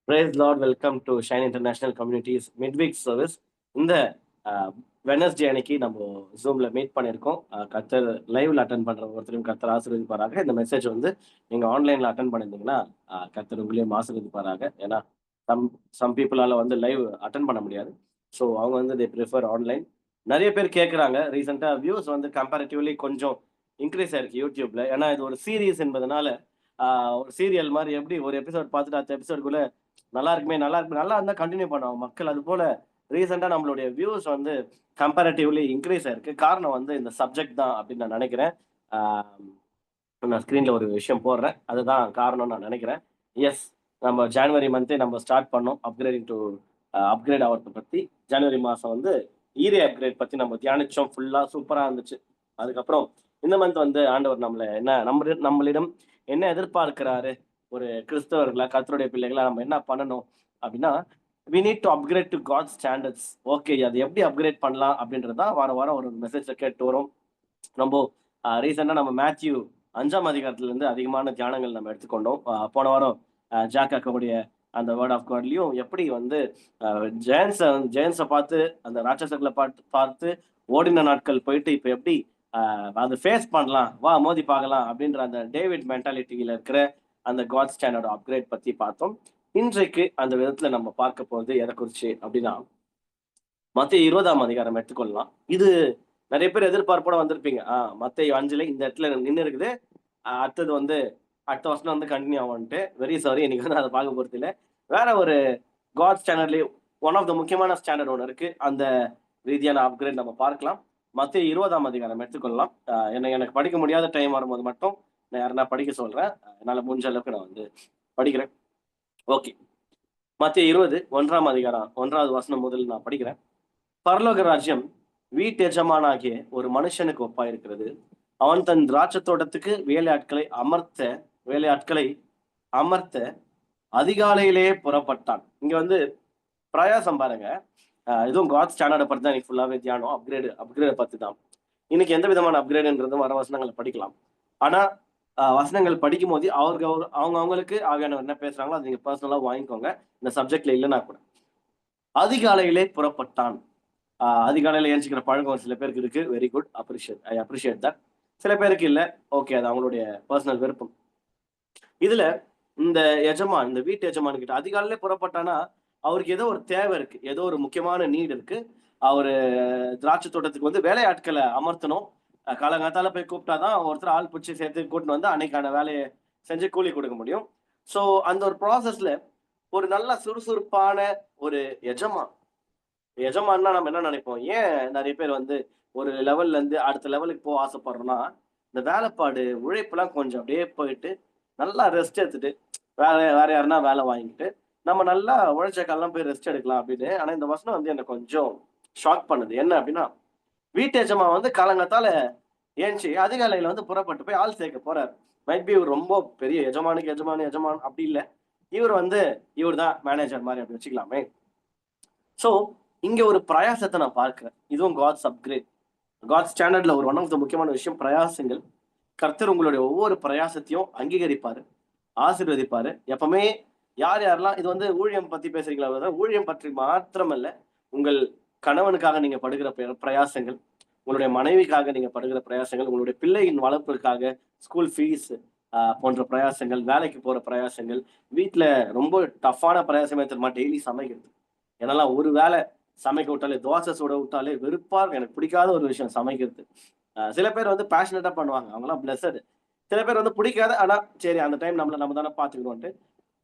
Praise Lord, welcome to Shine International Communities Midweek Service. இந்த Wednesday அன்னைக்கு நம்ம ஜூம்ல meet பண்ணியிருக்கோம். கர்த்தர் லைவ்ல அட்டன் பண்ற ஒருத்தரையும் கர்த்தர் ஆசீர்வதிப்பாராக. இந்த மெசேஜ் வந்து நீங்க ஆன்லைன்ல அட்டன் பண்ணியிருந்தீங்கன்னா கர்த்தர் உங்களையும் ஆசீர்வதிப்பாராக. ஏன்னா சம் சம் பீப்புளால வந்து லைவ் அட்டன் பண்ண முடியாது. ஸோ அவங்க வந்து தே ப்ரிஃபர் ஆன்லைன். நிறைய பேர் கேட்குறாங்க. ரீசெண்டா வியூஸ் வந்து கம்பேரிட்டிவ்லி கொஞ்சம் இன்க்ரீஸ் ஆயிருக்கு யூடியூப்ல. ஏன்னா இது ஒரு சீரீஸ் என்பதனால ஒரு சீரியல் மாதிரி எப்படி ஒரு எபிசோட் பார்த்துட்டு அடுத்த எபிசோடுக்குள்ள நல்லா இருக்குமே, நல்லா இருக்கு, நல்லா இருந்தா கன்டின்யூ பண்ணுவாங்க மக்கள். அதுபோல ரீசெண்டா நம்மளுடைய வியூஸ் வந்து கம்பேரிட்டிவ்லி இன்க்ரீஸ் ஆயிருக்கு. காரணம் வந்து இந்த சப்ஜெக்ட் தான் அப்படின்னு நான் நினைக்கிறேன். ஆ நான் ஸ்க்ரீன்ல ஒரு விஷயம் போடுறேன். அதுதான் காரணம்னு நான் நினைக்கிறேன். எஸ், நம்ம ஜான்வரி மந்த்தே நம்ம ஸ்டார்ட் பண்ணோம். அப்கிரேடிங் டூ அப்கிரேட் ஆவறத பத்தி. ஜனவரி மாசம் வந்து அப்கிரேட் பத்தி நம்ம தியானிச்சோம். ஃபுல்லா சூப்பரா இருந்துச்சு. அதுக்கப்புறம் இந்த மந்த் வந்து ஆண்டவர் நம்மள என்ன நம்மளிடம் என்ன எதிர்பார்க்கிறாரு? ஒரு கிறிஸ்தவர்களா, கர்த்தருடைய பிள்ளைகளா நம்ம என்ன பண்ணணும்? அப்படின்னா, we need to upgrade to God's standards. Okay, அது எப்படி அப்கிரேட் பண்ணலாம்? அப்படின்றது தான் வாரம் வாரம் ஒரு மெசேஜ்ல கேட்டு வரோம். ரொம்ப ரீசெண்டா நம்ம மேத்யூ 5ஆம் அதிகாரத்திலிருந்து அதிகமான தியானங்கள் நம்ம எடுத்துக்கொண்டோம். போன வாரம் ஜாக் அக்காவுடைய அந்த வேர்ட் ஆஃப் காட்லயும் எப்படி வந்து ஜெயன்ஸ பார்த்து அந்த ராட்சசர்கள பார்த்து ஓடின நாட்கள் போயிட்டு இப்ப எப்படி அத ஃபேஸ் பண்ணலாம், வா மோதி பார்க்கலாம் அப்படின்ற அந்த டேவிட் மென்டாலிட்டியில இருக்கிற அந்த காட் ஸ்டாண்டர்ட் அப்கிரேட் பத்தி பார்த்தோம். இன்றைக்கு அந்த விதத்துல நம்ம பார்க்க போறது எத குறிச்சு அப்படின்னா, மத்தேயு 20ஆம் அதிகாரம் எடுத்துக்கொள்ளலாம். இது நெறைய பேர் எதிர்பார்ப்போட வந்திருப்பீங்க. மத்தேயு 5ல இந்த இடத்துல நின்னு இருக்குது. அடுத்தது வந்து அடுத்த வசனம் வந்து கன்டின்யூ ஆகும்ன்ட்டு. வெரி சாரி, இன்னைக்கு வந்து அத பார்க்க போறது இல்ல. வேற ஒரு காட் ஸ்டாண்டர்ட்லயே ஒன் ஆஃப் த முக்கியமான ஸ்டாண்டர்ட் ஒண்ணு இருக்கு. அந்த ரீதியான அப்கிரேட் நம்ம பார்க்கலாம். மத்தேயு 20ஆம் அதிகாரம் எடுத்துக்கொள்ளலாம். எனக்கு படிக்க முடியாத டைம் வரும்போது மட்டும் நான் யாருன்னா படிக்க சொல்றேன். என்னால முடிஞ்ச அளவுக்கு நான் வந்து படிக்கிறேன். ஓகே. மத்தேயு 20 1ஆம் அதிகாரம் 1வது வசனம் முதல் நான் படிக்கிறேன். பரலோக ராஜ்யம் வீட்டெஜமானாகிய ஒரு மனுஷனுக்கு ஒப்பாயிருக்கிறது. அவன் தன் திராட்சைத் தோட்டத்துக்கு வேலையாட்களை அமர்த்த அதிகாலையிலேயே புறப்பட்டான். இங்க வந்து பிரயாசம் பாருங்க. இதுவும் காட் ஸ்டாண்டர்ட பத்தி தான் இன்னைக்கு ஃபுல்லாவே தியானம். அப்கிரேட் பத்தி தான். இன்னைக்கு எந்த விதமான அப்கிரேட்ன்றதும் வர வசனங்கள படிக்கலாம். ஆனா வசனங்கள் படிக்கும்போது அவங்களுக்கு ஆவியானவர் என்ன பேசுறாங்களோ அதை நீங்க பர்சனலா வாங்கிக்கோங்க. இந்த சப்ஜெக்ட்ல இல்லைன்னா கூட. அதிகாலையிலே புறப்பட்டான். அதிகாலையில எந்திரிக்கிற பழக்கம் ஒரு சில பேருக்கு இருக்கு. Very good. I appreciate that. சில பேருக்கு இல்ல. ஓகே, அது அவங்களுடைய பெர்சனல் விருப்பம். இதுல இந்த வீட்டு எஜமான் கிட்ட அதிகாலையிலே புறப்பட்டானா, அவருக்கு ஏதோ ஒரு தேவை இருக்கு. ஏதோ ஒரு முக்கியமான நீட் இருக்கு. அவரு திராட்சை தோட்டத்துக்கு வந்து வேலையாட்கள அமர்த்தணும். காலங்காத்தால போய் கூப்பிட்டா தான் ஒருத்தர் ஆள் புடிச்சு சேர்த்து கூட்டின்னு வந்து அன்னைக்கான வேலைய செஞ்சு கூலி குடுக்க முடியும். சோ அந்த ஒரு ப்ராசஸ்ல ஒரு நல்ல சுறுசுறுப்பான ஒரு எஜமான் எஜமான்னா நம்ம என்ன நினைப்போம்? ஏன் நெறைய பேர் வந்து ஒரு லெவல்ல இருந்து அடுத்த லெவலுக்கு ஆசைப்படுறோம்னா, இந்த வேலைப்பாடு, உழைப்புலாம் கொஞ்சம் அப்படியே போயிட்டு, நல்லா ரெஸ்ட் எடுத்துட்டு, வேற வேற யாருன்னா வேலை வாங்கிட்டு, நம்ம நல்லா உழைச்ச கால்லாம் போய் ரெஸ்ட் எடுக்கலாம் அப்படின்னு. ஆனா இந்த வசனம் வந்து என்ன கொஞ்சம் ஷாக் பண்ணுது. என்ன அப்படின்னா, வீட்டு எஜமான் வந்து காலங்காத்தால ஏந்திச்சு அதிகாலையில வந்து புறப்பட்டு போய் ஆள் சேர்க்க போறாரு. மைட் பி இவரு ரொம்ப பெரிய எஜமானுக்கு எஜமான் அப்படி இல்ல. இவர் தான் மேனேஜர் மாரி அப்படி வச்சுக்கலாமே. சோ, இங்க ஒரு பிரயாசத்த நான் பார்க்கிறேன். இதுவும் காட்ஸ் அப்கிரேட். காட்ஸ் ஸ்டாண்டர்ட்ல ஒரு ஒன் ஆஃப் த முக்கியமான விஷயம் பிரயாசங்கள். கர்த்தர் உங்களுடைய ஒவ்வொரு பிரயாசத்தையும் அங்கீகரிப்பாரு, ஆசீர்வதிப்பாரு. எப்பவுமே யாரெல்லாம் இது வந்து ஊழியம் பத்தி பேசுறீங்களா? ஊழியம் பற்றி மாத்திரமல்ல, உங்கள் கணவனுக்காக நீங்க படுகிற பிரயாசங்கள், உங்களுடைய மனைவிக்காக நீங்க படுகிற பிரயாசங்கள், உங்களுடைய பிள்ளையின் வளர்ப்பிற்காக ஸ்கூல் ஃபீஸ் போன்ற பிரயாசங்கள், வேலைக்கு போற பிரயாசங்கள், வீட்ல ரொம்ப டஃப்பான பிரயாசமே தெரியுமா? டெய்லி சமைக்கிறது. என்னல்லாம் ஒரு வேளை சமைக்க விட்டாலே, தோசை சுட விட்டாலே வெறுப்பா இருக்கும். எனக்கு பிடிக்காத ஒரு விஷயம் சமைக்கிறது. சில பேர் வந்து பேஷனேட்டா பண்ணுவாங்க. அவங்கலாம் பிளெஸ்ஸடு. சில பேர் வந்து பிடிக்காது. ஆனா, சரி அந்த டைம் நம்ம தானே பார்த்துக்கணுன்ட்டு.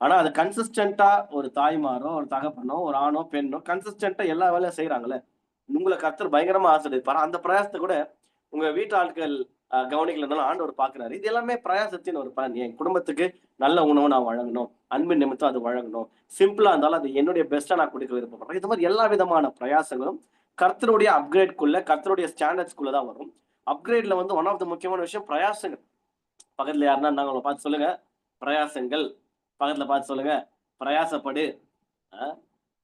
ஆனா, அது கன்சிஸ்டன்ட்டா ஒரு தாய்மாரோ, ஒரு தகப்பனோ, ஒரு ஆணோ, பெண்ணோ கன்சிஸ்டன்ட்டா எல்லா வேலையும் செய்றாங்கல்ல. உங்கள கர்த்தர் பயங்கரமா ஆசீர்வதிப்பாரு. அந்த பிரயாசத்த கூட உங்க வீட்டு ஆட்கள் கவனிக்கலனாலும் ஆண்டவர் பார்க்கிறாரு. இது எல்லாமே பிரயாசத்தின் ஒரு பலன். என் குடும்பத்துக்கு நல்ல உணவு நான் வழங்கணும். அன்பின் நிமித்தம் அது வழங்கணும். சிம்பிளா இருந்தாலும் அது என்னுடைய பெஸ்ட்டா நான் குடுக்க விருப்பப்படுறேன். இது மாரி எல்லா விதமான பிரயாசங்களும் கர்த்தருடைய கர்த்தருடைய ஸ்டாண்டர்ட்ஸ்குள்ள தான் வரும். அப்கிரேட்ல வந்து ஒன் ஆஃப் த முக்கியமான விஷயம் பிரயாசங்கள். பக்கத்துல யாருன்னா இருந்தாங்க அவங்கள பார்த்து சொல்லுங்க, பிரயாசங்கள். பக்கத்துல பார்த்து சொல்லுங்க, பிரயாசப்படு. அ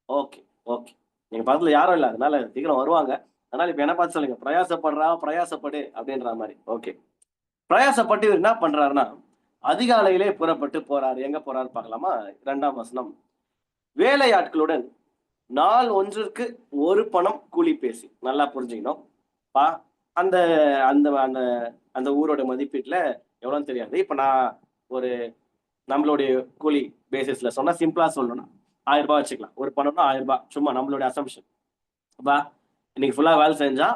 ஓகே, ஓகே. எங்க பக்கத்துல யாரும் இல்ல. அதனால சீக்கிரம் வருவாங்க. அதனால இப்ப என்ன பார்த்து சொல்லுங்க. பிரயாசப்படுறா, பிரயாசப்படு அப்படின்ற மாரி. ஓகே. பிரயாசப்பட்டு இவர் என்ன பண்றாருன்னா, அதிகாலையிலே புறப்பட்டு போறாரு. எங்க போறாருன்னு பார்க்கலாமா? 2ஆம் வசனம். வேலையாட்களுடன் நாள் ஒன்றிற்கு ஒரு பணம் கூலி பேசி. நல்லா புரிஞ்சுக்கணும் பா. அந்த அந்த அந்த அந்த ஊரோட மதிப்பீட்டுல எவ்வளவுன்னு தெரியாது. இப்ப நான் ஒரு நம்மளுடைய கூலி பேசிஸ்ல சொன்னா சிம்பிளா சொல்லணும்னா 1000 ரூபாய் வச்சுக்கலாம். ஒரு பணம்னா 1000 ரூபாய், சும்மா நம்மளுடைய அசம்ஷன். பா, இன்னைக்கு ஃபுல்லா வேலை செஞ்சா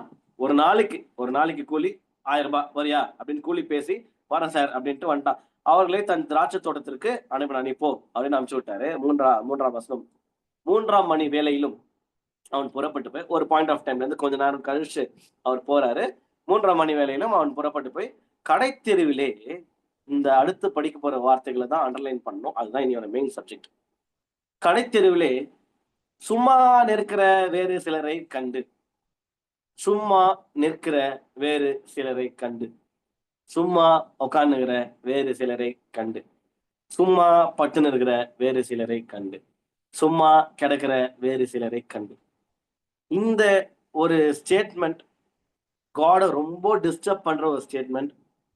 ஒரு நாளைக்கு கூலி 1000 ரூபாய் வரியா அப்படின்னு கூலி பேசி வரேன் சார் அப்படின்ட்டு வந்துட்டான். அவர்களே தன் திராட்சை தோட்டத்திற்கு அனுப்பினான். நீ போ அப்படின்னு அனுப்பிச்சு விட்டாரு. மூன்றாம் வசனம். 3ஆம் மணி வேளையிலும் அவன் புறப்பட்டு போய் ஒரு பாயிண்ட் ஆஃப் டைம்ல இருந்து கொஞ்ச நேரம் கழிச்சு அவர் போறாரு. 3ஆம் மணி வேளையிலும் அவன் புறப்பட்டு போய் கடைத்தெருவிலே, இந்த அடுத்து படிக்க போற வார்த்தைகளை தான் அண்டர்லைன் பண்ணணும். அதுதான் இனியோட மெயின் சப்ஜெக்ட். கடைத்தெருவிலே சும்மா நிற்கிற வேறு சிலரை கண்டு, சும்மா நிற்கிற வேறு சிலரை கண்டு, சும்மா உட்கார்ந்துகிற வேறு சிலரை கண்டு, சும்மா பட்டுன்னு இருக்கிற வேறு சிலரை கண்டு, சும்மா கிடக்கிற வேறு சிலரை கண்டு. இந்த ஒரு ஸ்டேட்மெண்ட் காட ரொம்ப டிஸ்டர்ப் பண்ற ஒரு ஸ்டேட்மெண்ட்.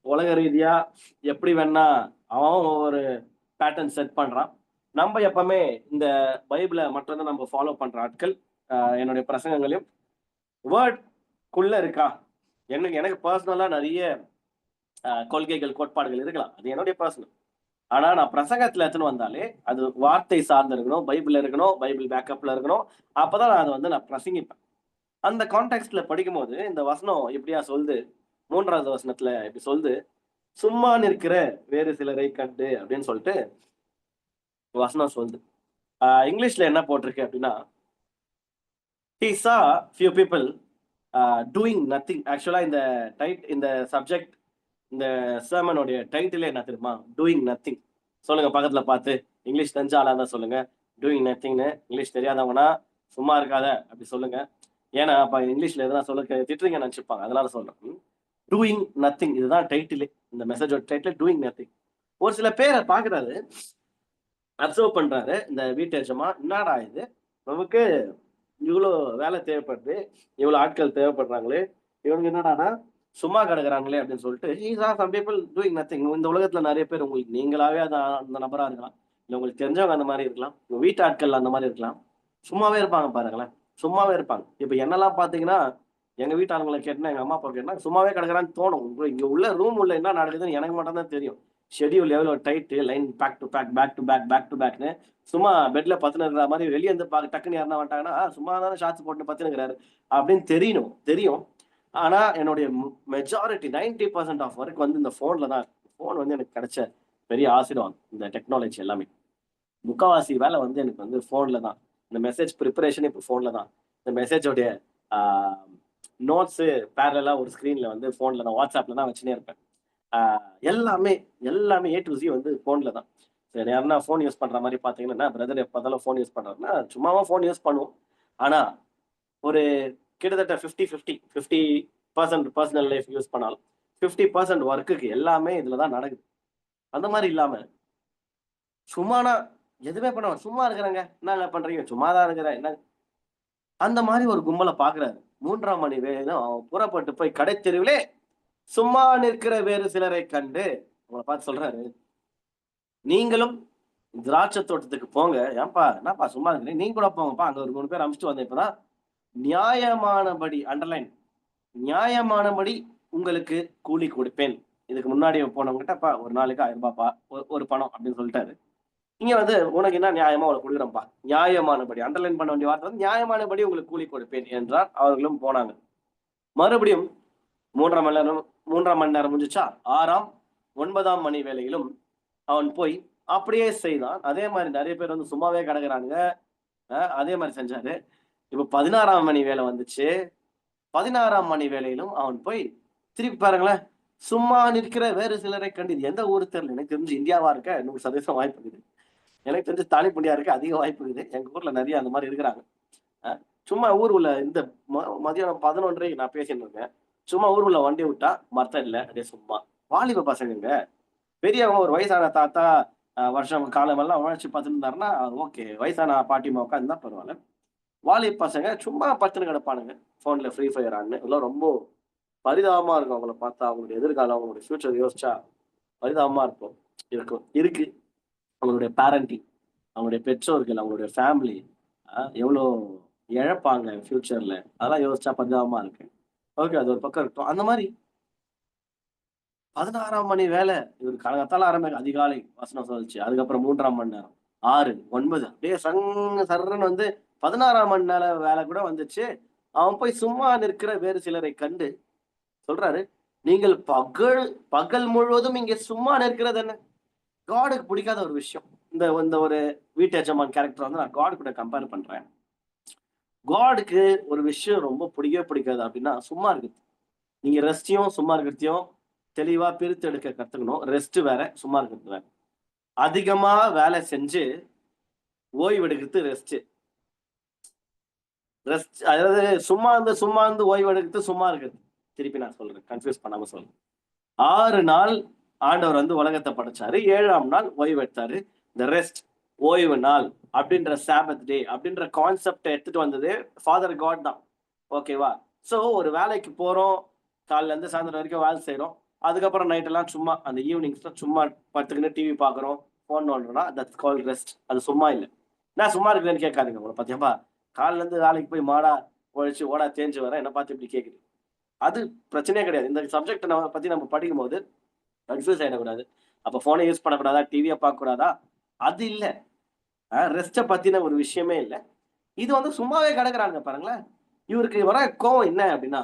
உலக ரீதியா எப்படி வேணா அவன் ஒரு பேட்டர்ன் செட் பண்றான். நம்ம எப்பவுமே இந்த பைபிளை மட்டும்தான் நம்ம ஃபாலோ பண்ற ஆட்கள். என்னுடைய பிரசங்கங்களையும் வேர்ட் குள்ள இருக்கா. எனக்கு பர்சனலா நிறைய கொள்கைகள் கோட்பாடுகள் இருக்கலாம். அது என்னுடைய பர்சனல். ஆனா நான் பிரசங்கத்துல எடுத்துன்னு வந்தாலே அது வார்த்தை சார்ந்து இருக்கணும், பைபிள் இருக்கணும், பைபிள் பேக்கப்ல இருக்கணும். அப்பதான் நான் அதை நான் பிரசங்கிப்பேன். அந்த கான்டெக்ட்ல படிக்கும்போது இந்த வசனம் எப்படியா சொல்லுது, 3வது வசனத்துல இப்படி சொல்லுது, சும்மா நிற்கிற வேறு சிலரை கண்டு அப்படின்னு சொல்லிட்டு வசனம் சொல்லுது. இங்கிலீஷ்ல என்ன போட்டிருக்கு அப்படின்னா, he saw few people doing nothing. ஆக்சுவலா இந்த சப்ஜெக்ட், இந்த சர்மனுடைய டைட்டிலே என்ன தெரியுமா? Doing nothing. சொல்லுங்க பக்கத்துல பார்த்து, இங்கிலீஷ் தெரிஞ்ச ஆளா தான் சொல்லுங்க. டூயிங் நத்திங்னு. இங்கிலீஷ் தெரியாதவங்கன்னா சும்மா இருக்காத அப்படி சொல்லுங்க. ஏன்னா அப்ப இங்கிலீஷ்ல எதனா சொல்ல திட்டுறீங்க நினைச்சுப்பாங்க. அதனால சொல்றேன். டூயிங் நத்திங், இதுதான் டைட்டில். இந்த மெசேஜோட டைட்டில் டூயிங் நத்திங். ஒரு சில பேரை பாக்குறாரு, அப்சர்வ் பண்றாரு இந்த வீட்டு எஜமா. என்னடா இது, நமக்கு இவ்வளோ வேலை தேவைப்படுது, இவ்வளவு ஆட்கள் தேவைப்படுறாங்களே, இவனுக்கு என்னடானா சும்மா கிடக்குறாங்களே அப்படின்னு சொல்லிட்டு he saw some people doing nothing. இந்த உலகத்துல நிறைய பேர், உங்களுக்கு நீங்களாவே அந்த நபரா இருக்கலாம், இல்ல உங்களுக்கு தெரிஞ்சவங்க அந்த மாதிரி இருக்கலாம், உங்க வீட்டு ஆட்கள் அந்த மாதிரி இருக்கலாம். சும்மாவே இருப்பாங்க பாருங்களேன். சும்மாவே இருப்பாங்க. இப்ப என்னெல்லாம் பாத்தீங்கன்னா, எங்க வீட்டு ஆளுங்களை கேட்டா, எங்க அம்மா அப்பா கேட்டா சும்மாவே கிடக்குறான்னு தோணும். இங்க உள்ள ரூம் உள்ள என்ன நடக்குதுன்னு எனக்கு மட்டும் தான் தெரியும். ஷெடியூல் எவ்வளவு tight, line back to back, back to back, back to பேக்னு சும்மா பெட்ல பத்துன்னு இருக்கிற மாதிரி வெளியே இருந்து டக்குன்னு யாருன்னா வந்துட்டாங்கன்னா, சும்மா தானே ஷார்ட்ஸ் போட்டு பத்துனுங்கிறாரு அப்படின்னு தெரியும். ஆனா என்னுடைய மெஜாரிட்டி 90% ஆஃப் ஒர்க் இந்த போன்ல தான். போன் எனக்கு கிடைச்ச பெரிய ஆசீர்வாதம். இந்த டெக்னாலஜி எல்லாமே முக்காவாசி வேலை எனக்கு போன்ல தான். இந்த மெசேஜ் ப்ரிப்பரேஷன் இப்போ போன்ல தான். இந்த மெசேஜோடைய நோட்ஸ் பேரலா ஒரு ஸ்கிரீன்ல போன்ல தான், வாட்ஸ்அப்ல தான் வச்சுனே இருப்பேன். எல்லாமே ஏ டு ஜி போன்ல தான். சரி, யாருன்னா போன் யூஸ் பண்ற மாதிரி பாத்தீங்கன்னா, பிரதர் எப்ப பார்த்தாலும் போன் யூஸ் பண்றாருன்னா சும்மாவா போன் யூஸ் பண்ணுவோம். ஆனா ஒரு கிட்டத்தட்ட 50% பர்சனல் லைஃப் யூஸ் பண்ணாலும் 50% ஒர்க்குக்கு எல்லாமே இதுலதான் நடக்குது. அந்த மாதிரி இல்லாம சும்மானா எதுவுமே பண்ண சும்மா இருக்கிறாங்க, என்னங்க பண்றீங்க, சும்மாதான் இருக்கிறேன் என்ன, அந்த மாதிரி ஒரு கும்பலை பாக்குறாரு. 3ஆம் மணி வேலையிலும் புறப்பட்டு போய் கடைத்தெருவிலே சும்மா நிற்கிற வேறு சிலரை கண்டு உங்களை பார்த்து சொல்றாரு, நீங்களும் திராட்சை தோட்டத்துக்கு போங்க. ஏன்பா என்னப்பா சும்மா இருக்கிறீங்க, நீங்க கூட போங்கப்பா, அங்க ஒரு 3 பேர் அனுப்பிச்சுட்டு வந்தேன் இப்பதான். நியாயமானபடி, அண்டர்லைன், நியாயமானபடி உங்களுக்கு கூலி கொடுப்பேன். இதுக்கு முன்னாடி போனவங்ககிட்டப்பா ஒரு நாளைக்கு 1000 ரூபாய்ப்பா, ஒரு பணம் அப்படின்னு சொல்லிட்டாரு. இங்க உனக்கு என்ன நியாயமா உனக்கு கொடுக்குறேன்ப்பா, நியாயமானபடி, அண்டர்லைன் பண்ண வேண்டிய வார்த்தை நியாயமானபடி உங்களுக்கு கூலி கொடுப்பேன் என்றார். அவர்களும் போனாங்க. மறுபடியும் 3 மணி நேரம் முடிஞ்சுச்சா, 6ஆம் 9ஆம் மணி வேலையிலும் அவன் போய் அப்படியே செய்தான். அதே மாதிரி நிறைய பேர் சும்மாவே கிடக்குறாங்க. அதே மாதிரி செஞ்சாரு. இப்ப 16ஆம் மணி வேலை வந்துச்சு. 16ஆம் மணி வேலையிலும் அவன் போய் திருப்பி பாருங்களேன், சும்மா நிற்கிற வேறு சிலரை கண்டு. இது எந்த ஊரு தெரியல, எனக்கு தெரிஞ்சு இந்தியாவா இருக்க 100% வாய்ப்பு இருக்குது. எனக்கு தெரிஞ்சு தாலிப்பண்டியா இருக்க அதிக வாய்ப்பு இருக்குது. எங்க ஊர்ல நிறைய அந்த மாதிரி இருக்கிறாங்க. சும்மா ஊர் உள்ள இந்த மதியானம் 11:30 நான் பேசிட்டு இருக்கேன். சும்மா ஊர் உள்ள வண்டி விட்டா மர்த்தம் இல்லை, அப்படியே சும்மா வாலிப பசங்க. பெரியவங்க ஒரு வயசான தாத்தா வருஷம் காலமெல்லாம் உழைச்சு பார்த்துட்டு இருந்தாருன்னா ஓகே, வயசான பாட்டிமா உட்காந்துதான் பரவாயில்ல. வாலிப பசங்க சும்மா பத்துன்னு கிடப்பானுங்க போன்ல ஃப்ரீ ஃபயர் ஆன்னு. இதெல்லாம் ரொம்ப பரிதாபமா இருக்கும் அவங்கள பார்த்தா. அவங்களுடைய எதிர்காலம், அவங்களுடைய ஃபியூச்சர் யோசிச்சா பரிதாபமா இருக்கும். இருக்கு அவங்களுடைய பேரண்டிங். அவங்களுடைய பெற்றோர்கள், அவங்களுடைய ஃபேமிலி எவ்வளோ இழப்பாங்க ஃபியூச்சர்ல. அதெல்லாம் யோசிச்சா பரிதாபமா இருக்கு. ஓகே, அது ஒரு பக்கம் இருக்கட்டும். அந்த மாரி 16ஆம் மணி வேலை. இவரு காலங்காத்தால அதிகாலை வசனம் சொல்லுச்சு. அதுக்கப்புறம் 3ஆம் மணி நேரம், 6, 9 அப்படியே சர்ருன்னு வந்து 16ஆம் மணி நேர வேலை கூட வந்துச்சு. அவன் போய் சும்மா நிற்கிற வேறு சிலரை கண்டு சொல்றாரு, "நீங்கள் பகல் பகல் முழுவதும் இங்கே சும்மா நிற்கிறது என்ன?" காடுக்கு பிடிக்காத ஒரு விஷயம். இந்த இந்த ஒரு வீட்டு எஜமான் கேரக்டர் வந்து நான் காட் கூட கம்பேர் பண்றேன். காடுக்கு ஒரு விஷயம் ரொம்ப பிடிக்கவே பிடிக்காது அப்படின்னா, சும்மா இருக்குது. நீங்க ரெஸ்ட்டையும், சும்மா இருக்கிறதையும் தெளிவா பிரித்து எடுக்க கத்துக்கணும். ரெஸ்ட் வேற, சும்மா இருக்கிறது வேற. அதிகமா வேலை செஞ்சு ஓய்வு எடுக்கிறது ரெஸ்ட். ரெஸ்ட் அதாவது சும்மா இருந்து ஓய்வு எடுக்கிறது சும்மா இருக்கிறது. திருப்பி நான் சொல்றேன். கன்ஃப்யூஸ் பண்ணாம சொல்றேன். 6 நாள் ஆண்டவர் வந்து உலகத்த படைச்சாரு. 7ஆம் நாள் ஓய்வு எடுத்தாரு. இந்த ரெஸ்ட், ஓய்வு நாள் அப்படின்ற சாபத் டே அப்படின்ற கான்செப்ட்ட எடுத்துட்டு வந்தது ஃபாதர் காட் தான். ஓகேவா? சோ ஒரு வேலைக்கு போறோம். காலைல இருந்து சாயந்தரம் வரைக்கும் வேலை செய்றோம். அதுக்கப்புறம் நைட் எல்லாம் சும்மா அந்த ஈவினிங்ஸ்ல சும்மா படுத்துக்கின்னு டிவி பார்க்குறோம். ஃபோன் நோண்டுறோம்னா தட்ஸ் கால்ட் ரெஸ்ட். அது சும்மா இல்ல. நான் சும்மா இருக்கிறேன்னு கேட்காதீங்க. உங்கள பார்த்து, "ஏம்பா காலைல இருந்து வேலைக்கு போய் மாடா உழைச்சு ஓடா தேஞ்சு வரேன். என்ன பார்த்து இப்படி கேட்குறீங்க?" அது பிரச்சனையே கிடையாது. இந்த சப்ஜெக்ட்ட பத்தி நம்ம படிக்கும்போது கன்ஃப்யூஸ் ஆயிடக்கூடாது. அப்ப ஃபோன யூஸ் பண்ணக்கூடாதா? டிவிய பார்க்கக்கூடாதா? அது இல்ல. ரெஸ்ட்ட பத்தின ஒரு விஷயமே இல்ல. இது வந்து சும்மாவே கிடக்குறாங்க பாருங்களேன். இவருக்கு வர கோவம் என்ன அப்டின்னா,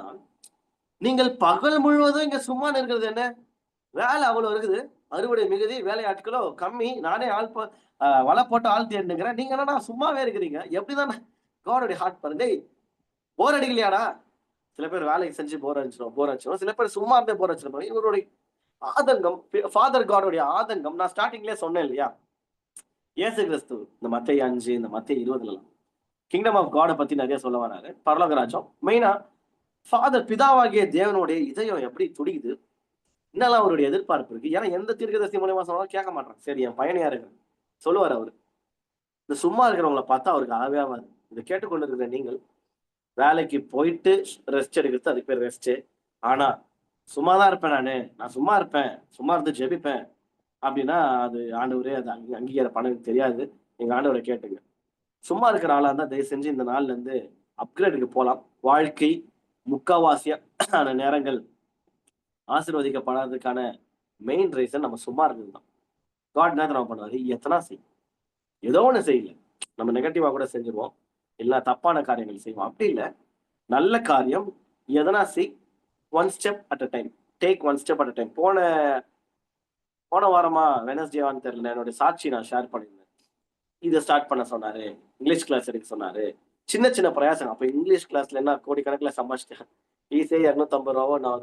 நீங்கள் பகல் முழுவதும் இங்க சும்மா நிற்கிறது என்ன? வேலை அவ்வளோ இருக்குது. அறுவடை மிகுதி, வேலையாட்களோ கம்மி. நானே ஆள் போ வலை போட்டு ஆள் தேடினுக்கிறேன். நீங்க என்னன்னா சும்மாவே இருக்கிறீங்க. எப்டிதான் காடோடைய ஹார்ட் பாருங்க. டேய் போர் அடிக்கலையாடா? சில பேர் வேலைக்கு செஞ்சு போர் அடிச்சிரும். சில பேர் சும்மா இருந்தே போர் அடிச்சிரும். இவருடைய ஆதங்கம், ஃபாதர் காடோடைய ஆதங்கம் நான் ஸ்டார்ட்டிங்லயே சொன்னேன் இல்லையா? இயேசு கிறிஸ்து இந்த மத்தேயு 5, இந்த மத்தேயு 20லலாம் கிங்டம் ஆஃப் காட பத்தி நெறைய சொல்ல வராரு. பரலோக ராஜ்யம். மெயினா ஃபாதர் பிதாவாகிய தேவனுடைய இதயம் எப்படி துடிக்குது? என்னலாம் அவருடைய எதிர்பார்ப்பு இருக்கு? ஏன்னா எந்த தீர்க்கதரிசி மூலியமா சொன்னாலும் கேட்க மாட்றான். சரி என் பையன் யாருங்க? சொல்லுவாரு அவரு. இந்த சும்மா இருக்கிறவங்கள பார்த்தா அவருக்கு ஆகவே ஆவாது. இத கேட்டுக்கொண்டிருக்கிற நீங்கள் வேலைக்கு போயிட்டு ரெஸ்ட் எடுக்கிறது அதுக்கு பேர் ரெஸ்ட்டு. ஆனா சும்மா தான் இருப்பேன் நானு. நான் சும்மா இருப்பேன். சும்மா இருந்து ஜெபிப்பேன். அப்படின்னா, அது ஆண்டவரே அது அங்கீகாரம் பண்ண எனக்கு தெரியாது. எங்க ஆண்டவர கேட்டுங்க. சும்மா இருக்கிற ஆளா இருந்தா தயவு செஞ்சு இந்த நாள்ல இருந்து அப்கிரேடுக்கு போலாம். வாழ்க்கை முக்காவாசியான நேரங்கள் ஆசீர்வதிக்கப்படாததுக்கான மெயின் ரீசன் நம்ம சும்மா இருக்கிறது தான். காட் என்ன தெரியுமா பண்ணுவாரு? எத்தனா செய். ஏதோ ஒண்ணு செய்யுங்க. நம்ம நெகட்டிவா கூட செஞ்சுருவோம். இல்ல தப்பான காரியங்கள் செய்வோம். அப்படி இல்ல. நல்ல காரியம் எதனா செய். One step at a time. Take one step at a time. போன போன வாரமா வெட்னஸ்டேவான்னு தெரியல. என்னோட சாட்சி நான் ஷேர் பண்ணியிருந்தேன். இத ஸ்டார்ட் பண்ண சொன்னாரு. இங்கிலீஷ் கிளாஸ் எடுக்க சொன்னாரு. சின்ன சின்ன பிரயாசம். அப்ப இங்கிலீஷ் கிளாஸ்ல என்ன கோடிக்கணக்குல சம்பாதிச்சுட்டேன். ஃபீஸே ரூ. 250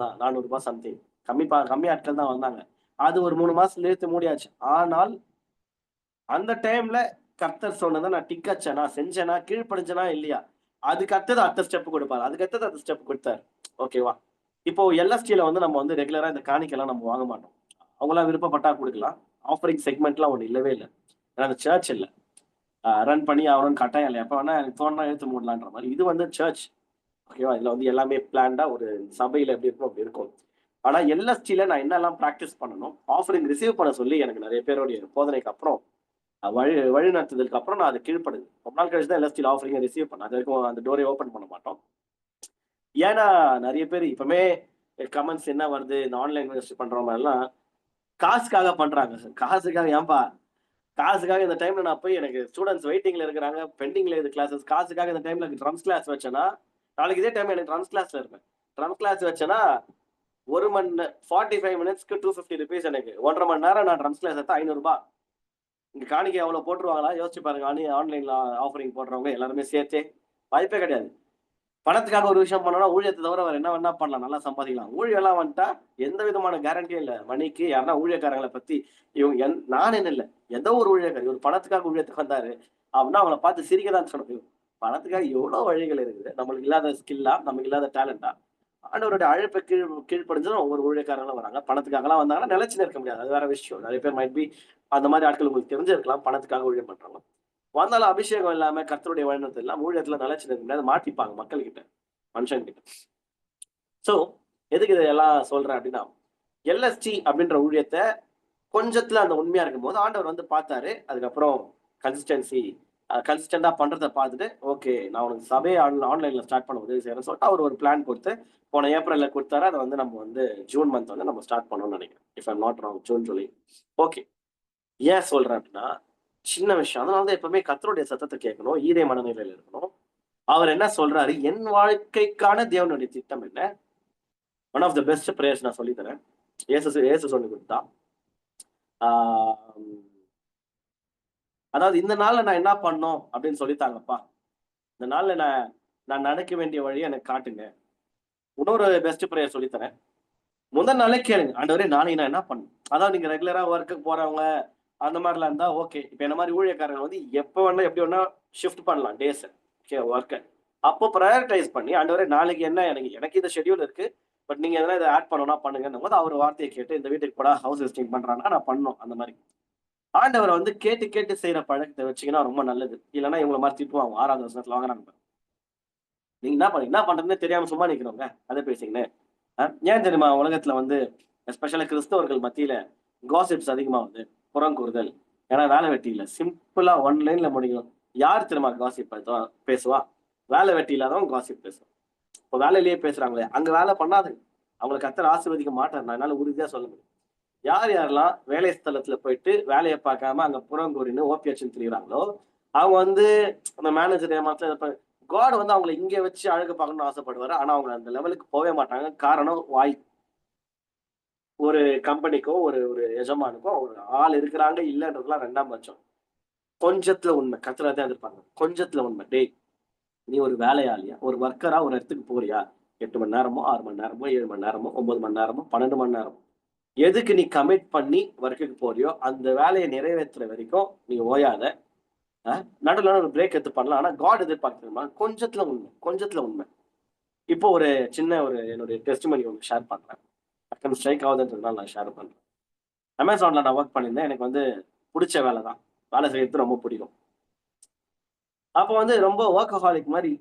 தான். ரூ. 400 சம்திங். கம்மி ஆட்கள் தான் வந்தாங்க. அது ஒரு 3 மாசத்துல இழுத்து மூடியாச்சு. ஆனால் அந்த டைம்ல கர்த்தர் சொன்னத நான் டிக் அடிச்சேனா, செஞ்சேனா, கீழ்ப்படிஞ்சேனா இல்லையா? அதுக்கு அடுத்தது அடுத்த ஸ்டெப் குடுப்பாரு. அதுக்கு அடுத்தது அடுத்த ஸ்டெப் குடுத்தாரு. ஓகேவா? இப்போ எல்எஸ்டில வந்து நம்ம வந்து ரெகுலரா இந்த காணிக்கைலாம் நம்ம வாங்க மாட்டோம். அவங்களா விருப்பப்பட்டா குடுக்கலாம். ஆஃபரிங் செக்மென்ட்லாம் ஒண்ணு இல்லவே இல்ல. ஏன்னா அது சர்ச் இல்ல. ரன் பண்ணி ஆகணும்னு கட்டாயம் இல்ல. எப்ப வேணா எனக்கு தோணுனா இழுத்து மூடலான்ற மாரி. இது வந்து சர்ச். ஓகேவா? இதுல வந்து எல்லாமே பிளான்டா ஒரு சபையில எப்படி இருக்கணும் அப்படி இருக்கும். ஆனா எல்எஸ்டில நான் என்னெல்லாம் பிராக்டிஸ் பண்ணணும், ஆஃபரிங் ரிசீவ் பண்ண சொல்லி எனக்கு நெறைய பேருடைய போதனைக்கு அப்புறம் வழி நடத்துதலுக்கு அப்புறம் நான் அத கீழ்ப்படுது. ரொம்ப நாள் கழிச்சு தான் எல்எஸ்டில ஆஃபரிங்க ரிசீவ் பண்ணேன். அது வரைக்கும் அந்த டோரே ஓப்பன் பண்ண மாட்டோம். ஏன்னா நெறைய பேர் இப்பவுமே கமெண்ட்ஸ் என்ன வருது, இந்த ஆன்லைன் இன்வெஸ்ட் பண்றவங்கலாம் காசுக்காக பண்றாங்க. காசுக்காக ஏன்பா? காசுக்காக இந்த டைம்ல நான் போய் எனக்கு ஸ்டூடண்ட்ஸ் வெயிட்டிங்ல இருக்கிறாங்க. பெண்டிங்ல இருக்குது கிளாஸஸ். காசுக்காக இந்த டைம்ல ட்ரம்ஸ் கிளாஸ் வச்சேன்னா, நாளைக்கு இதே டைம் எனக்கு ட்ரம்ஸ் கிளாஸ்ல இருப்பேன். ட்ரம்ஸ் கிளாஸ் வச்சேன்னா, 1 45 மினிட்ஸ்க்கு ₹250 எனக்கு. 1 1/2 மணி நேரம் நான் ட்ரம்ஸ் கிளாஸ் எடுத்தா ரூ. 500. இங்க காணிக்கை அவ்வளோ போட்டுருவாங்களா? யோசிச்சு பாருங்க. ஆன்லைன்ல ஆஃபரிங் போடுறவங்க எல்லாருமே சேர்த்தே. வாய்ப்பே கிடையாது. பணத்துக்காக ஒரு விஷயம் பண்ணோம்னா, ஊழியத்த தவிர வேற என்ன வேணா பண்ணலாம். நல்லா சம்பாதிக்கலாம். ஊழியம்லாம் வந்துட்டா, எந்த விதமான கேரண்டியும் இல்ல. மணிக்கு யாருன்னா ஊழியக்காரங்கள பத்தி இவங்க நானுன்னு இல்ல. ஏதோ ஒரு ஊழியக்காரர். இவரு பணத்துக்காக ஊழியத்துக்கு வந்தாரு. அப்படின்னா அவங்கள பார்த்து சிரிக்க தான் சொல்லணும். பணத்துக்காக எவ்வளோ வழிகள் இருக்குது. நம்மளுக்கு இல்லாத ஸ்கில்லா, நமக்கு இல்லாத டேலண்டா, ஆண்டவருடைய அழைப்ப கீழ்ப்படிஞ்சு ஒவ்வொரு ஊழியக்காரங்களும் வராங்க. பணத்துக்காகலாம் வந்தாங்கன்னா நிலைச்சு நிற்க முடியாது. அது வேற விஷயம். நெறைய பேர் மைட் பி அந்த மாரி ஆட்கள் உங்களுக்கு தெரிஞ்சிருக்கலாம். பணத்துக்காக ஊழியம் பண்றவங்க. வந்தாலும் அபிஷேகம் இல்லாம, கர்த்தருடைய வழிநடத்தல் இல்லாம ஊழியத்துல நிலைச்சு நிற்க முடியாது. மாட்டிப்பாங்க மக்கள் கிட்ட, மனுஷன் கிட்ட. சோ, எதுக்கு இதெல்லாம் சொல்றேன் அப்படின்னா, எல்எஸ்டி அப்படின்ற ஊழியத்த கொஞ்சத்துல அந்த உண்மையா இருக்கும்போது ஆண்டவர் வந்து பார்த்தாரு. அதுக்கப்புறம் கன்சிஸ்டன்சி கன்சிஸ்டண்டா பண்றதை பார்த்துட்டு ஓகே நான் உனக்கு சபையை ஆன்லைன்ல ஸ்டார்ட் பண்ண உதவி செய்யறேன்னு சொல்லிட்டு அவர் ஒரு பிளான் கொடுத்து போன ஏப்ரல்ல கொடுத்தாரு. அதை வந்து நம்ம வந்து ஜூன் மந்த் வந்து நம்ம ஸ்டார்ட் பண்ணணும்னு நினைக்கிறேன். If I'm not wrong, June July. Okay, ஏன் சொல்றேன் அப்படின்னா சின்ன விஷயம். அதனால தான் எப்பவுமே கர்த்தருடைய சத்தத்தை கேட்கணும், ஈரே மனநிலையில இருக்கணும். அவர் என்ன சொல்றாரு, என் வாழ்க்கைக்கான தேவனுடைய திட்டம் என்ன? One of the best prayers நான் சொல்லி தரேன். ஏசு சொல்லி கொடுத்தா, அதாவது இந்த நாள்ல நான் என்ன பண்ணோம் அப்படின்னு சொல்லித்தாங்கப்பா. இந்த நாள்ல நான் நடக்க வேண்டிய வழியை எனக்கு காட்டுங்க. இன்னொரு பெஸ்ட் பிரேயர் சொல்லித்தரேன். முதல் நாளே கேளுங்க, ஆண்டவரே நாளைக்கு நான் என்ன பண்ணணும். அதாவது நீங்க ரெகுலரா ஒர்க்குக்கு போறவங்க அந்த மாதிரிலாம் இருந்தா ஓகே. இப்ப என்ன மாதிரி ஊழியக்காரங்க வந்து எப்ப வேணா எப்படி வேணா ஷிஃப்ட் பண்ணலாம் டேஸ், ஓகே, ஒர்க்கை. அப்போ ப்ரையாரிட்டைஸ் பண்ணி ஆண்டவரே நாளைக்கு என்ன, எனக்கு இந்த ஷெட்யூல் இருக்கு, பட் நீங்க எதனா இதை ஆட் பண்ணணும்னா பண்ணுங்கன்னும் போது அவர் வார்த்தையை கேட்டு இந்த வீட்டுக்கு போடா ஹவுஸ் விசிட்டிங் பண்றாங்கன்னா நான் பண்ணணும். அந்த மாதிரி ஆண்டவரை வந்து கேட்டு கேட்டு செய்யற பழக்கத்தை வச்சீங்கன்னா ரொம்ப நல்லது. இல்லைன்னா இவங்களை மாதிரி திட்டுவாங்க 6வது வருஷத்துல வாங்குறாங்க. நீங்க என்ன பண்றதுன்னு தெரியாம சும்மா நிக்கிறவங்க அதை பேசிங்கன்னு. ஏன் தெரியுமா உலகத்துல வந்து எஸ்பெஷலா கிறிஸ்தவர்கள் மத்தியில காசிப்ஸ் அதிகமாகுது, புறங்கூறுதல். ஏன்னா வேலை வெட்டி இல்லை, சிம்பிளா ஒன் லைன்ல முடியும். யார் தெரியுமா காசிப் பேசுவா? வேலை வெட்டி இல்லாதவங்க காசிப் பேசுவோம். இப்போ வேலையிலேயே பேசுறாங்களே, அங்க வேலை பண்ணாது, அவங்களை கர்த்தர் ஆசீர்வதிக்க மாட்டார். நான் என்னால உறுதியா சொல்ல முடியும். யார் யாரெல்லாம் வேலை ஸ்தலத்துல போயிட்டு வேலையை பார்க்காம அங்க புறங்கூறின்னு ஓபி அடிச்சுன்னு திரிகிறாங்களோ அவங்க வந்து அந்த மேனேஜர் ஏமாத்துல காட் வந்து அவங்களை இங்க வச்சு அழகு பார்க்கணும்னு ஆசைப்படுவாரு. ஆனா அவங்க அந்த லெவலுக்கு போகவே மாட்டாங்க. காரணம் வாய். ஒரு கம்பெனிக்கோ ஒரு ஒரு எஜமானுக்கோ ஒரு ஆள் இருக்கிறாங்க இல்லைன்றதுலாம் 2ஆம் பட்சம். கொஞ்சத்துல உண்மை கத்துறதே தான் எதிர்ப்பாங்க. கொஞ்சத்துல உண்மை, டேய் நீ ஒரு வேலையாளியா, ஒரு ஒர்க்கரா ஒரு இடத்துக்கு போறியா, 8 மணி நேரமோ 6 மணி நேரமோ 7 மணி நேரமோ 9 மணி நேரமோ 12 மணி நேரமோ எதுக்கு நீ கமிட் பண்ணி ஒர்க்குக்கு போறியோ அந்த வேலையை நிறைவேற்றுற வரைக்கும் நீ ஓயாத. நடுவில் ஒரு பிரேக் எடுத்து பண்ணலாம். ஆனா காட் எதிர்பார்க்கணுமா? கொஞ்சத்துல உண்மை, கொஞ்சத்துல உண்மை. இப்போ ஒரு சின்ன ஒரு என்னுடைய டெஸ்டிமனி ஒன்று ஷேர் பண்றேன். டக்குனு ஸ்ட்ரைக் ஆகுதுன்றதுனால நான் ஷேர் பண்றேன். அமேசான்ல நான் ஒர்க் பண்ணியிருந்தேன். எனக்கு வந்து பிடிச்ச வேலை தான், வேலை செய்யறது ரொம்ப பிடிக்கும். அப்போ வந்து ரொம்ப ஒர்க்கஹாலிக் மாதிரி,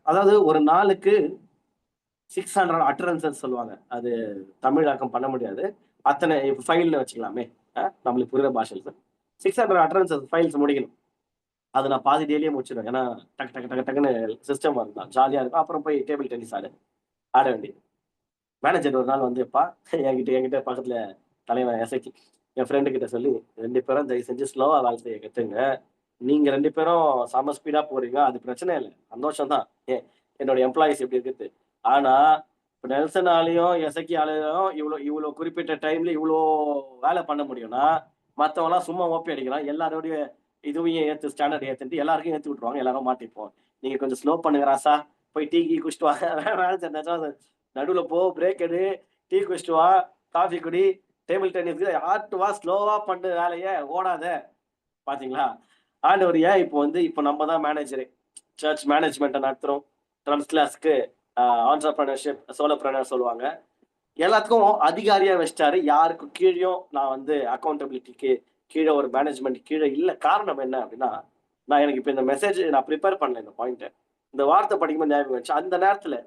அதாவது ஒரு நாளுக்கு 600 அட்டரன்சஸ் சொல்லுவாங்க. அது தமிழாக்கம் பண்ண முடியாது. அத்தனை ஃபைல்னு வச்சுக்கலாமே, நம்மளுக்கு புரியுற பாஷையில் 600 அட்டரன்சஸ் ஃபைல்ஸ் முடிக்கணும். அது நான் பாதி டெய்லியே முடிச்சிடுவேன். ஏன்னா டக்கு டக்கு டக்கு டக்குன்னு சிஸ்டம் வரலாம், ஜாலியா இருக்கும். அப்புறம் போய் டேபிள் டென்னிஸ் ஆட வேண்டியது. மேனேஜர் ஒரு நாள் வந்து எப்பா என்கிட்ட பக்கத்துல தலைவன் எசைக்கு என் ஃப்ரெண்டு கிட்ட சொல்லி 2 பேரும் தயவு செஞ்சு ஸ்லோவா வேலை செய்ய கத்துங்க. நீங்க 2 பேரும் செம ஸ்பீடா போறீங்க, அது பிரச்சனை இல்லை, சந்தோஷம் தான். என்னோட எம்ப்ளாயிஸ் எப்படி இருக்குது. ஆனா இப்ப நெல்சனாலையும் எசக்கியாலையும் இவ்வளவு குறிப்பிட்ட டைம்ல இவ்வளோ வேலை பண்ண முடியும்னா மத்தவங்க எல்லாம் சும்மா ஓப்பி அடிக்கிறான். எல்லாரோடைய இதுவையும் ஏத்து ஸ்டாண்டர்ட் ஏத்துட்டு எல்லாருக்கும் ஏத்தி விட்டுருவாங்க, எல்லாரும் மாட்டிப்போம். நீங்க கொஞ்சம் ஸ்லோ பண்ணுங்க ராசா, போய் டீ கீ குடிச்சிட்டு வாங்க. நடுவுல போ, பிரேக் எடு, டீ குடிச்சிட்டு வா, காஃபி குடி, டேபிள் டென்னிஸ்க்கு ஆட்டு வா, ஸ்லோவா பண்ணு வேலைய, ஓடாத. பாத்தீங்களா ஆண்டவர் ஏன் இப்போ நம்ம தான் மேனேஜரு, சர்ச் மேனேஜ்மெண்ட்டை நடத்துறோம். ட்ரம்ஸ் கிளாஸ்க்கு ஆண்டர்பிரினர்ஷிப், சோலோபிரினர் சொல்லுவாங்க. எல்லாத்துக்கும் அதிகாரியா வச்சிட்டாரு. யாருக்கு கீழேயும் நான் வந்து அக்கௌண்டபிலிட்டிக்கு கீழே ஒரு மேனேஜ்மெண்ட் கீழே இல்லை. காரணம் என்ன அப்படின்னா, எனக்கு இப்போ இந்த மெசேஜ் நான் ப்ரிப்பேர் பண்ணல. இந்த பாயிண்ட் இந்த வார்த்தை படிக்கும்போது ஞாபகம் வச்சு, அந்த நேரத்துல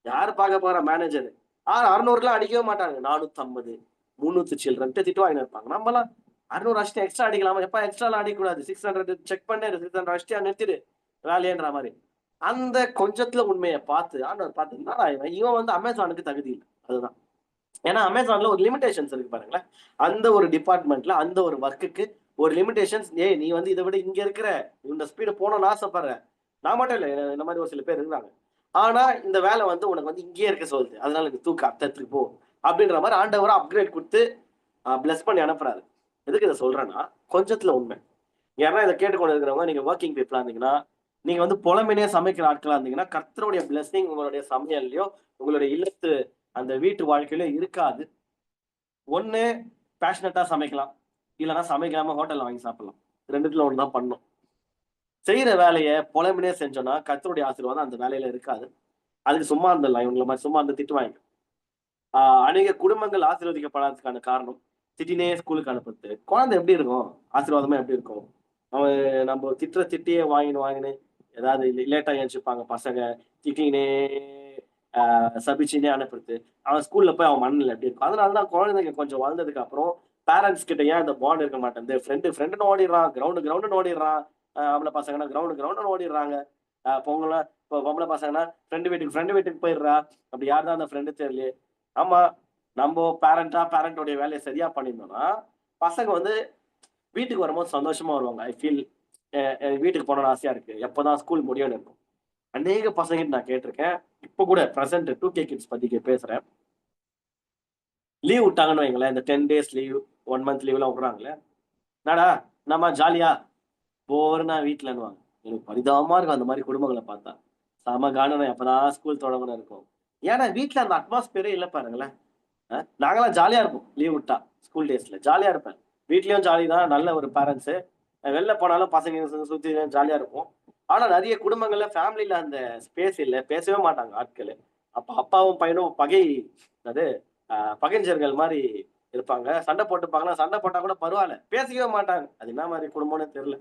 யாரு பார்க்க போற மேனேஜர் 600 அடிக்கவே மாட்டாங்க. 450 300 சில்ட்ரன் திட்டு வாங்கி இருப்பாங்க. நம்மலாம் 600 அடிச்சு எக்ஸ்ட்ரா அடிக்கலாமா? எப்ப எக்ஸ்ட்ரா அடிக்கக்கூடாது, 600 செக் பண்ணி 600 அடிச்சு நிறுத்திடு வேலையன்ற மாதிரி. அந்த கொஞ்சத்துல உண்மையை பார்த்து ஆண்டவர் பார்த்து இவன் வந்து அமேசானுக்கு தகுதி இல்லை. அதுதான். ஏன்னா அமேசான்ல ஒரு லிமிடேஷன்ஸ் இருக்கு பாருங்களேன். அந்த ஒரு டிபார்ட்மெண்ட்ல அந்த ஒரு ஒர்க்குக்கு ஒரு லிமிடேஷன்ஸ். நீ வந்து இதை விட இங்க இருக்கிற இந்த ஸ்பீடு போகணும்னு ஆசைப்படுறேன். நான் மட்டும் இல்லை, இந்த மாதிரி ஒரு சில பேர் இருக்கிறாங்க. ஆனா இந்த வேலை வந்து உனக்கு வந்து இங்கேயே இருக்க சொல்லுது, அதனால நீ தூக்க அர்த்தத்துக்கு போ அப்படின்ற மாதிரி ஆண்டவரை அப்கிரேட் கொடுத்து பிளஸ் பண்ணி அனுப்புறாரு. எதுக்கு இதை சொல்றேன்னா, கொஞ்சத்துல உண்மை. யாரா இதை கேட்டுக்கொண்டு இருக்கிறவங்க, நீங்க ஒர்க்கிங் பீப்புளா இருந்தீங்கன்னா, நீங்க வந்து புலமையினே சமைக்கிற ஆட்களா இருந்தீங்கன்னா, கர்த்தருடைய பிளஸிங் உங்களுடைய சமையல்லையோ உங்களுடைய இல்லத்து அந்த வீட்டு வாழ்க்கையில இருக்காது. ஒண்ணு பேஷனட்டா சமைக்கலாம், இல்லைன்னா சமைக்காம ஹோட்டல்ல வாங்கி சாப்பிடலாம். 2த்துல ஒண்ணு தான் பண்ணணும். செய்யற வேலையை புலம்பினே செஞ்சோம்னா கர்த்தருடைய ஆசீர்வாதம் அந்த வேலையில இருக்காது. அதுக்கு சும்மா இருந்தலாம், இவங்களை மாதிரி சும்மா இருந்து திட்டு வாங்க. அநேக குடும்பங்கள் ஆசீர்வதிக்கப்படாததுக்கான காரணம் திட்டினே ஸ்கூலுக்கு அனுப்புறது. குழந்தை எப்படி இருக்கும், ஆசீர்வாதமா எப்படி இருக்கும்? அவன் நம்ம திட்டியே வாங்கினு ஏதாவது லேட்டா எழுந்திருப்பாங்க பசங்க, திட்டினே சபிச்சுனே அனுப்புறது. அவன் ஸ்கூல்ல போய் அவன் மண்ணில் எப்படி இருக்கும். அதனாலதான் குழந்தைங்க கொஞ்சம் வளர்ந்ததுக்கு அப்புறம் பேரண்ட்ஸ் கிட்ட ஏன் அந்த பாண்ட் இருக்க மாட்டேங்குது? ஃப்ரெண்டுன்னு ஓடிடுறான், கிரவுண்டுன்னு ஓடிடுறான். ஆம்பளை பசங்கன்னா கிரவுண்டுன்னு ஓடிடுறாங்க. இப்போ பொம்பளை பசங்கன்னா ஃப்ரெண்டு வீட்டுக்கு போயிடுறா. அப்படி யார் தான் அந்த ஃப்ரெண்டு தெரியலையே. ஆமா, நம்ம பேரண்டோடைய வேலையை சரியா பண்ணியிருந்தோம்னா, பசங்க வந்து வீட்டுக்கு வரும்போது சந்தோஷமா வருவாங்க. ஐ ஃபீல் வீட்டுக்கு போகணும்னு ஆசையா இருக்கு. எப்போதான் ஸ்கூல் முடியும்னு இருக்கும். அநேக பசங்கிட்ட நான் கேட்டிருக்கேன். இப்போ கூட பிரசன்ட் 2K கிட்ஸ் பத்தி பேசுறேன். லீவ் விட்டாங்கன்னு வைங்களேன், இந்த 10 டேஸ் லீவ், 1 மந்த் லீவ்லாம் விடுறாங்கல்ல. என்னடா நம்ம ஜாலியா போர்னா வீட்டுலன்னுவாங்க. எனக்கு பரிதாபமா இருக்கும் அந்த மாதிரி குடும்பங்களை பார்த்தா. செம காண்டணும் எப்பதான் ஸ்கூல் தொடங்கணும் இருக்கும். ஏன்னா வீட்டுல அந்த அட்மாஸ்பியரே இல்ல பாருங்களேன். நாங்களாம் ஜாலியா இருப்போம் லீவ் விட்டா. ஸ்கூல் டேஸ்ல ஜாலியா இருப்பேன். வீட்லயும் ஜாலி தான். நல்ல ஒரு பேரண்ட்ஸ். வெளில போனாலும் பசங்க சுத்தி ஜாலியா இருப்போம். ஆனா நிறைய குடும்பங்கள்ல ஃபேமிலில அந்த ஸ்பேஸ் இல்ல. பேசவே மாட்டாங்க ஆட்களு. அப்ப அப்பாவும் பையனும் அது பகைஞர்கள் மாதிரி இருப்பாங்க. சண்டை போட்டுப்பாங்கன்னா, சண்டை போட்டா கூட பரவாயில்ல. பேசிக்கவே மாட்டாங்க. அது என்ன மாதிரி குடும்பம்னு தெரியல.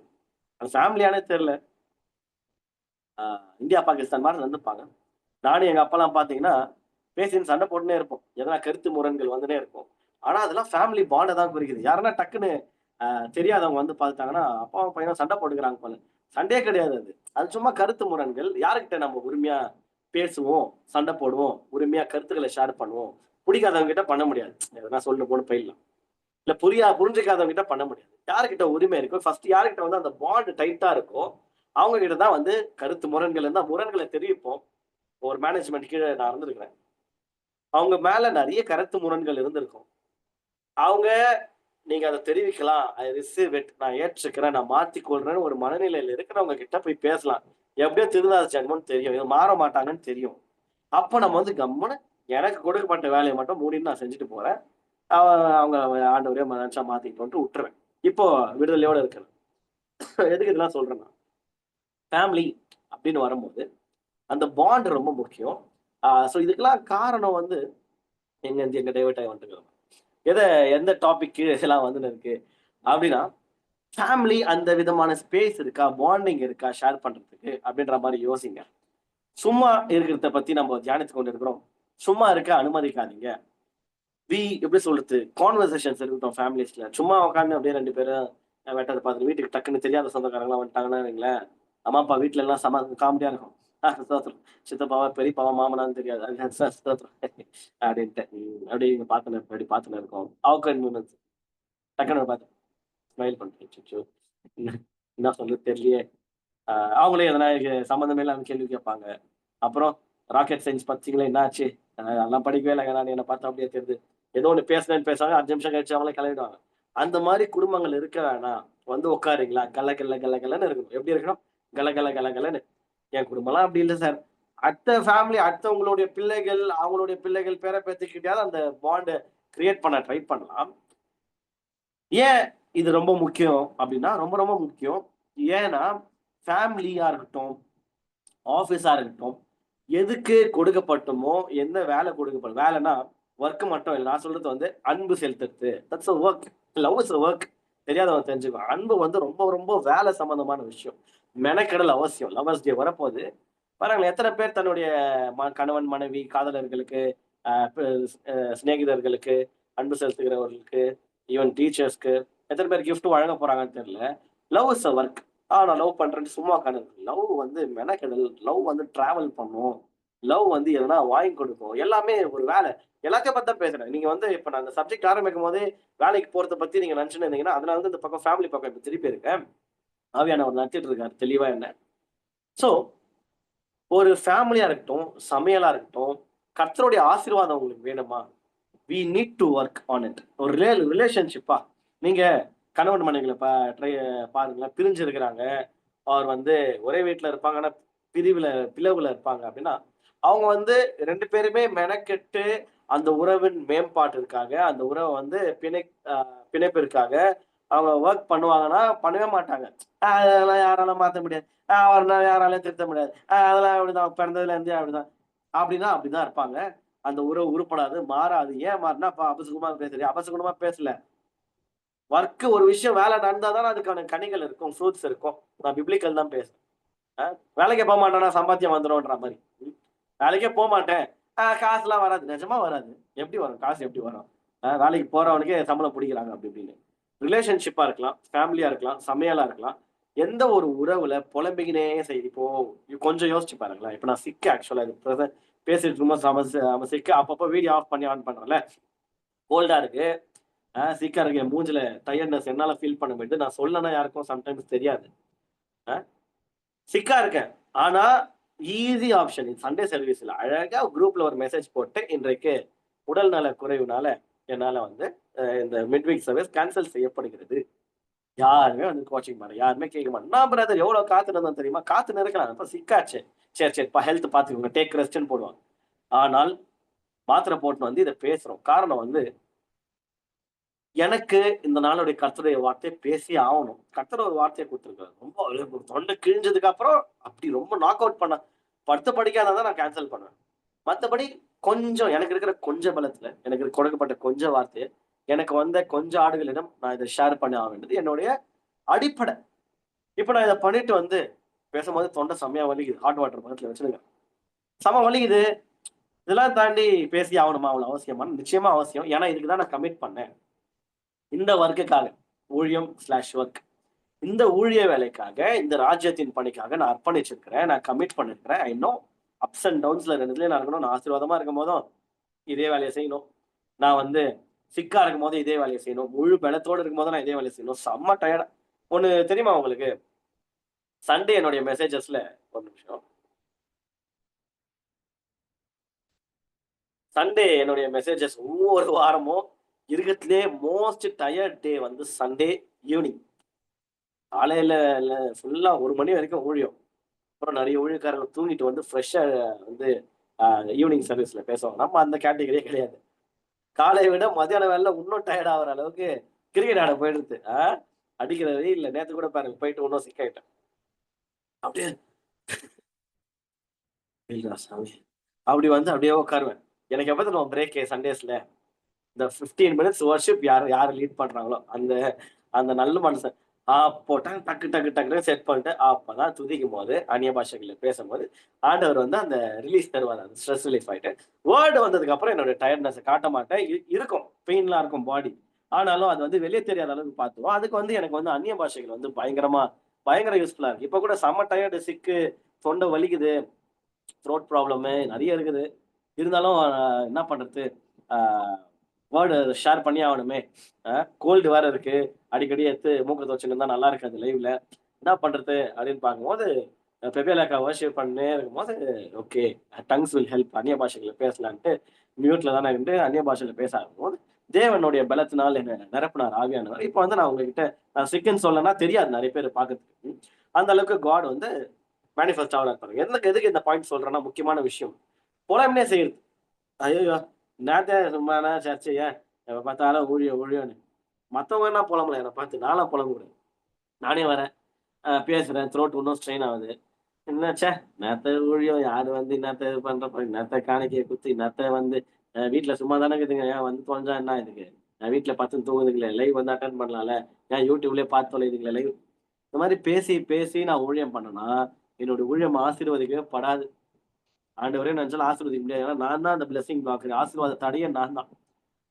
அது ஃபேமிலியானே தெரியல. இந்தியா, பாகிஸ்தான் மாதிரி நடந்துப்பாங்க. நானும் எங்க அப்பாலாம் பாத்தீங்கன்னா, பேசின்னு சண்டை போட்டுன்னே இருப்போம். எதனா கருத்து முரண்கள் வந்துன்னே இருக்கும். ஆனா அதெல்லாம் ஃபேமிலி பாண்ட தான் குறிக்குது. யாருன்னா டக்குன்னு தெரியாதவங்க வந்து பார்த்துட்டாங்கன்னா, அப்பாவும் பையனும் சண்டை போட்டுக்கிறாங்க போல. சண்டையே கிடையாது அது. அது சும்மா கருத்து முரண்கள். யாருகிட்ட நம்ம உரிமையா பேசுவோம், சண்டை போடுவோம், உரிமையா கருத்துக்கள ஷேர் பண்ணுவோம். பிடிக்காதவங்க கிட்ட பண்ண முடியாது. எதனா சொல்லிட்டு போன்னு போயிடலாம். இல்ல புரிஞ்சுக்காதவங்க கிட்ட பண்ண முடியாது. யாருகிட்ட உரிமை இருக்கோ, ஃபர்ஸ்ட் யார்கிட்ட வந்து அந்த பாண்ட் டைட்டா இருக்கோ, அவங்க கிட்ட தான் வந்து கருத்து முரண்கள் இருந்தா முரண்களை தெரிவிப்போம். ஒரு மேனேஜ்மெண்ட் கீழ நான் இருந்திருக்கிறேன். அவங்க மேல நெறைய கருத்து முரண்கள் இருந்திருக்கும். அவங்க நீங்க அத தெரிவிக்கலாம். I receive it. நான் ஏற்றுக்கிறேன். நான் மாத்திக் கொள்றேன்னு ஒரு மனநிலையில இருக்கிறவங்க கிட்ட போய் பேசலாம். எப்படியோ திருந்தாத ஜென்மம்னு தெரியும். இவங்க மாற மாட்டாங்கன்னு தெரியும். அப்ப நம்ம வந்து கம்முனு எனக்கு கொடுக்கப்பட்ட வேலைய மட்டும் மூடின்னு நான் செஞ்சுட்டு போறேன். அவங்க ஆண்டவரே நெனச்சா மாத்திக்கிட்டோன்ட்டு விட்டுருவேன். இப்போ விடுதலையோட இருக்கிறேன். எதுக்கு இதெல்லாம் சொல்றேன்னா, ஃபேமிலி அப்படின்னு வரும்போது, அந்த பாண்ட் ரொம்ப முக்கியம். சோ இதுக்கெல்லாம் காரணம் வந்து எங்கேருந்து எங்க டைவர்ட் ஆகி வந்துட்டுருக்கோம். எத எந்த டாபிக் இதெல்லாம் வந்துன்னு இருக்கு அப்படின்னா, ஃபேமிலி அந்த விதமான ஸ்பேஸ் இருக்கா? பாண்டிங் இருக்கா? ஷேர் பண்றதுக்கு அப்படின்ற மாரி யோசிங்க. சும்மா இருக்கிறத பத்தி நம்ம தியானித்துக் கொண்டிருக்கிறோம். சும்மா இருக்க அனுமதிக்காதீங்க. எப்படி சொல்றது? கான்வர்சேஷன்ஸ் இருக்கட்டும் ஃபேமிலிஸ்ல. சும்மா உட்கார்ந்து அப்படியே 2 பேரும் வெட்டத பார்த்துட்டு வீட்டுக்கு டக்குன்னு தெரியாத சொந்தக்காரங்கலாம் வந்துட்டாங்கன்னா வைங்களேன், அம்மா, அப்பா வீட்ல எல்லாம் காமெடியா இருக்கும். ஸ்தோத்திரம். சித்தப்பாவா, பெரியப்பாவா, மாமனான்னு தெரியாது. ஸ்தோத்திரம் அப்படின்ட்டு. அப்படியே இங்க பார்த்துன்னு இருப்போம். இப்படி பார்த்துன்னு இருக்கோம். Awkward moments. டக்குனு பார்த்து ஸ்மைல் பண்ணிட்டு, அச்சச்சோ! என்ன என்ன சொல்றது தெரியலையே! அ அவங்களே எதனா சம்மந்தமே இல்லாம கேள்வி கேட்பாங்க. அப்புறம் ராக்கெட் சயன்ஸ் படிச்சீங்களே என்ன ஆச்சு? அதெல்லாம் படிக்கவே இல்லங்க நானு. என்ன பார்த்தா அப்படியே தெரியுது. ஏதோ ஒண்ணு பேசுனேன்னு பேசுவாங்க. 5 நிமிஷம் கழிச்சு அவங்களே கிளம்பிடுவாங்க. அந்த மாரி குடும்பங்கள் இருக்க வேணாம். வந்து உட்காருங்களா, கல கல கல கலன்னு இருக்கணும். எப்படி இருக்கணும்? கல கல கல கலன்னு. என் குடும்பம்லாம் அப்படி இல்ல சார். அடுத்தவங்களுடைய பிள்ளைகள், அவங்களுடைய பிள்ளைகள், பேர பேத்திக்கிட்டயாவது அந்த பாண்ட் கிரியேட் பண்ண ட்ரை பண்ணலாம். ஏன் இது ரொம்ப முக்கியம் அப்படின்னா, ரொம்ப ரொம்ப முக்கியம். ஏன்னா, ஃபேமிலியா இருக்கட்டும், ஆஃபீஸா இருக்கட்டும், எதுக்கு கொடுக்கப்பட்டமோ, என்ன வேலை கொடுக்கப்படும் வேலைன்னா, வொர்க் மட்டும் இல்ல. நான் சொல்றது வந்து அன்பு செலுத்துறது. That's a work. Love is a work. தெரியாதவங்க தெரிஞ்சுக்கோ. அன்பு வந்து ரொம்ப ரொம்ப வேலை சம்பந்தமான விஷயம். மெனக்கெடல் அவசியம். லவ்வர்ஸ் டே வரப்போது. பாருங்களேன் எத்தன பேர் தன்னுடைய கணவன், மனைவி, காதலர்களுக்கு, அ ப சிநேகிதர்களுக்கு, அன்பு செலுத்துகிறவர்களுக்கு, ஈவன் டீச்சர்ஸ்க்கு எத்தன பேர் கிஃப்ட் வழங்க போறாங்கன்னு தெரியல. Love is a work. நான் லவ் பண்றேன்ட்டு சும்மா உட்கார்ந்து லவ் வந்து மெனக்கெடல். லவ் வந்து டிராவல் பண்ணும். லவ் வந்து எதனா வாங்கி கொடுக்கும். எல்லாமே ஒரு வேலை. எல்லாத்தையும் பத்தி தான் பேசுறேன். நீங்க வந்து இப்ப நான் அந்த சப்ஜெக்ட் ஆரம்பிக்கும்போதே வேலைக்கு போறத பத்தி நீங்க நினைச்சுன்னு இருந்தீங்கன்னா, அதனால தான் இந்த பக்கம் ஃபேமிலி பக்கம் இப்ப திருப்பி இருக்கேன். ஆவியானவர் நடத்திட்டு இருக்காரு தெளிவா என்ன. சோ ஒரு ஃபேமிலியா இருக்கட்டும், சமையலா இருக்கட்டும், கர்த்தருடைய ஆசீர்வாதம் உங்களுக்கு வேணுமா? We need to work on it. ஒரு ரிலேஷன்ஷிப்பா நீங்க கணவன் மனைவிகள பாருங்களேன். பிரிஞ்சு இருக்கிறாங்க. அவர் வந்து ஒரே வீட்ல இருப்பாங்க. ஆனா பிளவுல இருப்பாங்க அப்படின்னா, அவங்க வந்து 2 பேருமே மெனக்கெட்டு அந்த உறவின் மேம்பாட்டிற்காக, அந்த உறவ வந்து அ பிணைப்பிற்காக அவங்க வொர்க் பண்ணுவாங்கன்னா, பண்ணவே மாட்டாங்க. அதெல்லாம் யாராலும் மாத்த முடியாது. அவர்னா யாராலயும் திருத்த முடியாது. அதெல்லாம் அப்படிதான் பிறந்ததுல இருந்தே அப்படிதான். அப்படின்னா அப்படிதான் இருப்பாங்க. அந்த உறவு உருப்படாது, மாறாது. ஏன் மாறுனா, அபசகுணமா பேசுறியா? அபசகுணமா பேசல. ஒரு விஷயம் வேலை நடந்தா தானே அதுக்கான கனிகள் இருக்கும், ஃப்ரூட்ஸ் இருக்கும். நான் பிப்ளிக்கல் தான் பேசுறேன். அ வேலைக்கே போமாட்டேன்னா சம்பாத்தியம் வந்துரும்ன்ற மாரி. வேலைக்கே போமாட்டேன். காசுலாம் வராது. நிஜமா வராது. எப்படி வரும்? காசு எப்படி வரும்? வேலைக்கு போறவனுக்கே சம்பளம் பிடிக்கிறாங்க அப்படி இப்படின்னு. ரிலேஷன்ஷிப்பா இருக்கலாம், ஃபேமிலியா இருக்கலாம், சமையலா இருக்கலாம். எந்த ஒரு உறவுல புலம்பிக்கினே செய்யுது. இப்போ கொஞ்சம் யோசிச்சு பாருங்களேன். இப்ப நான் சிக் ஆக்சுவலா இது பேசிட்டு இருக்கும்போது செம சிக்கு. அப்பப்போ வீடியோ ஆஃப் பண்ணி ஆன் பண்றேன்ல. கோல்டா இருக்கு. சிக்கா இருக்கு. என் மூஞ்சில டயர்ட்னஸ் என்னால ஃபீல் பண்ண முடியுது. நான் சொல்லனா யாருக்கும் சம்டைம்ஸ் தெரியாது. அ சிக்கா இருக்கேன். ஆனா ஈஸி ஆப்ஷன். சண்டே சர்வீஸ்ல அழகா குரூப்ல ஒரு மெசேஜ் போட்டு, இன்றைக்கு உடல்நல குறைவுனால என்னால வந்து இந்த மிட்வீக் சர்வீஸ் கேன்சல் செய்யப்படுகிறது. யாருமே வந்து கோச்சிங் பண்ணல. யாருமே கேட்க மாட்டாங்க. நான் பிரதர் எவ்வளோ காத்துட்டு தெரியுமா? காத்துன்னு இருக்கலாம். இப்ப சிக்காச்சே. சரிப்பா ஹெல்த் பார்த்துக்கோங்க. டேக் ரெஸ்ட்ன்னு போடுவாங்க. ஆனால் மாத்திரை போட்டுன்னு வந்து இத பேசுறோம். காரணம் வந்து எனக்கு இந்த நாளுடைய கர்த்தருடைய வார்த்தைய பேசியே ஆவணும். கர்த்தர் ஒரு வார்த்தைய குடுத்திருக்காரு. ரொம்ப அப்படியே தொண்டை கிழிஞ்சதுக்கு அப்புறம் அப்படி ரொம்ப நாக் அவுட் பண்ண படுத்த படுக்கையா இருந்தா தான் நான் கேன்சல் பண்ணுவேன். மத்தபடி கொஞ்சம் எனக்கு இருக்கிற கொஞ்ச பலத்துல, எனக்கு கொடுக்கப்பட்ட கொஞ்ச வார்த்தைய, எனக்கு வந்த கொஞ்ச ஆடுகளிடம் நான் இத ஷேர் பண்ணி ஆக வேண்டியது என்னுடைய அடிப்படை. இப்ப நான் இத பண்ணிட்டு வந்து பேசும்போது தொண்டை செம்மையா வலிக்குது. ஹாட் வாட்டர் பக்கத்துல வச்சுருங்க. செம வலிக்குது. இதெல்லாம் தாண்டி பேசி ஆவணுமா? அவ்வளவு அவசியமா? நிச்சயமா அவசியம். ஏன்னா இதுக்கு தான் நான் கமிட் பண்ணேன். இந்த வொர்க்குக்காக. ஊழியம்/வொர்க். இந்த ஊழிய வேலைக்காக, இந்த ராஜ்யத்தின் பணிக்காக நான் அர்ப்பணிச்சிருக்கிறேன். நான் கமிட் பண்ணியிருக்கிறேன். ஐ நோ அப்ஸ் அண்ட் டவுன்ஸ்ல 2த்துலயும் நான் இருக்கணும். நான் ஆசீர்வாதமா இருக்கும்போதும் இதே வேலைய செய்யணும். நான் வந்து சிக்கா இருக்கும்போது இதே வேலைய செய்யணும். முழு பலத்தோட இருக்கும்போது நான் இதே வேலைய செய்யணும். செம்ம டயர்டா ஒண்ணு தெரியுமா உங்களுக்கு? சண்டே என்னுடைய மெசேஜஸ்ல ஒரு நிமிஷம். சண்டே என்னுடைய மெசேஜஸ் ஒவ்வொரு வாரமும் இருக்கத்திலே மோஸ்ட் டயர்ட் டே வந்து சண்டே ஈவினிங். காலையில ஃபுல்லா 1 மணி வரைக்கும் ஊழியம். அப்புறம் நெறைய ஊழியக்காரங்க தூங்கிட்டு வந்து ஃப்ரெஷ்ஷா வந்து அ ஈவினிங் சர்வீஸ்ல பேசுவாங்க. நம்ம அந்த கேட்டகரியே கிடையாது. காலைய விட மதியான வேளைல இன்னும் டயர்ட் ஆகுற அளவுக்கு கிரிக்கெட் ஆட போயிடுது. அடிக்கிற வெயில்ல நேத்து கூட பாருங்க போயிட்டு இன்னும் சிக் ஆயிட்டேன். அப்படியே வெயில்டா சாமி. அப்படி வந்து அப்படியே உட்காருவேன். எனக்கு எப்ப தெரியுமா பிரேக்கே சண்டேஸ்ல? இந்த 15 மினிட்ஸ் வொர்ஷிப் யாரு யாரு லீட் பண்றாங்களோ, அந்த அந்த நல்ல மனுஷன். அப்போ டக்கு டக்கு டக்குன்னு செட் பண்ணிட்டு, அப்பதான் துதிக்கும்போது, அந்நிய பாஷைகள்ல பேசும்போது, ஆண்டவர் வந்து அந்த ரிலீஸ் தருவாரு. அந்த ஸ்ட்ரெஸ் ரிலீஃப் ஆயிட்டு. வேர்ட் வந்ததுக்கு அப்புறம் என்னோட டயர்ட்னஸ காட்ட மாட்டேன். இருக்கும். பெயின்லாம் இருக்கும் பாடி. ஆனாலும் அது வந்து வெளிய தெரியாத அளவுக்கு பார்த்துருவோம். அதுக்கு வந்து எனக்கு வந்து அந்நிய பாஷைகள் வந்து பயங்கர யூஸ்ஃபுல்லா இருக்கு. இப்ப கூட செம்ம டயர்டு, சிக்கு, தொண்டை வலிக்குது, த்ரோட் ப்ராப்ளமு நெறைய இருக்குது. இருந்தாலும் என்ன பண்றது? ஆ வேர்டு ஷேர் பண்ணியே ஆவணுமே. அ கோல்டு வேற இருக்கு. அடிக்கடி எடுத்து மூக்க தொடைச்சுன்னு இருந்தா நல்லா இருக்காது லைவ்ல. என்ன பண்றது? அப்படின்னு பார்க்கும்போது, பெபேலக்கா வொர்ஷிப் பண்ணின்னே இருக்கும்போது, ஓகே டங்ஸ் வில் ஹெல்ப் அந்நிய பாஷைகள்ல பேசலான்ட்டு மியூட்ல தானே இருந்து அந்நிய பாஷையில பேச ஆரம்பிக்கும்போது, தேவனுடைய பலத்தினால் என்ன நிரப்பினார் ஆவியானவர். இப்ப வந்து நான் உங்ககிட்ட நான் சிக்குன்னு சொல்லனா தெரியாது நெறைய பேர் பார்க்கறதுக்கு. அந்த அளவுக்கு காட் வந்து மேனிஃபெஸ்ட் ஆவல இருப்பாரு. எதுக்கு இந்த பாயிண்ட் சொல்றேன்னா முக்கியமான விஷயம். புலம்பலே செய்யுது. ஐயய்யோ! நேத்தே சும்மானா சர்ச்சு ஏன் எப்ப பார்த்தாலும் ஊழியம் ஊழியம்ன்னு. மத்தவங்க என்ன புலம்பல என்ன பார்த்து. நான்லாம் புலம்பக்கூடாது. நானே வரேன். பேசுறேன். த்ரோட் இன்னும் ஸ்ட்ரெயின் ஆகுது. என்ன என்னத்த ஊழியம் யாரு வந்து என்னத்த இது பண்றப்ப, என்னத்த காணிக்கைய குடுத்து, என்னத்த வந்து வீட்ல சும்மா தானே இருக்குதுங்க. ஏன் வந்து தொலைஞ்சா என்ன இதுக்கு? வீட்ல படுத்துன்னு தூங்குதுங்களே! லைவ் வந்து அட்டெண்ட் பண்ணலாம்ல. ஏன் YouTubeலயே பார்த்து தொலையுதுங்களே லைவ். இந்த மாரி பேசி, பேசி நான் ஊழியம் பண்ணேன்னா, என்னோட ஊழியம் ஆசீர்வதிக்கவே படாது. ஆண்டவரே நெனச்சாலும் ஆசீர்வதிக்க முடியாது. ஏன்னா நான் தான் அந்த பிளெஸ்ஸிங் பிளாக்கர். ஆசீர்வாத தடையே நான் தான்.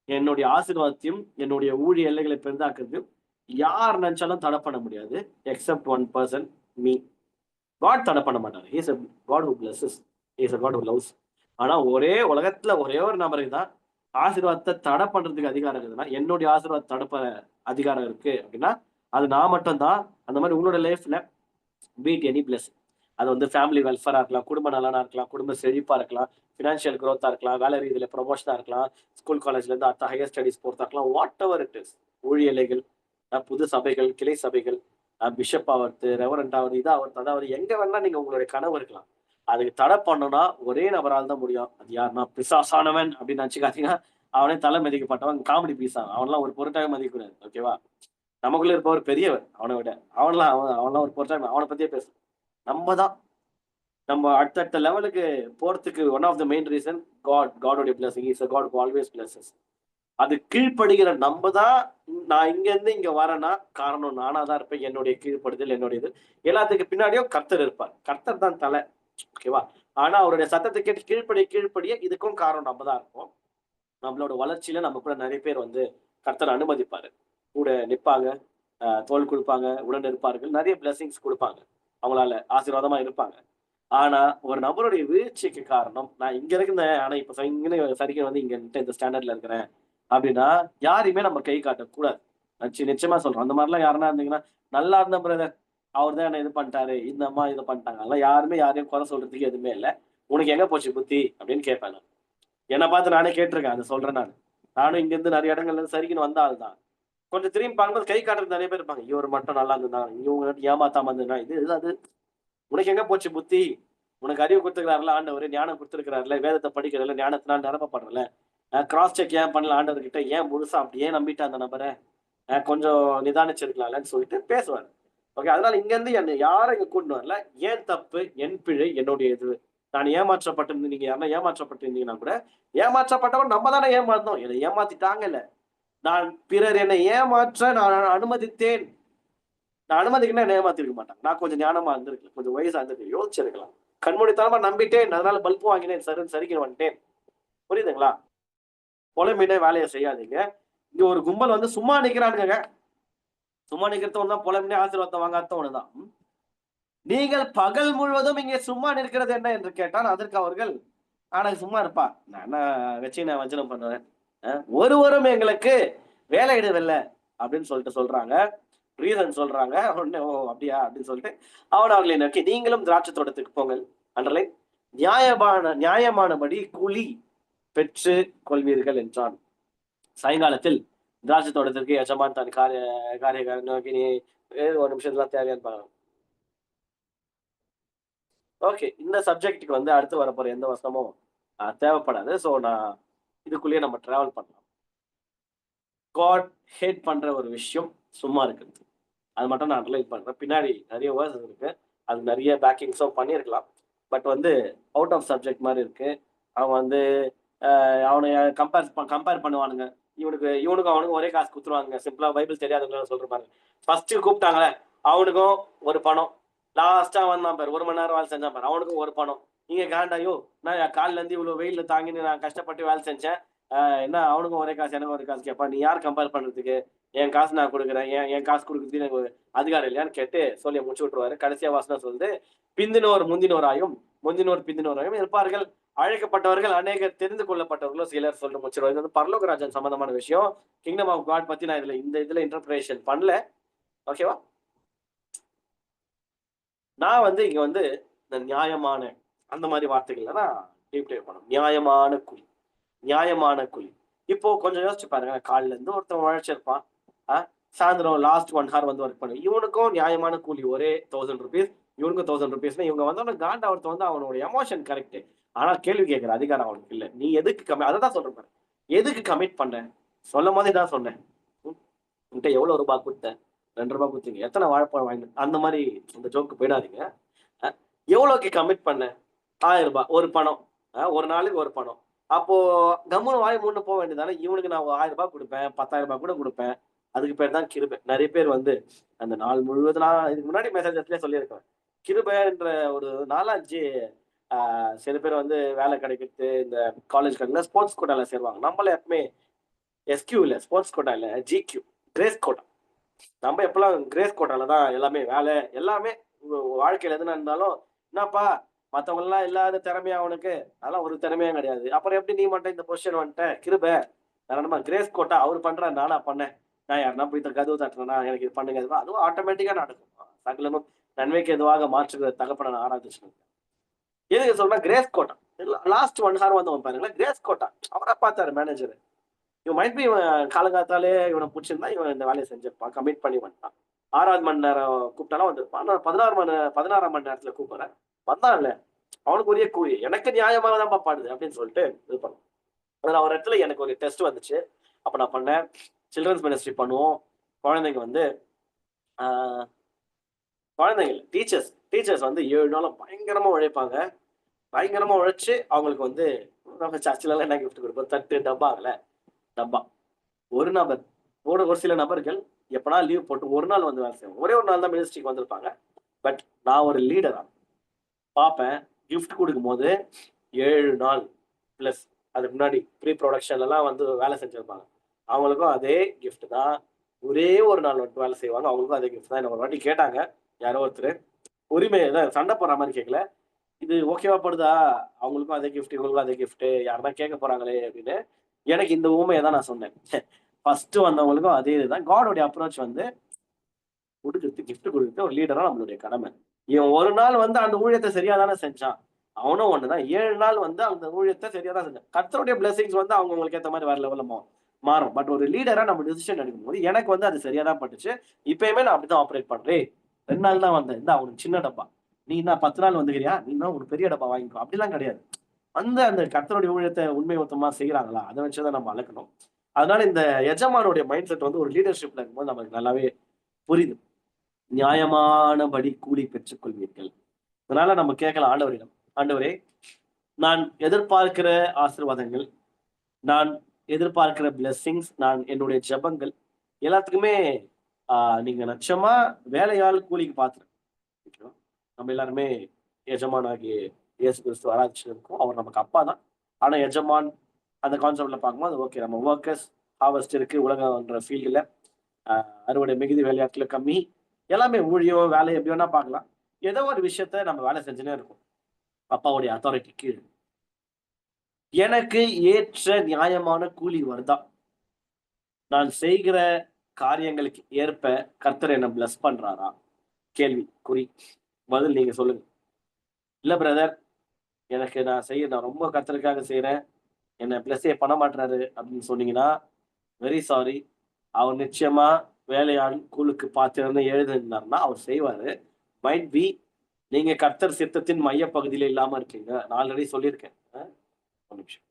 என்னுடைய ஆசீர்வாதத்தையும், என்னுடைய ஊழிய எல்லைகளை பெரிதாக்குறதையும் யார் நெனச்சாலும் தடை பண்ண முடியாது. Except one person me. God தடை பண்ண மாட்டாரு. He is a God who blesses. He is a God who loves. ஆனா உலகத்துல ஒரே ஒரு நபருக்கு தான் ஆசீர்வாதத்த தடை பண்றதுக்கு அதிகாரம் இருக்குதுன்னா, என்னுடைய ஆசீர்வாதத்த தடுப்ப அதிகாரம் இருக்கு அப்டின்னா, அது நான் மட்டும் தான். அந்த மாரி உன்னோட லைஃப்ல பீட் எனி பிளெஸிங். அது வந்து ஃபேமிலி வெல்ஃபேரா இருக்கலாம், குடும்ப நலனா இருக்கலாம், குடும்ப செழிப்பா இருக்கலாம், பினான்சியல் குரோத்தா இருக்கலாம், வேலை ரீதியில ப்ரமோஷனா இருக்கலாம், ஸ்கூல் காலேஜ்ல இருந்து அடுத்த ஹையர் ஸ்டடீஸ் போறதா இருக்கலாம். Whatever it is. ஊழியலைகள், புது சபைகள், கிளை சபைகள், பிஷப் ஆவறது, ரெவரண்ட் ஆவது, இது ஆவறது, அதாவது எங்க வேணா நீங்க உங்களுடைய கனவு இருக்கலாம். அதுக்கு தடை பண்ணணும்னா ஒரே நபரால தான் முடியும். அது யாருன்னா பிசாசானவன் அப்படின்னு நினைச்சுக்காதீங்க. அவனே தலை மிதிக்கப்பட்டவன் காமெடி பீஸ் அவன். அவன்லாம் ஒரு பொருட்டாவே மதிக்கக்கூடாது. ஓகேவா? நமக்குள்ள இருப்பவர் பெரியவர் அவனை விட. அவன்லாம் ஒரு பொருட்டாவே அவன பத்தியே பேசு. நம்ம தான் நம்ம அடுத்தடுத்த லெவலுக்கு போறதுக்கு one of the main reason காடோடைய blessing. Is a God who always blesses. அது கீழ்ப்படுகிற நம்ம தான். நான் இங்க இருந்து இங்க வரேன்னா காரணம் நானா தான் இருப்பேன். என்னுடைய கீழ்ப்படுதல் என்னுடைய இது எல்லாத்துக்கு பின்னாடியும் கர்த்தர் இருப்பார். கர்த்தர் தான் தலை. ஓகேவா? ஆனா அவருடைய சத்தத்தை கேட்டு கீழ்ப்படிய இதுக்கும் காரணம் நம்ம தான் இருப்போம். நம்மளோட வளர்ச்சியில நம்ம கூட நிறைய பேர் வந்து கர்த்தர் அனுமதிப்பாரு. கூட நிப்பாங்க, தோள் கொடுப்பாங்க, உடன் இருப்பார்கள். நிறைய பிளெஸிங்ஸ் குடுப்பாங்க. அவங்களால ஆசீர்வாதமா இருப்பாங்க. ஆனா, ஒரு நபருடைய வீழ்ச்சிக்கு காரணம், நான் இங்க இருக்கிறேன். ஆனா இப்ப சரிக்கு வந்து இங்க இந்த ஸ்டாண்டர்ட்ல இருக்கிறேன். அப்படின்னா, யாரையுமே நம்ம கை காட்டக்கூடாது. நிச்சயமா சொல்றேன். அந்த மாரிலாம் யாருன்னா இருந்தீங்கன்னா, "நல்லா இருந்தேன் பிரதர். அவரு தான் என்ன இது பண்ணிட்டாரு. இந்த அம்மா இத பண்ணிட்டாங்க." அதெல்லாம் யாருமே யாரையும் குறை சொல்றதுக்கு எதுவுமே இல்ல. "உனக்கு எங்க போச்சு புத்தி?" அப்படின்னு கேட்பேன் நான். என்ன பார்த்து நானே கேட்டுருக்கேன். அத சொல்றேன் நானு. நானும் இங்கருந்து நெறைய இடங்கள்ல இருந்து சரிக்குன்னு வந்த ஆள் தான். கொஞ்சம் திரும்பி பார்க்கும்போது கை காட்டுறதுக்கு நெறைய பேர் இருப்பாங்க. இவரு மட்டும் நல்லா இருந்திருந்தாங்க. இவங்க ஏமாத்தாம இருந்திருந்தா இது அது. "உனக்கு எங்க போச்சு புத்தி? உனக்கு அறிவு குடுத்திருக்கிறார்ல ஆண்டவரு. ஞானம் குடுத்திருக்கிறார்ல. வேதத்த படிக்கிறல்ல. ஞானத்தினால நிரப்பப்படுறல்ல. கிராஸ் செக் ஏன் பண்ணல ஆண்டவர்கிட்ட? ஏன் முழுசா அப்படியே நம்பிட்ட அந்த நபர? கொஞ்சம் நிதானிச்சிருக்கலாம்லன்னு" சொல்லிட்டு பேசுவாரு. ஓகே. அதனால இங்கருந்து என்ன யாரும் இங்க கூட்டிட்டு வரல. என் தப்பு, என் பிழை, என்னுடைய இது. நான் ஏமாற்றப்பட்டிருந்து நீங்க யாருன்னா ஏமாற்றப்பட்டிருந்தீங்கன்னா கூட, ஏமாற்றப்பட்டவன் நம்ம தானே ஏமாந்தோம். என்ன ஏமாத்திட்டாங்கல்ல. நான் பிறர் என்னை ஏமாற்ற நான் அனுமதித்தேன். நான் அனுமதிக்கலன்னா என்ன ஏமாத்திருக்க மாட்டாங்க. நான் கொஞ்சம் ஞானமா இருந்திருக்கலாம். கொஞ்சம் வயசா இருந்திருக்கலாம். யோசிச்சிருக்கலாம். கண்மூடித்தனமா நம்பிட்டேன். அதனால பல்பும் வாங்கினேன். சரின்னு வந்துட்டேன். புரியுதுங்களா? புலம்பிட்டே வேலைய செய்யாதீங்க. இங்க ஒரு கும்பல் வந்து சும்மா நிக்கிறானுங்கங்க. சும்மா நிக்கிறதும் தான் புலம்பினே ஆசீர்வாதம் வாங்காததும் தான். நீங்கள் பகல் முழுவதும் இங்கே சும்மா நிற்கிறது என்ன என்று கேட்டால், அதற்கு அவர்கள், "ஆனா சும்மா இருப்பா. நான் என்ன வச்சு நான் வஞ்சனம் பண்ணுவேன். ஒருவரும் எங்களுக்கு வேலையிடவில்ல." அப்படின்னு சொல்லிட்டு சொல்றாங்க. ரீசன் சொல்றாங்க. உடனே, "ஓ! அப்படியா?" அப்படின்னு சொல்லிட்டு அவர்களை நோக்கி, "நீங்களும் திராட்சை தோட்டத்துக்கு போங்கள்." அண்டர்லைன். நியாயமானபடி கூலி பெற்றுக் கொள்வீர்கள் என்றான். சாயங்காலத்தில் திராட்சை தோட்டத்திற்கு எஜமான் தன் காரியக்காரனை நோக்கி, "நீ ஒரு நிமிஷத்துல தேவையான்னு பாருங்க." ஓகே. இந்த சப்ஜெக்ட்க்கு வந்து அடுத்து வரப்போற எந்த வசனமும் தேவைப்படாது. சோ நான் இதுக்குள்ளேயே நம்ம டிராவல் பண்ணலாம். காட் ஹேட் பண்ற ஒரு விஷயம் சும்மா இருக்கிறது. அது மட்டும் நான் அண்டர்லைன் பண்றேன். பின்னாடி நெறைய வேர்ஸ் இருக்கு. அது நெறைய பேக்கிங்ஸும் பண்ணியிருக்கலாம். பட் வந்து அவுட் ஆஃப் சப்ஜெக்ட் மாரி இருக்கு. அவன் வந்து அவனைய கம்பேர் பண்ணுவானுங்க. இவனுக்கும் அவனுக்கும் ஒரே காசு குடுத்துருவானுங்க. சிம்பிளா பைபிள் தெரியாதவங்கள சொல்றேன் பாருங்க. ஃபர்ஸ்ட் கூப்பிட்டாங்கல்ல, அவனுக்கும் ஒரு பணம். லாஸ்ட்டா வந்தான் பாரு. 1 மணி நேரம் வேலை செஞ்சான் பாரு. அவனுக்கும் ஒரு பணம். நீங்க காண்டா, "யோவ்! நான் காலைல இருந்து இவ்வளவு வெயில்ல தாங்கின்னு நான் கஷ்டப்பட்டு வேலை செஞ்சேன். என்ன அவனுக்கும் ஒரே காசு, எனக்கும் ஒரே காசு கேட்பான். நீ யார் கம்பேர் பண்றதுக்கு? என் காசு நான் குடுக்குறேன். என் காசு குடுக்குறதுக்கு எனக்கு ஒரு அதிகாரம் இல்லையான்னு?" கேட்டு சொல்லி முடிச்சு விட்டுருவாரு. கடைசியா வசனம் சொல்லுது, "பிந்தினோர் முந்தினோராயும், முந்தினோர் பிந்தினோராயும் இருப்பார்கள். அழைக்கப்பட்டவர்கள் அநேகர், தெரிந்து கொள்ளப்பட்டவர்களும் சிலர்" சொல்லிட்டு முடிச்சிருவாரு. இது வந்து பரலோக ராஜ்யம் சம்பந்தமான விஷயம். கிங்டம் ஆஃப் காட் பத்தி நான் இந்த இதுல இன்டர்பிரேஷன் பண்ணல. ஓகேவா? நான் வந்து இங்க வந்து இந்த நியாயமான அந்த மாரி வார்த்தைகள்ல தான் டீப் டைவ் பண்ணணும். நியாயமான கூலி. இப்போ கொஞ்சம் யோசிச்சு பாருங்க. காலைல இருந்து ஒருத்தன் உழைச்சிருப்பான். அ சாயந்தரம் லாஸ்ட் 1 ஹவர் வந்து வொர்க் பண்ணி இவனுக்கும் நியாயமான கூலி ஒரே ₹1000 இவனுக்கும் ₹1000 இவங்க வந்தோனே காண்டா ஒருத்தன் வந்து அவனோட எமோஷன் கரெக்ட். ஆனா கேள்வி கேட்கிற அதிகாரம் அவனுக்கு இல்ல. நீ எதுக்கு அததான் சொல்றேன் பாரு. எதுக்கு கமிட் பண்ண? சொல்லும்போதே இதான் சொன்னேன். ம். உன்ட்ட எவ்வளவு ரூபாய் குடுத்தேன்? ₹2 குடுத்தீங்க. எத்தன வாழைப்பழம் வாங்கிட்டு அந்த மாரி அந்த ஜோக்கு போயிடாதீங்க. அ எவ்வளோக்கு கமிட் பண்ண? ₹1000 ஒரு பணம். ஒரு நாளைக்கு ஒரு பணம். அப்போ கம்முனு வாய மூடிட்டு போ வேண்டியது தானே. இவனுக்கு நான் ₹1000 குடுப்பேன், ₹10,000 கூட குடுப்பேன். அதுக்கு பேர் தான் கிருபை. நெறைய பேர் வந்து அந்த நாள் முழுவதும் நான் இதுக்கு முன்னாடி மெசேஜஸ்லயே சொல்லியிருக்கிறேன். கிருபைன்ற ஒரு 4, 5 ஆ சில பேர் வந்து வேலை கிடைக்கிறது, இந்த காலேஜ் கிடைக்கல, ஸ்போர்ட்ஸ் கோட்டால சேருவாங்க. நம்மலாம் எப்பவுமே எஸ்கியூ இல்ல, ஸ்போர்ட்ஸ் கோட்டா இல்ல, ஜிக்யூ, கிரேஸ் கோட்டா. நம்ம எப்பலாம் கிரேஸ் கோட்டால தான் எல்லாமே வேலை, எல்லாமே வாழ்க்கையில எதுனா இருந்தாலும், "என்னப்பா மத்தவங்கலாம் இல்லாத திறமையா உனக்கு? அதெல்லாம் ஒரு திறமையும் கிடையாது. அப்புறம் எப்படி நீ மட்டும் இந்த பொசிஷன் வந்துட்ட? கிருபை. வேற என்னம்மா கிரேஸ் கோட்டா அவரு பண்றாரு நானா பண்ணேன்? நான் யாருன்னா போய் கதவு தட்டுறேனா? எனக்கு இது பண்ணுங்க. அதுவும் ஆட்டோமேட்டிக்கா நடக்கும். சகலமும் நன்மைக்கு எதுவாக மாற்றுகிற தகப்பனை நான் ஆராதிச்சுட்டு எதுக்கு சொல்றேன் கிரேஸ் கோட்டா. லாஸ்ட் 1 ஹார் வந்தவன் பாருங்களேன், கிரேஸ் கோட்டா. அவரா பார்த்தாரு மேனேஜர். இவன் மைட் பி இவன் காலங்காத்தாலே இவன புடிச்சிருந்தா, இவன் இந்த வேலைய செஞ்சிருப்பான். கமிட் பண்ணி வந்துட்டான். 6வது மணி நேரம் கூப்பிட்டாலும் வந்திருப்பான். நான் 16ஆம் மணி நேரத்துல கூப்பிடுறேன். வந்தான்ல, அவனுக்கு உரிய கூலி. எனக்கு நியாயமாக தான்ப்பா பாடுது அப்படின்னு சொல்லிட்டு இது பண்ணோம். அதுல ஒரு இடத்துல எனக்கு ஒரு டெஸ்ட் வந்துச்சு. அப்ப நான் பண்ணேன். சில்ட்ரன்ஸ் மினிஸ்ட்ரி பண்ணுவோம். குழந்தைங்க வந்து ஆ குழந்தைங்க இல்ல, டீச்சர்ஸ் வந்து 7 நாளும் பயங்கரமா உழைப்பாங்க. பயங்கரமா உழைச்சு அவங்களுக்கு வந்து நம்ம சர்ச்லலாம் என்ன கிஃப்ட் குடுப்போம்? தட்டு, டப்பால டப்பா. ஒரு நபர். ஒரு சில நபர்கள் எப்பனா லீவ் போட்டு ஒரு நாள் வந்து வேலை செய்வாங்க. ஒரே ஒரு நாள் தான் மினிஸ்ட்ரிக்கு வந்திருப்பாங்க. பட் நான் ஒரு லீடரா பார்ப்பேன். கிஃப்ட் குடுக்கும்போது 7 நாள் பிளஸ். அதுக்கு முன்னாடி ப்ரீ ப்ரொடக்ஷன்ல எல்லாம் வந்து வேலை செஞ்சிருப்பாங்க. அவங்களுக்கும் அதே கிஃப்ட் தான். ஒரே ஒரு நாள் மட்டும் வேலை செய்வாங்க. அவங்களுக்கும் அதே கிஃப்ட் தான். என்ன ஒரு வாட்டி கேட்டாங்க யாரோ ஒருத்தர். உரிமை ஏதாவது சண்டை போடுற மாதிரி கேட்கல. இது ஓகேவா படுதா? அவங்களுக்கும் அதே கிஃப்ட், இவங்களுக்கும் அதே கிஃப்ட். யாருன்னா கேட்க போறாங்களே அப்படின்னு. எனக்கு இந்த ஊமைய தான் நான் சொன்னேன். ஃபர்ஸ்ட் வந்தவங்களுக்கும் அதே இதுதான். காடோட அப்ரோச் வந்து குடுக்குறது, கிஃப்ட் குடுக்குறது ஒரு லீடரா நம்மளுடைய கடமை. இவன் ஒரு நாள் வந்து அந்த ஊழியத்த சரியா தானே செஞ்சான். அவனும் ஒண்ணுதான். 7 நாள் வந்து அந்த ஊழியத்த சரியா தான் செஞ்சான். கர்த்தருடைய பிளெஸிங்ஸ் வந்து அவங்கவங்களுக்கு ஏத்த மாரி வேற லெவல்ல மாறும். பட் ஒரு லீடரா நம்ம டிசிஷன் எடுக்கும்போது, எனக்கு வந்து அது சரியா தான் பட்டுச்சு. இப்பயுமே நான் அப்படிதான் ஆப்பரேட் பண்றேன். 2 நாள் தான் வந்தேன். இந்தா உனக்கு சின்ன டப்பா. நீ என்ன 10 நாள் வந்துக்கிறியா? நீன்னா ஒரு பெரிய டப்பா வாங்கிக்கோ. அப்படிலாம் கிடையாது. அந்த அந்த கர்த்தருடைய ஊழியத்த உண்மையுத்தமா செய்றாங்களா? அத வச்சு தான் நம்ம அளக்கணும். அதனால இந்த எஜமானுடைய மைண்ட் செட் வந்து ஒரு லீடர்ஷிப்ல இருக்கும்போது நமக்கு நல்லாவே புரியுது. நியாயமானபடி கூலி பெற்றுக் கொள்வீர்கள். அதனால நம்ம கேட்கலாம் ஆண்டவரிடம். ஆண்டவரே, நான் எதிர்பார்க்கிற ஆசீர்வாதங்கள், நான் எதிர்பார்க்கிற பிளெஸ்ஸிங்ஸ், நான் என்னுடைய ஜெபங்கள் எல்லாத்துக்குமே ஆ நீங்க நிச்சயமா வேலையாள் கூலிக்கு பாத்திரம். ஓகேவா? நம்ம எல்லாருமே எஜமானாகிய இயேசு கிறிஸ்துவ ஆராதிச்சிருக்கோம். அவர் நமக்கு அப்பா தான். ஆனா எஜமான் அந்த கான்செப்ட்ல பார்க்கும்போது, ஓகே நம்ம வொர்க்கர்ஸ், ஹார்வெஸ்ட் இருக்கு உலகம்ன்ற ஃபீல்டுல. அ அறுவடை மிகுதி, வேலையாட்கள் கம்மி. எல்லாமே ஊழியம், வேலை எப்படி வேணா பார்க்கலாம். ஏதோ ஒரு விஷயத்த நம்ம வேலை செஞ்சுன்னே இருக்கோம். அப்பாவுடைய அத்தாரிட்டி கீழ. எனக்கு ஏற்ற நியாயமான கூலி வருதா? நான் செய்கிற காரியங்களுக்கு ஏற்ப கர்த்தர் என்ன பிளெஸ் பண்றாரா? கேள்வி, குறி. பதில் நீங்க சொல்லுங்க. இல்ல பிரதர், எனக்கு நான் ரொம்ப கர்த்தருக்காக செய்றேன். என்ன பிளெஸ்ஸே பண்ண மாட்றாரு அப்படின்னு சொன்னீங்கன்னா, வெரி சாரி. அவர் நிச்சயமா வேலையாள் கூலிக்கு பாத்திரன்னு எழுதியிருந்தாருன்னா, அவர் செய்வாரு. மைட் பி நீங்க கர்த்தர் சித்தத்தின் மையப்பகுதியில இல்லாம இருக்கீங்க. நான் ஆல்ரெடி சொல்லியிருக்கேன். ஒரு நிமிஷம்.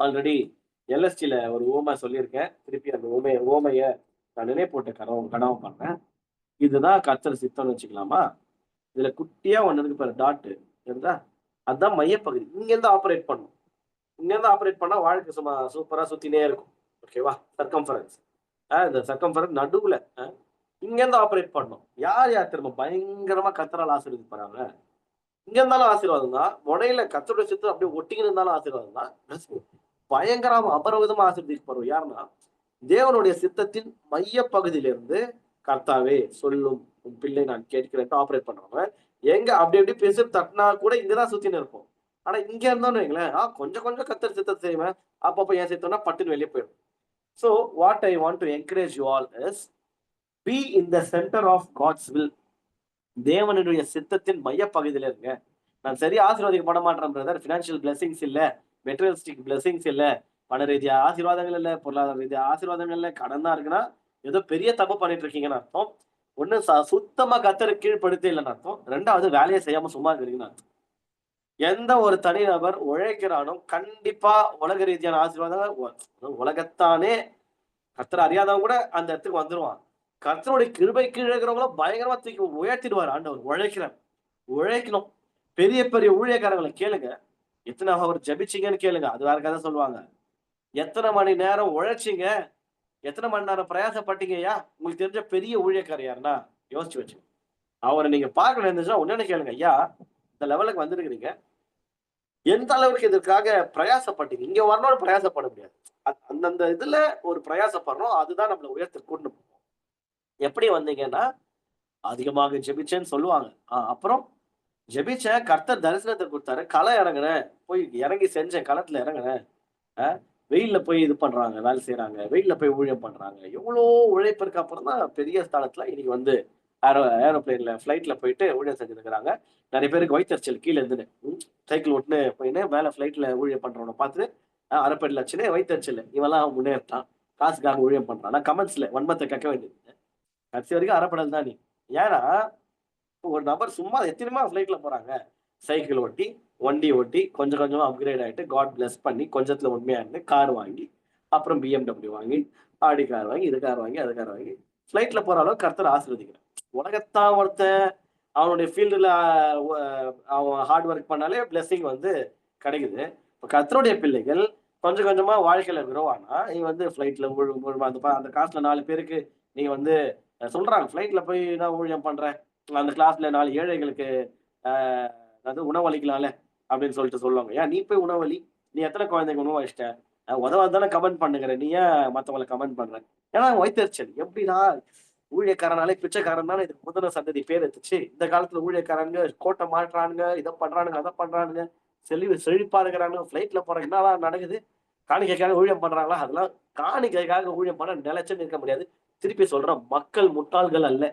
ஆல்ரெடி எல்எஸ்டில ஒரு உவமை சொல்லியிருக்கேன். திருப்பி அந்த உவமைய நான் நினைப்பூட்ட கனவு பண்றேன். இதுதான் கர்த்தர் சித்தம்னு வச்சுக்கலாமா? இதுல குட்டியா ஒண்ணு இருக்கு பாரு டாட் தெரியுதா? அதான் மையப்பகுதி. இங்க இருந்து ஆப்பரேட் பண்ணணும். இங்க இருந்து ஆப்பரேட் பண்ணா வாழ்க்கை சும்மா சூப்பரா சுத்தினே இருக்கும். ஓகேவா? சர்க்கம்ஃபரன்ஸ். இந்த சர்க்கம்ஃபரன்ஸ் நடுவுல இங்க இருந்து ஆப்பரேட் பண்ணணும். யார் யார் திரும்ப பயங்கரமா கர்த்தரால் ஆசீர்வதிக்கப்படுறாங்க? இங்க இருந்தாலும் ஆசீர்வாதம் தான். முனையில கர்த்தருடைய சித்தம் அப்படியே ஒட்டிக்கின்னு இருந்தாலும் ஆசீர்வாதம் தான். பயங்கரமா அபரிவிதமா ஆசீர்வதிக்கப்படுவோம். யாருன்னா, தேவனுடைய சித்தத்தின் மையப்பகுதியிலிருந்து கர்த்தாவே சொல்லும் உன் பிள்ளை நான் கேட்கிறேன் ஆப்பரேட் பண்றவங்க. எங்க அப்படி அப்படி பேசி தட்டினா கூட இங்கதான் சுத்தின்னு இருப்போம். ஆனா இங்க இருந்தோம்னு வைங்களேன், கொஞ்சம் கொஞ்சம் கர்த்தர் சித்தத்தை செய்வேன். அப்பப்ப ஏன் சித்தம்னா பட்டுன்னு வெளியே போயிடும். So what I want to encourage you all is be in the center of God's will. தேவனுடைய சித்தத்தின் மையப்பகுதியில இருங்க. நான் சரியா ஆசீர்வதிக்கப்பட மாட்டேன் பிரதர். பினான்சியல் பிளெஸிங்ஸ் இல்ல, மெட்டீரியலிஸ்டிக் பிளெஸிங்ஸ் இல்ல, பண ரீதியா ஆசீர்வாதங்கள் இல்ல, பொருளாதார ரீதியா ஆசீர்வாதங்கள் இல்ல, கடன் தான் இருக்குன்னா, ஏதோ பெரிய தப்பு பண்ணிட்டு இருக்கீங்கன்னு அர்த்தம். ஒண்ணு சுத்தமா கர்த்தருக்கு கீழ்ப்படுத்தி இல்லைன்னு அர்த்தம். 2வது வேலையை செய்யாம சும்மா இருக்கிறீங்கன்னு அர்த்தம். எந்த ஒரு தனிநபர் உழைக்கிறானோ கண்டிப்பா உலக ரீதியான ஆசீர்வாதங்கள் உலகத்தானே கர்த்தர் அறியாதவங்க கூட அந்த இடத்துக்கு வந்துருவான். கர்த்தருடைய கிருபை கீழ இருக்கிறவங்கள பயங்கரமா தூக்கி உயர்த்திடுவார் ஆண்டவர். உழைக்கணும். பெரிய பெரிய ஊழியக்காரங்களை கேளுங்க. எத்தனை அவர் ஜெபிச்சீங்கன்னு கேளுங்க. அது வேற கதை சொல்லுவாங்க. எத்தனை மணி நேரம் உழைச்சீங்க? எத்தனை மணி நேரம் பிரயாசப்பட்டீங்கய்யா? உங்களுக்கு தெரிஞ்ச பெரிய ஊழியக்காரர் யாருன்னா யோசிச்சு வச்சுக்கோங்க. அவரை நீங்க பார்க்கணும் இருந்துச்சுன்னா உடனே கேளுங்க. ஐயா, இந்த லெவலுக்கு வந்திருக்கிறீங்க. எந்த அளவுக்கு இதற்காக பிரயாசப்பட்டீங்க? இங்க வரணும்னு பிரயாசப்பட முடியாது. அந்தந்த இதுல ஒரு பிரயாசப்படுறோம். அதுதான் நம்மள உயர்த்த கூட்டிட்டு போகும். எப்படி வந்தீங்கன்னா, அதிகமாக ஜெபிச்சேன்னு சொல்லுவாங்க. அப்புறம் ஜெபிச்சேன். கர்த்தர் தரிசனத்த குடுத்தாரு. களம் இறங்குனேன். போய் இறங்கி செஞ்சேன். களத்துல இறங்குனேன். அ வெயில்ல போய் இது பண்றாங்க. வேலை செய்றாங்க. வெயில்ல போய் ஊழியம் பண்றாங்க. எவ்வளோ உழைப்பிற்கு அப்புறம் தான் பெரிய ஸ்தானத்துல இன்னைக்கு வந்து ஏரோப்ளேன்ல ஃப்ளைட்ல போயிட்டு ஊழியம் செஞ்சிருக்கிறாங்க. நெறைய பேருக்கு வயித்தெரிச்சல் கீழ இருந்துன்னு. சைக்கிள் ஓட்டுன்னு போயின்னு மேல ஃப்ளைட்ல ஊழியம் பண்றவன பார்த்து அரைப்பேர்ல அடிச்சுன்னு வயித்தெரிச்சலு. இவன்லாம் முன்னேறிட்டான். காசுக்காக ஊழியம் பண்றான். ஆனா கமெண்ட்ஸ்ல வன்மத்த கக்க வேண்டியது. கடைசி வரைக்கும் அரைப்படல் தான் நீ. ஏன்னா ஒரு நபர் சும்மா எத்தனையோ ஃப்ளைட்ல போறாங்க. சைக்கிள் ஓட்டி, வண்டி ஓட்டி, கொஞ்சம் கொஞ்சமா அப்கிரேட் ஆயிட்டு, காட் பிளெஸ் பண்ணி, கொஞ்சத்துல உண்மையா இருந்து கார் வாங்கி, அப்புறம் BMW வாங்கி, ஆடி கார் வாங்கி, இது கார் வாங்கி, அது கார் வாங்கி, ஃப்ளைட்ல போற அளவுக்கு கர்த்தர் ஆசீர்வதிக்கிறார். உலகத்தான் ஒருத்தன் அவனுடைய ஃபீல்டுல அவன் ஹார்ட் ஒர்க் பண்ணாலே பிளெஸிங் வந்து கிடைக்குது. இப்ப கர்த்தருடைய பிள்ளைகள் கொஞ்சம் கொஞ்சமா வாழ்க்கையில குரோ ஆனா, நீ வந்து ஃப்ளைட்ல அந்த காசுல 4 பேருக்கு நீ வந்து சொல்றாங்க. ஃப்ளைட்ல போய் நான் ஊழியம் பண்றேன். அந்த கிளாஸ்ல 4 ஏழைகளுக்கு அ அதாவது உணவளிக்கலாம்ல அப்படின்னு சொல்லிட்டு சொல்லுவாங்க. ஏன் நீ போய் உணவளி. நீ எத்தனை குழந்தைங்க உணவு வச்சிட்ட? உதவாதானே கமெண்ட் பண்ணுங்கிற. நீ ஏன் மத்தவங்கள கமெண்ட் பண்ற? ஏன்னா வயித்தெரிச்சல். எப்படின்னா, ஊழியக்காரனாலே பிச்சைக்காரன் தானே இதுக்கு முந்தின சந்ததி பேர் எடுத்துச்சு. இந்த காலத்துல ஊழியக்காரங்க கோட்ட மாட்டுறானுங்க, இத பண்றானுங்க, அத பண்றானுங்க. செழிப்பா இருக்கிறானுங்க, ஃபிளைட்ல போறாங்க. என்னடா நடக்குது? காணிக்கைக்காக ஊழியம் பண்றாங்களா? அதெல்லாம் காணிக்கைக்காக ஊழியம் பண்ண நிலைச்சுன்னு இருக்க முடியாது. திருப்பி சொல்றேன், மக்கள் முட்டாள்கள் அல்ல.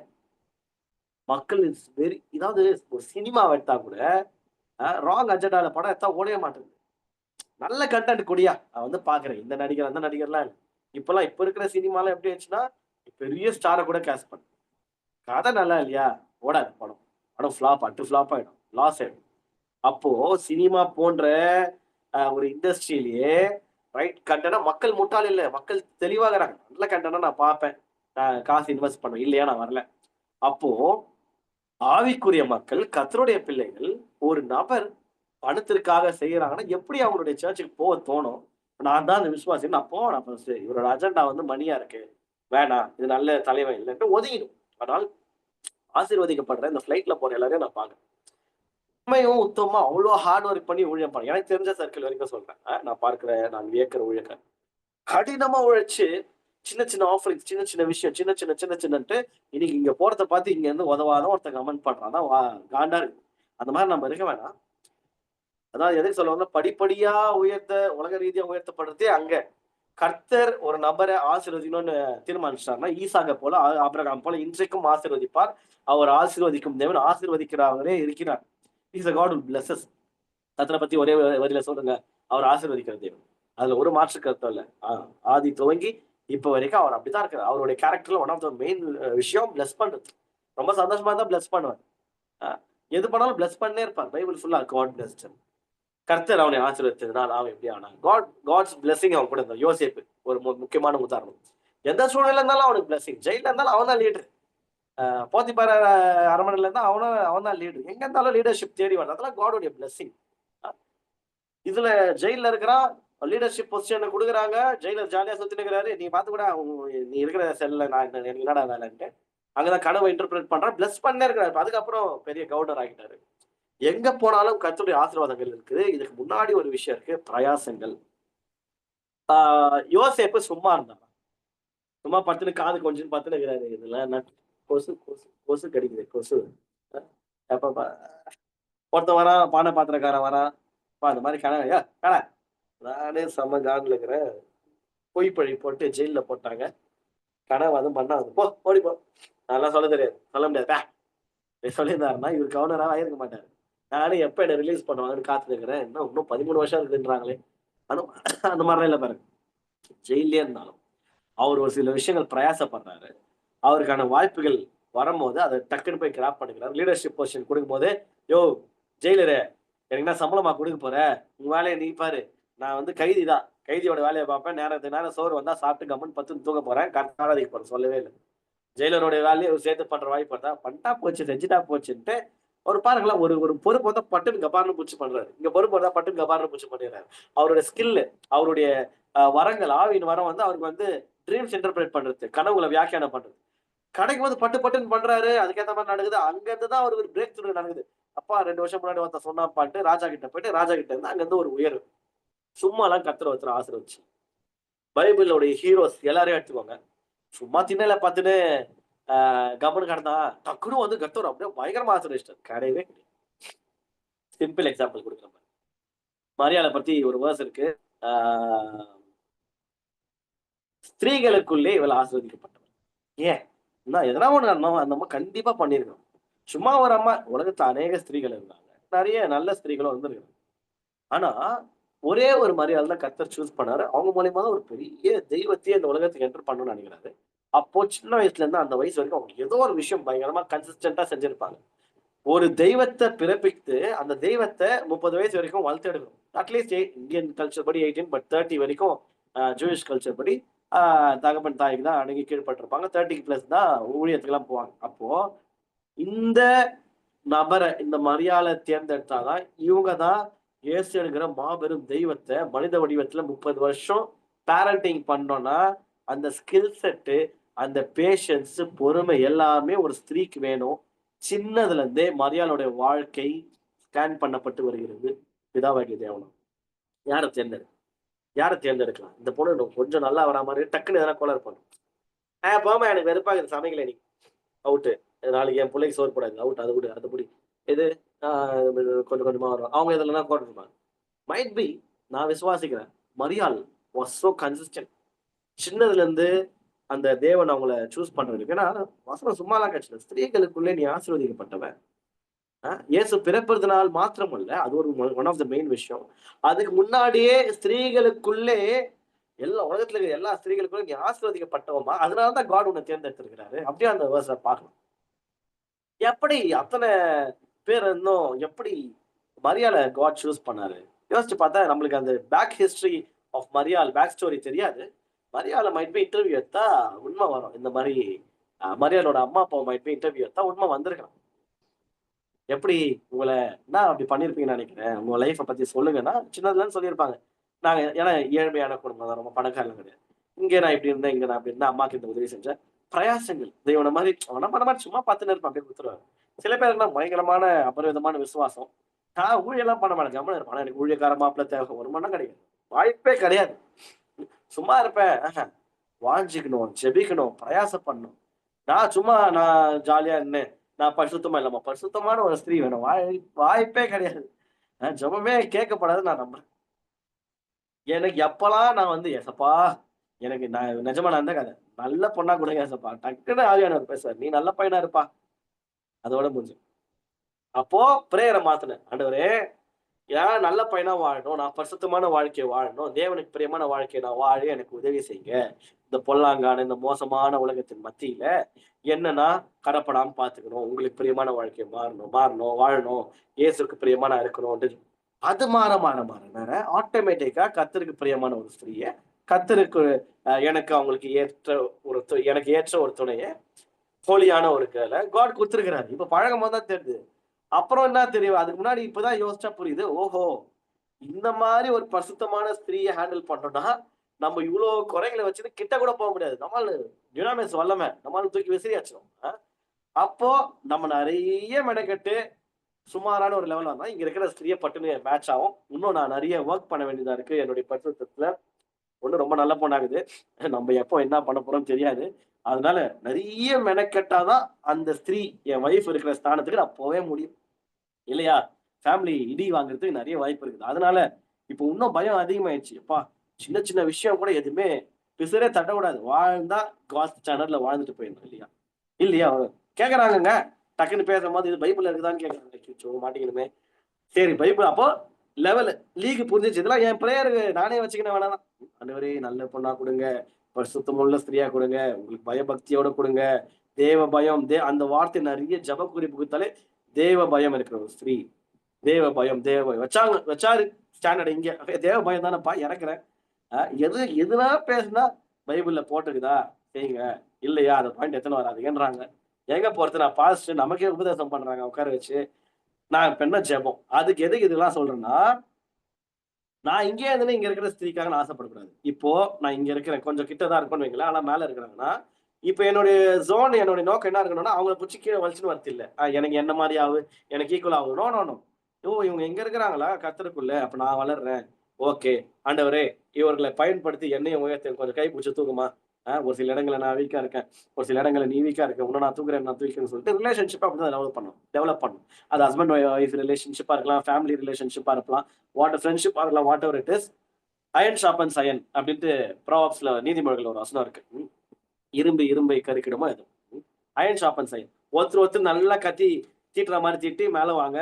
மக்கள் இஸ் வெரி இதாவது ஒரு சினிமாவ எடுத்தா கூட ராங் அஜெண்டால படம் எடுத்தா ஓடவே மாட்டேங்குது. நல்ல கன்டென்ட் குடியா, நான் வந்து பார்க்குறேன். இந்த நடிகர், அந்த நடிகர்லாம் இல்ல. இப்ப இருக்கிற சினிமாலாம் எப்படி ஆச்சுன்னா, பெரிய ஸ்டார கூட கேஸ்ட் பண்ணு. கதை நல்லா இல்லையா? ஓடாது படம். படம் ஃப்ளாப், அட்டு ஃப்ளாப் ஆயிடும். லாஸ் ஆயிடும். அப்போ சினிமா போன்ற ஒரு இண்டஸ்ட்ரியிலேயே ரைட் கன்டென்ட்டா மக்கள் முட்டாள் இல்ல. மக்கள் தெளிவாகுறாங்க. நல்ல கன்டென்ட்டா நான் பார்ப்பேன். காசு இன்வெஸ்ட் பண்ணுவேன். இல்லையா நான் வரல. அப்போ ஆவிக்குரிய மக்கள், கர்த்தருடைய பிள்ளைகள், ஒரு நபர் பணத்திற்காக செய்யறாங்கன்னா, எப்படி அவங்களுடைய சர்ச்சுக்கு போக தோணும்? நான் தான் அந்த விசுவாசி. நான் போவேன் ஃபர்ஸ்ட். இவரோட அஜெண்டா வந்து மணியா இருக்கு. வேணாம். இது நல்ல தலைவன் இல்லன்ட்டு ஒதுங்கிடும். ஆனால் ஆசீர்வதிக்கப்படுற இந்த ஃபிளைட்ல போற எல்லாரையும் நான் பார்க்கிறேன். உண்மையும் உத்தமமா அவ்வளோ ஹார்ட் ஒர்க் பண்ணி ஊழியம் பண்ண எனக்கு தெரிஞ்ச சர்க்கிள் வரைக்கும் சொல்றேன். நான் பார்க்கிற, நான் வியக்கிற ஊழியக்காரர். கடினமா உழைச்சு சின்ன சின்ன ஆஃபரிங்ஸ், சின்ன சின்ன விஷயம், சின்ன சின்னன்ட்டு இன்னைக்கு இங்க போறத பார்த்து இங்க இருந்து உதவாத ஒருத்தன் கமெண்ட் பண்றான். அதான் காண்டா இருக்கு. அந்த மாதிரி நம்ம இருக்க வேணாம். அதாவது எதுக்கு சொல்லுவாங்க, படிப்படியா உலக ரீதியா உயர்த்தப்படுறதே அங்க. கர்த்தர் ஒரு நபரை ஆசீர்வதிக்கணும்னு தீர்மானிச்சார்னா, ஈசாக்க போல, ஆபிரகாம் போல இன்றைக்கும் ஆசீர்வதிப்பார். அவர் ஆசீர்வதிக்கும் தேவன், ஆசீர்வதிக்கிறவரே இருக்கிறார். Is a God who blesses. கர்த்தரை பத்தி ஒரே வரியில சொல்லுங்க, அவர் ஆசீர்வதிக்கிற தேவன். அதுல ஒரு மாற்று கருத்தும் இல்ல. ஆதி துவங்கி இப்ப வரைக்கும் அவர் அப்படித்தான் இருக்காரு. அவருடைய கேரக்டர்ல ஒன் ஆஃப் த மெயின் விஷயம் பிளஸ் பண்றது. ரொம்ப சந்தோஷமா இருந்தா பிளஸ் பண்ணுவார். எது பண்ணாலும் பிளஸ் பண்ணே இருப்பார். பைபிள் ஃபுல்லா காட் பிளஸ்ட். கர்த்தர் அவனை ஆசீர்வதித்ததுனால அவன் எப்படி ஆனான். காட்ஸ் பிளெஸிங் அவன் கூட இருந்தான். யோசேப்பு ஒரு முக்கியமான உதாரணம். எந்த சூழ்நிலை இருந்தாலும் அவனுக்கு பிளெஸிங். ஜெயில இருந்தாலும் அவன் தான் லீடர். போத்திபார அரமனையில இருந்தா அவன் தான் லீடர். எங்க இருந்தாலும் லீடர்ஷிப் தேடி வரும். அதெல்லாம் காடோடைய பிளெஸிங். இதுல ஜெயில இருக்கிறான், லீடர்ஷிப் பொசிஷன் கொடுக்குறாங்க. ஜெயிலர் ஜாலியா சுத்தி நிற்கிறாரு. நீ பார்த்து கூட நீ இருக்கிற செல்ல நான் எனக்கு என்னடா வேலைன்ட்டு அங்கதான் கனவை இன்டர்பிரேட் பண்றான். பிளஸ் பண்ணே இருக்கிறாரு. அதுக்கப்புறம் பெரிய கவர்னர் ஆகிட்டாரு. எங்க போனாலும் கர்த்தருடைய ஆசீர்வாதங்கள் இருக்குது. இதுக்கு முன்னாடி ஒரு விஷயம் இருக்கு, பிரயாசங்கள். யோசேப்பு சும்மா இருந்தான். சும்மா பத்துன்னு காது கொஞ்சம் பத்துன்னு இருக்கிறாரு. இதுல கொசு கொசு கொசு கடிக்குது கொசு. எப்ப ஒருத்தன் வரான், பானை பாத்திரக்காரன் வரான். அந்த மாதிரி கடை நானே செம்ம காண்டில் இருக்கிறேன். பொய் பழி போட்டு ஜெயில போட்டாங்க. கனவாதம் பண்ணா போ ஓடிப்போ. அதெல்லாம் சொல்ல தெரியாது, சொல்ல முடியாது. சொல்லியிருந்தாருன்னா இவர் கவர்னராக ஆயிருக்க மாட்டாரு. நானும் எப்ப என்ன ரிலீஸ் பண்ணுவாங்கன்னு காத்து இருக்கிறேன். இன்னும் 13 வருஷம் இருக்குன்றாங்களே. அந்த மாதிரிலாம் இல்ல பாருங்க. ஜெயிலே இருந்தாலும் அவர் ஒரு சில விஷயங்கள் பிரயாசப்படுறாரு. அவருக்கான வாய்ப்புகள் வரும்போது அதை டக்குன்னு போய் கிராப் பண்ணிக்கிறார். லீடர்ஷிப் பொசிஷன் கொடுக்கும்போது, யோ ஜெயிலரு எனக்கு என்ன சம்பளமா கொடுக்க போற? உங்க வேலையை நீ பாரு. நான் வந்து கைதி தான். கைதியோட வேலையை பார்ப்பேன். நேரத்துக்கு நேரம் சோறு வந்தா சாப்பிட்டு கம்மன் பத்துன்னு தூங்க போறேன். கரெக்டாக அதிக போறேன். சொல்லவே இல்லை. ஜெயிலருடைய வேலையை சேர்த்து பண்ற வாய்ப்பு பார்த்தா பண்ணிட்டா போச்சு, செஞ்சுட்டா போச்சுன்ட்டு ஒரு பாருங்களேன், ஒரு பொறுப்பு வந்தா பட்டுன்னு கபார்னு பூச்சி பண்றாரு. இங்க பொறுப்பு வந்தா பட்டுன்னு கபார்னு பூச்சி பண்ணிடுறாரு. அவருடைய ஸ்கில், அவருடைய வரங்கள், ஆவியின் வரம் வந்து அவருக்கு வந்து ட்ரீம்ஸ் இன்டர்பிரேட் பண்றது, கனவுகளை வியாக்கியானம் பண்றது. கடைக்கு வந்து பட்டுன்னு பண்றாரு. அதுக்கேற்ற மாதிரி நடக்குது. அங்க இருந்து தான் அவருக்கு ஒரு பிரேக் த்ரூ நடக்குது. அப்பா 2 வருஷம் முன்னாடி ஒருத்தர் சொன்னாப்பான்ட்டு ராஜா கிட்ட போயிட்டு, ராஜா கிட்ட இருந்து அங்க இருந்து ஒரு உயர்வு. சும்மாலாம் கர்த்தர் ஒருத்தர் ஆசீர்வதிச்சு. பைபிளோடைய ஹீரோஸ் எல்லாரையும் எடுத்துக்கோங்க. சும்மா திண்ணையில பார்த்துட்டு கம்முன்னு கிடந்தா டக்குனு வந்து கர்த்தர் அப்படியே பயங்கரமா ஆசீர்வதிச்சிட்டார். கிடையவே கிடையாது. சிம்பிள் எக்ஸாம்பிள் கொடுக்குறேன். மரியாதை பத்தி ஒரு வேர்ஸ் இருக்கு. ஸ்திரீகளுக்குள்ளே இவள் ஆசீர்வதிக்கப்பட்டவர். ஏன் எதனா ஒண்ணு நம்ம கண்டிப்பா பண்ணிருக்கோம். சும்மா ஒரு அம்மா, உலகத்துல அநேக ஸ்திரீகள் இருந்தாங்க. நிறைய நல்ல ஸ்திரீகளும் இருந்திருக்காங்க. ஆனா ஒரே ஒரு மரியாதை தான் கர்த்தர் சூஸ் பண்ணாரு. அவங்க மூலியமா தான் ஒரு பெரிய தெய்வத்தையே இந்த உலகத்துக்கு என்டர் பண்ணணும்னு நினைக்கிறாரு. அப்போ சின்ன வயசுல இருந்து அந்த வயசு வரைக்கும் அவங்க ஏதோ ஒரு விஷயம் பயங்கரமா கன்சிஸ்டன்டா செஞ்சிருப்பாங்க. ஒரு தெய்வத்தை பிறப்பித்து அந்த தெய்வத்தை 30 வயசு வரைக்கும் வளர்த்து எடுக்கணும். அட்லீஸ்ட் இந்தியன் கல்ச்சர் படி 18, பட் 30 வரைக்கும் ஜூயிஷ் கல்ச்சர் படி தகப்பன் தாய்க்கு தான் அடங்கி கீழ்பட்டிருப்பாங்க. 30 பிளஸ் தான் ஊழியத்துக்கு எல்லாம் போவாங்க. அப்போ இந்த நபரை, இந்த மரியாதை தேர்ந்தெடுத்தாதான் இவங்க தான் இயேசு என்கிற மாபெரும் தெய்வத்தை மனித வடிவத்துல 30 வருஷம் பேரண்டிங் பண்ணோம்னா அந்த ஸ்கில் செட்டு, அந்த பேஷன்ஸ், பொறுமை எல்லாமே ஒரு ஸ்திரீக்கு வேணும். சின்னதுல இருந்தே மரியாளுடைய வாழ்க்கை ஸ்கேன் பண்ணப்பட்டு வருகிறது பிதாவாகிய தேவனம். யாரை தேர்ந்தெடு யாரை தேர்ந்தெடுக்கலாம்? இந்த பொண்ணு கொஞ்சம் நல்லா வரா மாதிரி டக்குன்னு எதனா கோளாறு பண்ணும். போம்மா எனக்கு வெறுப்பாகுது சமைக்கல இன்னைக்கு. அவுட்டு. நாளைக்கு என் பிள்ளைக்கு சோறு போடாது. அவுட். அத விடு, அத புடி. எது? ஆ கொஞ்சம் கொஞ்சமா வரும். அவங்க இதுலனா போட்டுருப்பாங்க. மைட் பி நான் விசுவாசிக்கிறேன். மரியாள் வாஸ் சோ கன்சிஸ்டன்ட். சின்னதுலருந்து அந்த தேவன் அவங்கள சூஸ் பண்றதுக்கு. ஏன்னா, வசனம் சும்மாலாம் கிடைச்சது. ஸ்திரீகளுக்குள்ளே நீ ஆசீர்வதிக்கப்பட்டவன். இயேசு பிறப்பதனால் மாத்திரமல்ல, அது ஒரு ஒன் ஆஃப் த மெயின் விஷயம். அதுக்கு முன்னாடியே ஸ்திரீகளுக்குள்ளே எல்லா உலகத்துல இருக்கிற எல்லா ஸ்திரீகளுக்குள்ள நீ ஆசீர்வதிக்கப்பட்டவமா. அதனால தான் காட் உன்னை தேர்ந்தெடுத்திருக்கிறாரு. அப்படியே அந்த வேர்ஸ பார்க்கணும். எப்படி அத்தனை பேர் இருந்தும் எப்படி மரியாள காட் சூஸ் பண்ணாரு? யோசிச்சு பார்த்தா நம்மளுக்கு அந்த பேக் ஹிஸ்டரி ஆஃப் மரியாள் பேக் ஸ்டோரி தெரியாது. மரியாள மைட் பி இன்டர்வியூ எடுத்தா உண்மை வரும். இந்த மாரி மரியாளோட அம்மா, அப்பா மைட் பி இன்டர்வியூ எடுத்தா உண்மை வந்திருக்கலாம். எப்படி உங்கள என்ன அப்படி பண்ணியிருப்பீங்கன்னு நினைக்கிறேன். உங்க லைஃப்ப பத்தி சொல்லுங்கன்னா, சின்னதுலன்னு சொல்லியிருப்பாங்க. நாங்க ஏன்னா ஏழ்மையான குடும்பம் தான். ரொம்ப பணக்காரங்க கிடையாது. இங்க நான் இப்படி இருந்தேன், இங்க நான் அப்படி இருந்தேன். அம்மாக்கு இந்த உதவி செஞ்சேன். பிரயாசங்கள். இவன மாரி அவன பண்ண மாரி சும்மா பார்த்துன்னு இருப்பான். அப்படியே குடுத்துருவாங்க. சில பேருக்குலாம் பயங்கரமான அபரிவிதமான விசுவாசம். நான் ஊழியம்லாம் பண்ண மாட்டேன். கம்முனு இருப்பேன். ஆனா எனக்கு ஊழியக்கார மாப்பிள்ளை தேவை. ஒரு மண்ணும் கிடைக்காது. வாய்ப்பே கிடையாது. சும்மா இருப்பேன். வாஞ்சிக்கணும், ஜெபிக்கணும், பிரயாசப்படணும். நான் ஜாலியா இருந்தேன். நான் பரிசுத்தமா இல்லம்மா. பரிசுத்தமான ஒரு ஸ்திரீ வேணும். வாய்ப்பே கிடையாது. ஜெபமே கேட்கப்படாதுன்னு நான் நம்புறேன். எனக்கு எப்பலாம் நான் வந்து ஏசப்பா எனக்கு நான் நிஜமா நான் தான் கதை. நல்ல பொண்ணா குடுங்க ஏசப்பா. டக்குன்னு ஆவியானவர் பேசுவாரு. நீ நல்ல பையனா இருப்பா. அதோட முடிஞ்சு. அப்போ பிரேயர மாத்துனேன். ஆண்டவரே நான் நல்ல பையனா வாழணும். நான் பரிசுத்தமான வாழ்க்கைய வாழணும். தேவனுக்கு பிரியமான வாழ்க்கைய நான் வாழ எனக்கு உதவி செய்யுங்க. இந்த பொல்லாங்கான, இந்த மோசமான உலகத்தின் மத்தியில என்ன நான் கடப்படாம பார்த்துக்கணும். உங்களுக்கு பிரியமான வாழ்க்கைய மாறணும், வாழணும். இயேசுவுக்கு பிரியமா நான் இருக்கணும். அது மாற ஆட்டோமேட்டிக்கா கர்த்தருக்கு பிரியமான ஒரு ஸ்திரிய, கர்த்தருக்கு எனக்கு அவங்களுக்கு ஏற்ற எனக்கு ஏற்ற ஒரு துணைய, ஹோலியான ஒரு கேர்ள காட் குடுத்திருக்கிறாரு. இப்ப பழகும்போது தான் தெரியுது. அப்புறம் என்ன தெரியும்? அதுக்கு முன்னாடி இப்பதான் யோசிச்சா புரியுது. ஓஹோ! இந்த மாரி ஒரு பரிசுத்தமான ஸ்திரிய ஹேண்டில் பண்ணணும்னா, நம்ம இவ்ளோ குறைகள வச்சுட்டு கிட்ட கூட போ முடியாது. நம்மால டினாமிஸ் வல்லம. நம்மால தூக்கி விசிறியாச்சுரும். அப்போ நம்ம நெறைய மெனக்கெட்டு சுமாரான ஒரு லெவல் வந்தா, இங்க இருக்கிற ஸ்திரிய பட்டுன்னு மேட்ச் ஆகும். இன்னும் நான் நெறைய வொர்க் பண்ண வேண்டியதா இருக்கு. என்னுடைய பரிசுத்தத்துல. பொண்ணு ரொம்ப நல்ல பொண்ணாகுது. நம்ம எப்போ என்ன பண்ண போறோம்னு தெரியாது. அதனால நெறைய மெனக்கெட்டா தான் அந்த ஸ்திரீ என் வைஃப் இருக்கிற ஸ்தானத்துக்கு நான் போவே முடியும். இல்லையா? ஃபேமிலி இடி வாங்குறதுக்கு நெறைய வாய்ப்பு இருக்குது. அதனால இப்போ இன்னும் பயம் அதிகமாயிருச்சு. எப்பா! சின்ன சின்ன விஷயம் கூட எதுவுமே பிசுறே தட்டக்கூடாது. வாழ்ந்தா காட் சேனல்ல வாழ்ந்துட்டு போயிடணும் இல்லையா? இல்லையா? கேட்கறாங்கங்க. டக்குன்னு பேசும்போது இது பைபிள்ல இருக்குதான்னு கேட்கறாங்க. அச்சச்சோ! மாட்டிக்கணுமே! சரி பைபிள் அப்போ லெவல் லீக் புரிஞ்சிருச்சு. இதெல்லாம் என் பிரேயர் நானே வச்சுக்கின வேணாம். ஆண்டவரே நல்ல பொண்ணா குடுங்க. பரிசுத்தமுள்ள ஸ்திரியா குடுங்க. உங்களுக்கு பயபக்தியோட குடுங்க. தேவ பயம் அந்த வார்த்தை நெறைய ஜெப குறிப்பு குடுத்தாலே தேவ பயம் இருக்கிற ஒரு ஸ்திரீ. தேவ பயம். வச்சாரு ஸ்டாண்டர்ட் இங்க. தேவ பயம் தானப்பா இறக்குறேன். எதுனா பேசுனா பைபிள்ல போட்டிருக்குதா? செய்யுங்க. இல்லையா? அந்த பாயிண்ட் எடுத்துன்னு வராதீங்கன்றாங்க. எங்க போறது? நான் பாஸ்டர் நமக்கே உபதேசம் பண்றாங்க உட்கார வச்சு. நான் இப்ப என்ன ஜெபம். அதுக்கு எதுக்கு இதெல்லாம் சொல்றேன்னா, நான் இங்கேயே இருந்துன்னு இங்க இருக்கிற ஸ்திரீக்காக நான் ஆசைப்படக்கூடாது. இப்போ நான் இங்க இருக்கிறேன். கொஞ்சம் கிட்ட தான் இருப்பேன்னு வைங்களேன். ஆனா மேல இருக்கிறாங்கன்னா, இப்ப என்னுடைய என்னுடைய நோக்கம் என்ன இருக்கணும்னா, அவங்கள புடிச்சு கீழ வலிச்சுன்னு வரது இல்ல. எனக்கு என்ன மாரி ஆவு, எனக்கு ஈக்குவல் ஆகணும். No, no, no. இவங்க இங்க இருக்கிறாங்களா கர்த்தருக்குள்ள, அப்ப நான் வளர்றேன். ஓகே. ஆண்டவரே, இவர்களை பயன்படுத்தி என்னையும் உயர்த்து. கொஞ்சம் கை புடிச்சு தூக்குமா. ஒரு சில இடங்கள்ல நான் வீக்கா இருக்கேன். ஒரு சில இடங்கள்ல நீ வீக்கா இருக்க. உன்ன நான் தூக்குறேன், நான் தூக்கிறேன்னு சொல்லிட்டு ரிலேஷன்ஷிப் அப்படிதான் டெவலப் பண்ணணும். அது ஹஸ்பண்ட் ஒய்ஃப் ரிலேஷன்ஷிப்பா இருக்கலாம், ஃபேமிலி ரிலேஷன்ஷிப்பா இருக்கலாம், ஃப்ரெண்ட்ஷிப்பா இருக்கலாம், whatever it is. Iron sharpens iron அப்படின்ட்டு ப்ராவர்ப்ஸ்ல நீதிமொழிகள்ல ஒரு வசனம் இருக்கு. இரும்பு இரும்பை கருக்கிடுமோ அது. Iron sharpens iron. ஒருத்தர் நல்லா கத்தி தீட்டுற மாதிரி தீட்டி மேல வாங்க.